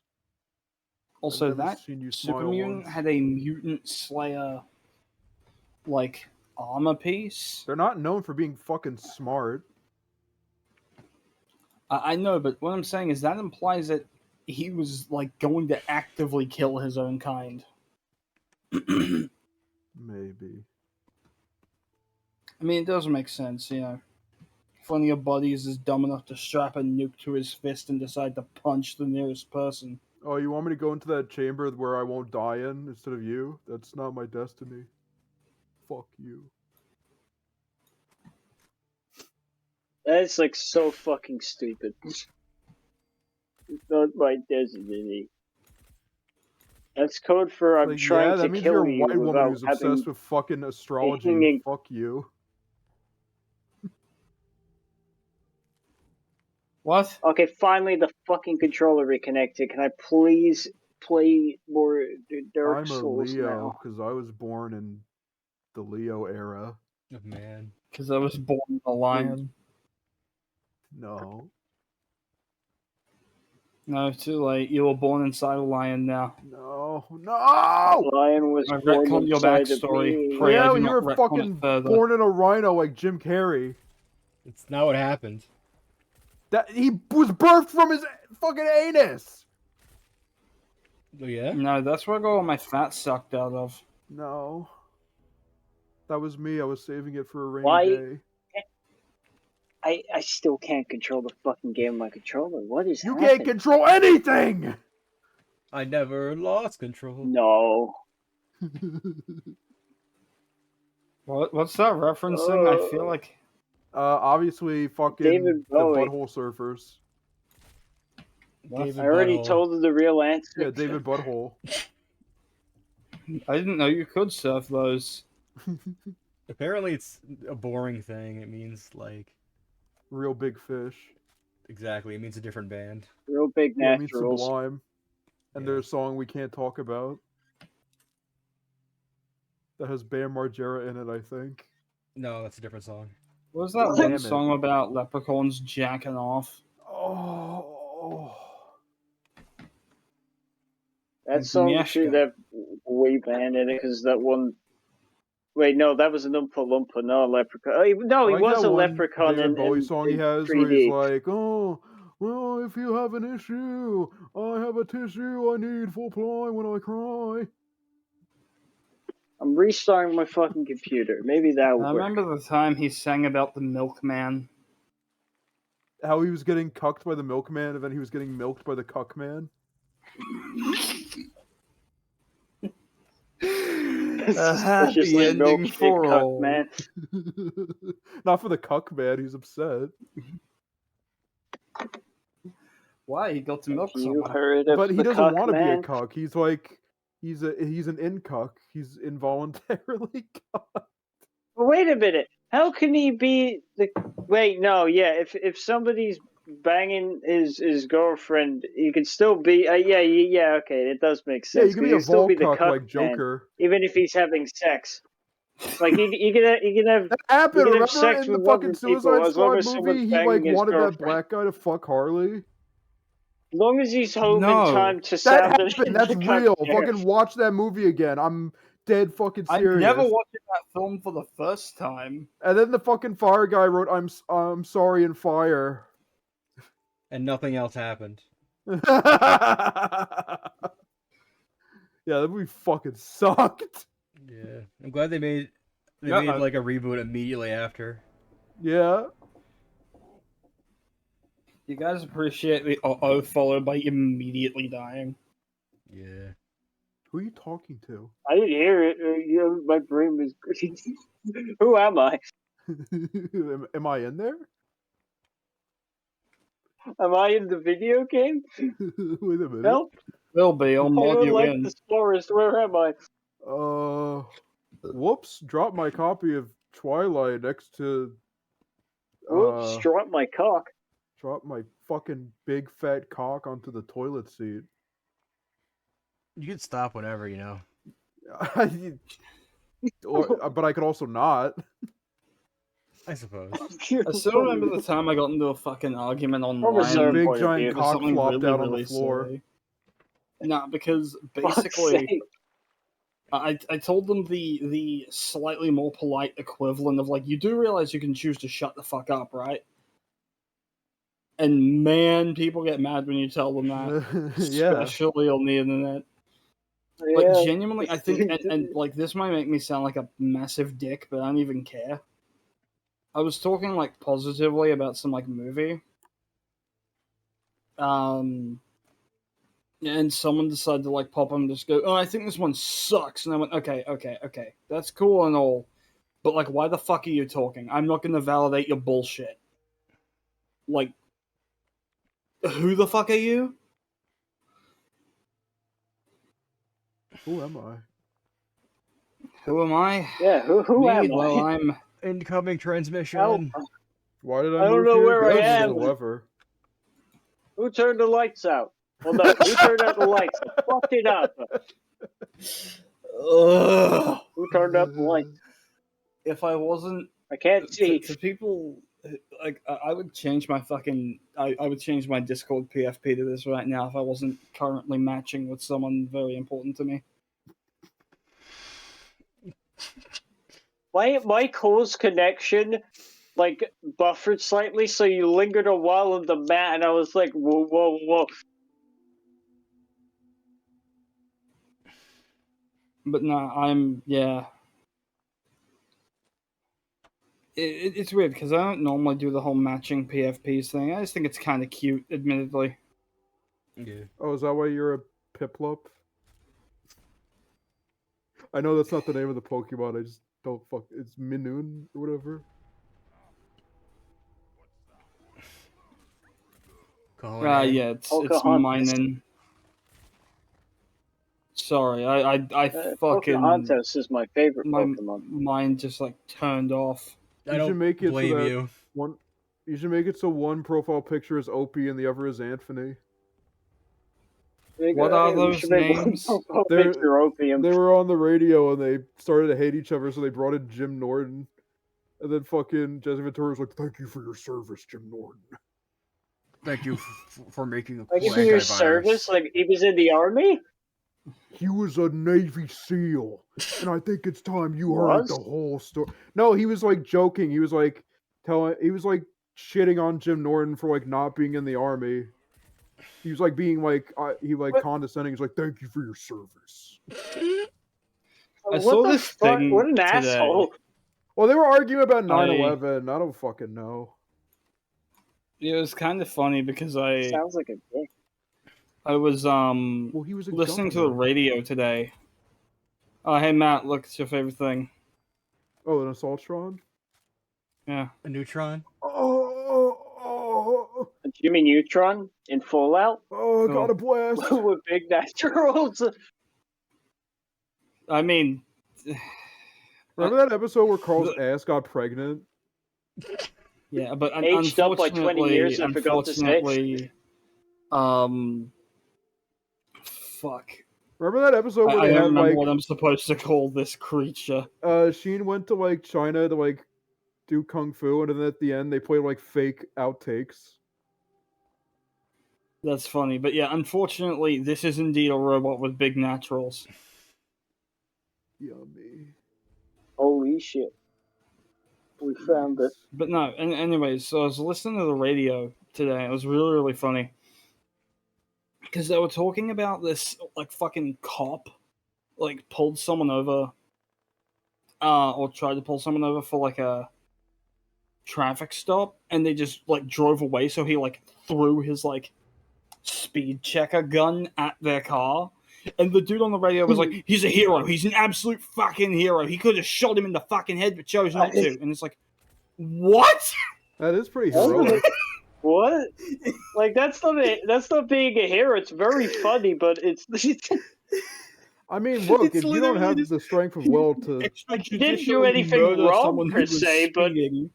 Also, never that seen you Super smile Mutant once. had a Mutant Slayer, like, armor piece. They're not known for being fucking smart. I know, but what I'm saying is that implies that he was, like, going to actively kill his own kind. Maybe. I mean, it does make sense, If one of your buddies is dumb enough to strap a nuke to his fist and decide to punch the nearest person. Oh, you want me to go into that chamber where I won't die in instead of you? That's not my destiny. Fuck you. That's like so fucking stupid. It's not my destiny. That's code for I'm Like, trying yeah, that to means kill you're a you white woman without who's having. obsessed with fucking astrology. hanging- Fuck you. What? Okay, finally the fucking controller reconnected. Can I please play more Dark I'm a Souls Leo now? because I was born in the Leo era. Oh, man. Because I was born a lion. No. No, too late. You were born inside a lion now. No. No! Lion was I born retconned your inside of backstory. me. Pray I Yeah, do you not were retcon fucking it further. born in a rhino like Jim Carrey. It's not what happened. That he was birthed from his fucking anus. Oh, yeah? No, that's where I got all my fat sucked out of. No. That was me. I was saving it for a rainy Why- day. I still can't control the fucking game on my controller. What is You happening? can't control anything! I never lost control. No. What's that referencing? I feel like Obviously, fucking David the Bowie. Butthole Surfers. David I already Butthole. told her the real answer. Yeah, David Butthole. I didn't know you could surf those. Apparently, it's a boring thing. It means, like... Real big fish. Exactly, it means a different band. Real big Yeah, it means naturals. Sublime. And Yeah. their song We Can't Talk About. That has Bam Margera in it, I think. No, that's a different song. What was that Damn one it. song about leprechauns jacking off? Oh. That song should Agnieszka. have way band in it because that one. Wait, no, that was an Oompa Loompa, not a leprechaun. No, I he like was that a one leprechaun David in, Bowie in, song he in has where he's 3D. like, oh, well, if you have an issue, I have a tissue I need for ply when I cry. I'm restarting my fucking computer. Maybe that'll I work. remember the time he sang about the milkman. How he was getting cucked by the milkman and then he was getting milked by the cuck man. A happy Suspiciously ending milkshake for cuck, all. man. Not for the cuck man, he's upset. Why? He got to milk You someone. heard of But he the doesn't cuck want to be a man? cuck. He's like he's an in cuck. He's involuntarily cucked. Wait a minute. How can he be the? Wait, no, yeah. If somebody's banging his girlfriend, he can still be. Yeah. Okay, it does make Yeah, sense. you can 'cause be a he still be the Volcuck cuck like man, Joker. even if he's having sex. Like he can have That you happened. can have Remember sex in the with fucking other people Suicide as long Squad as someone's movie, he banging like his wanted that girlfriend. black guy to fuck Harley. As long as he's home No. in time to That sound it happened. in That's the cuck real. chair. Fucking watch that movie again. I'm dead fucking I'm serious. never watching that film for the first time. And then the fucking fire guy wrote, I'm sorry" in fire. And nothing else happened. Yeah, that movie fucking sucked. Yeah, I'm glad they made Uh-oh. like a reboot immediately after. Yeah. You guys appreciate the uh-oh followed by immediately dying. Yeah. Who are you talking to? I didn't hear it. My brain was. Who am I? Am I in there? Am I in the video game? Wait a minute. Help! Will be, I'll I mod don't you like in. this forest. Where am I? Whoops, dropped my copy of Twilight next to Whoops, drop my cock. drop my fucking big fat cock onto the toilet seat. You can stop whenever, you know. But I could also not. I suppose. I still remember the time I got into a fucking argument From a online certain Big point of giant view. for cock something flopped really, out on the really floor. silly. Nah, because Fuck's basically sake. I told them the slightly more polite equivalent of like, you do realize you can choose to shut the fuck up, right? And man, people get mad when you tell them that. Yeah. Especially on the internet. Yeah. Like, genuinely, I think, and like, this might make me sound like a massive dick, but I don't even care. I was talking, like, positively about some, like, movie. And someone decided to, like, pop up and just go, oh, I think this one sucks. And I went, okay. That's cool and all. But, like, why the fuck are you talking? I'm not gonna validate your bullshit. Like, who the fuck are you? Who am I? Who am I? Yeah, who Me? am Well, I? I'm... Incoming transmission. Help. Why did I I don't move know here? where I Because there's am. a lever. Who turned the lights out? Well, no, who turned out the lights? I fucked it up. Ugh. Who turned up the lights? If I wasn't... I can't see. To people... Like, I would change my fucking... I would change my Discord PFP to this right now if I wasn't currently matching with someone very important to me. My close connection, like, buffered slightly, so you lingered a while on the mat, and I was like, whoa. But no, I'm... Yeah. It's weird, because I don't normally do the whole matching PFPs thing. I just think it's kind of cute, admittedly. Yeah. Oh, is that why you're a Piplup? I know that's not the name of the Pokemon, I just don't fuck... It's Minoon or whatever. Yeah, it's Pocahontas. minin. Sorry, I fucking... Pocahontas is my favorite my Pokemon. mind just, like, turned off. I You should don't make it so blame that you. one You should make it so one profile picture is Opie and the other is Anthony. What are We those should make one names? profile They're- picture opium. They were on the radio and they started to hate each other, so they brought in Jim Norton. And then fucking Jesse Ventura was like, "Thank you for your service, Jim Norton." Thank you for making a Like cool for your antivirus. service, like he was in the army. He was a Navy SEAL, and I think it's time you heard Was? the whole story. No, he was like joking. He was like shitting on Jim Norton for like not being in the army. He was like being like What? condescending. He's like, "Thank you for your service." I saw What the this fuck? thing What an today. asshole! Well, they were arguing about 9/11. I don't fucking know. It was kind of funny because I Sounds like a dick. was Well, he was a listening to the governor. radio today. Oh, hey Matt, look, it's your favorite thing. Oh, an Assaultron. Yeah. A neutron? Oh, Jimmy Neutron in Fallout got a blast. with big naturals. I mean, Remember that episode where Carl's ass got pregnant? yeah, but Aged up by 20 years, I forgot to say. unfortunately, fuck. Remember that episode where I they don't had remember like what I'm supposed to call this creature. Sheen went to like China to like do kung fu, and then at the end they played like fake outtakes. That's funny, but yeah, unfortunately, this is indeed a robot with big naturals. Yummy. Holy shit! We found it. But no, and anyways, so I was listening to the radio today. It was really, really funny because they were talking about this like fucking cop, like pulled someone over, or tried to pull someone over for like a traffic stop, and they just like drove away. So he like threw his like speed checker gun at their car. And the dude on the radio was like, "He's a hero. He's an absolute fucking hero. He could have shot him in the fucking head, but chose not to." And it's like, what? That is pretty heroic. What? Like that's not being a hero. It's very funny, but it's I mean, look, It's if you don't literally have just- the strength of will to, He didn't do anything murder wrong, someone who per was se, but- speeding.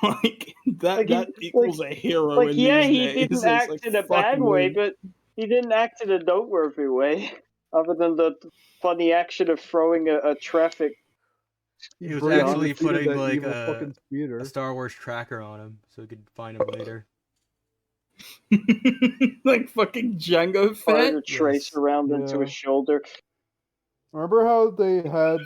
Like that Like, he- that equals a hero. like in yeah, these he days. didn't It's act like, in a fuck bad way, me. but he didn't act in a noteworthy way, other than the funny action of throwing a traffic. He was bravely actually defeated putting, that like, evil fucking speeder. A Star Wars tracker on him so he could find him later. Like fucking Django Fired Fett. a trace Yes. around into Yeah. his shoulder. Remember how they had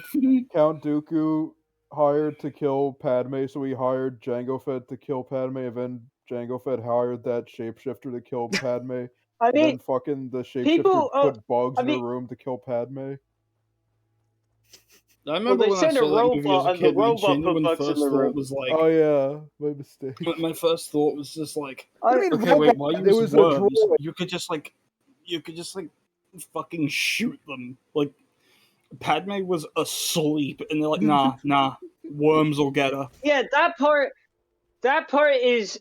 Count Dooku hired to kill Padme, so he hired Jango Fett to kill Padme, and then Jango Fett hired that shapeshifter to kill Padme, I and then mean, fucking the shapeshifter people- put bugs I in her mean- room to kill Padme. I remember they when I sent a saw that movie as robot, a and the kid. My robot put genuine bugs in first the thought room. was like, Oh yeah, my mistake. my first thought was just like, I mean, okay, wait, why robot, use it was a worms? droid. You could just like fucking shoot them. Like Padme was asleep, and they're like, nah, worms will get her. yeah, that part is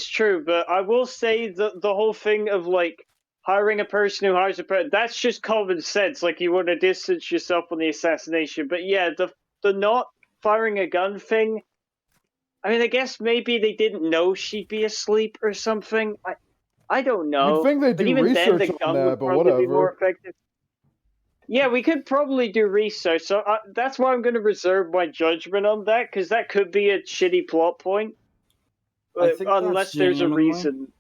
true, but I will say the whole thing of like hiring a person who hires a person, that's just common sense. Like you want to distance yourself from the assassination. But yeah, the not firing a gun thing, I mean, I guess maybe they didn't know she'd be asleep or something. I don't know. You'd think they But do even then, research the on gun that, would but probably be more whatever. effective. Yeah, we could probably do research. So that's why I'm going to reserve my judgment on that, because that could be a shitty plot point. I think Unless that's there's a genuinely- reason.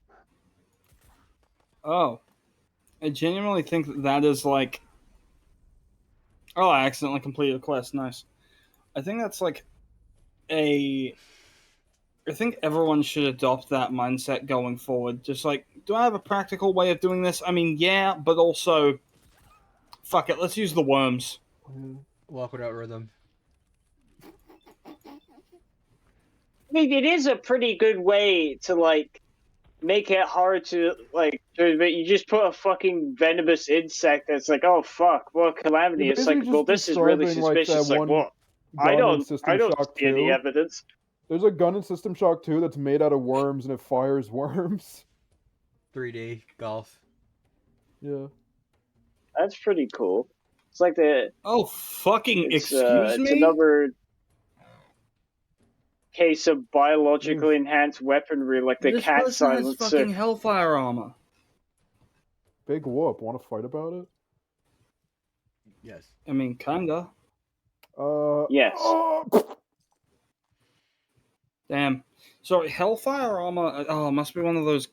Oh, I genuinely think that is like. Oh, I accidentally completed a quest. Nice. I think that's like I think everyone should adopt that mindset going forward. Just like, do I have a practical way of doing this? I mean, yeah, but also, fuck it, let's use the worms. Walk without rhythm. I mean, it is a pretty good way to like make it hard to like. You just put a fucking venomous insect that's like, oh fuck, what calamity! You're It's like, basically well, just this is really describing, like, that suspicious. Like, one what? gun I in don't System Shock see any 2. evidence. There's a gun in System Shock 2 that's made out of worms and it fires worms. 3D golf. Yeah. That's pretty cool. It's like the Oh, fucking it's, excuse it's me? another. case of biologically enhanced weaponry, like the This cat person has silencer. fucking Hellfire armor. Big whoop. Want to fight about it? Yes. I mean, kinda. Yes. Damn. Sorry, Hellfire armor. Oh, it must be one of those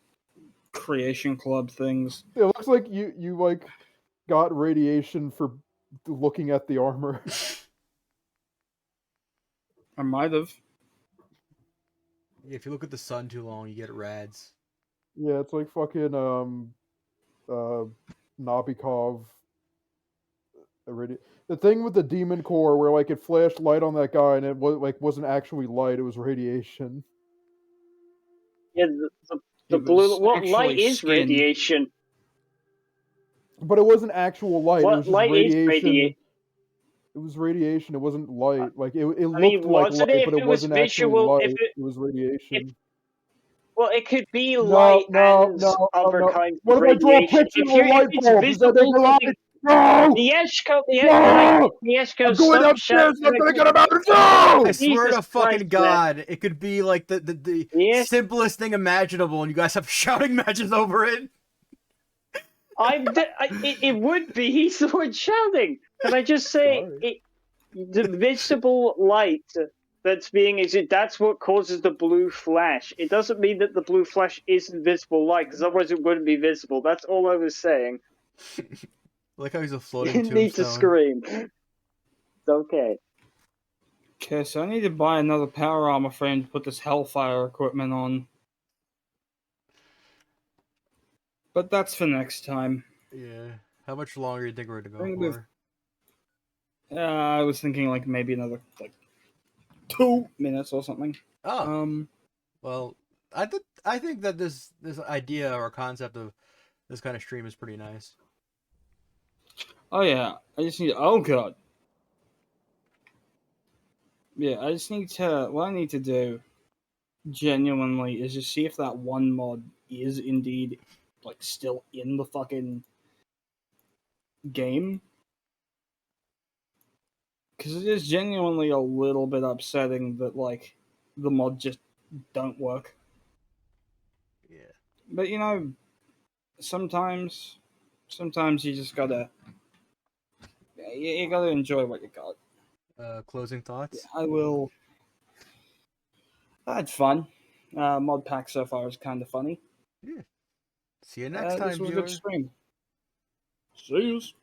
Creation Club things. It looks like you like got radiation for looking at the armor. I might have. If you look at the sun too long, you get rads. Yeah, it's like fucking Nabokov. The thing with the demon core where like it flashed light on that guy and it wasn't actually light, it was radiation. Yeah, the It blue. was What actually light is skin. radiation? But it wasn't actual light, it What was just light is radiation. radiation? It was radiation, it wasn't light. Like it I looked mean, like wasn't light, it but if it it was wasn't actually visual? light. If it, It was radiation. well, it could be No, light and no. other kinds What of if I draw a radiation. picture of If a light it's bulb? Does that visible make it light? to No! the Yeshko, No! Yeshko, I'm going stop upstairs and I'm gonna shouting. get him out. No! I swear Jesus to fucking Christ, God, it could be like the Yes. simplest thing imaginable, and you guys have shouting matches over it. It would be. He's the one shouting. Can I just say Sorry. the visible light that's being that's what causes the blue flash. It doesn't mean that the blue flash isn't visible light, because otherwise it wouldn't be visible. That's all I was saying. Like how he's a You floating need to tombstone. scream. It's okay. Okay, so I need to buy another power armor frame to put this Hellfire equipment on. But that's for next time. Yeah. How much longer do you think we're gonna I go think we've- for? I was thinking like maybe another like 2 minutes or something. Oh. Well, I think that this idea or concept of this kind of stream is pretty nice. Oh yeah, I just need. Oh god. Yeah, I just need to. What I need to do, genuinely, is just see if that one mod is indeed like still in the fucking game. Because it is genuinely a little bit upsetting that like the mod just don't work. Yeah. But you know, sometimes you just gotta you gotta enjoy what you got. Closing thoughts? I will. I had fun. Mod pack so far is kind of funny. Yeah. See you next time, This was a viewer. good stream. See yous.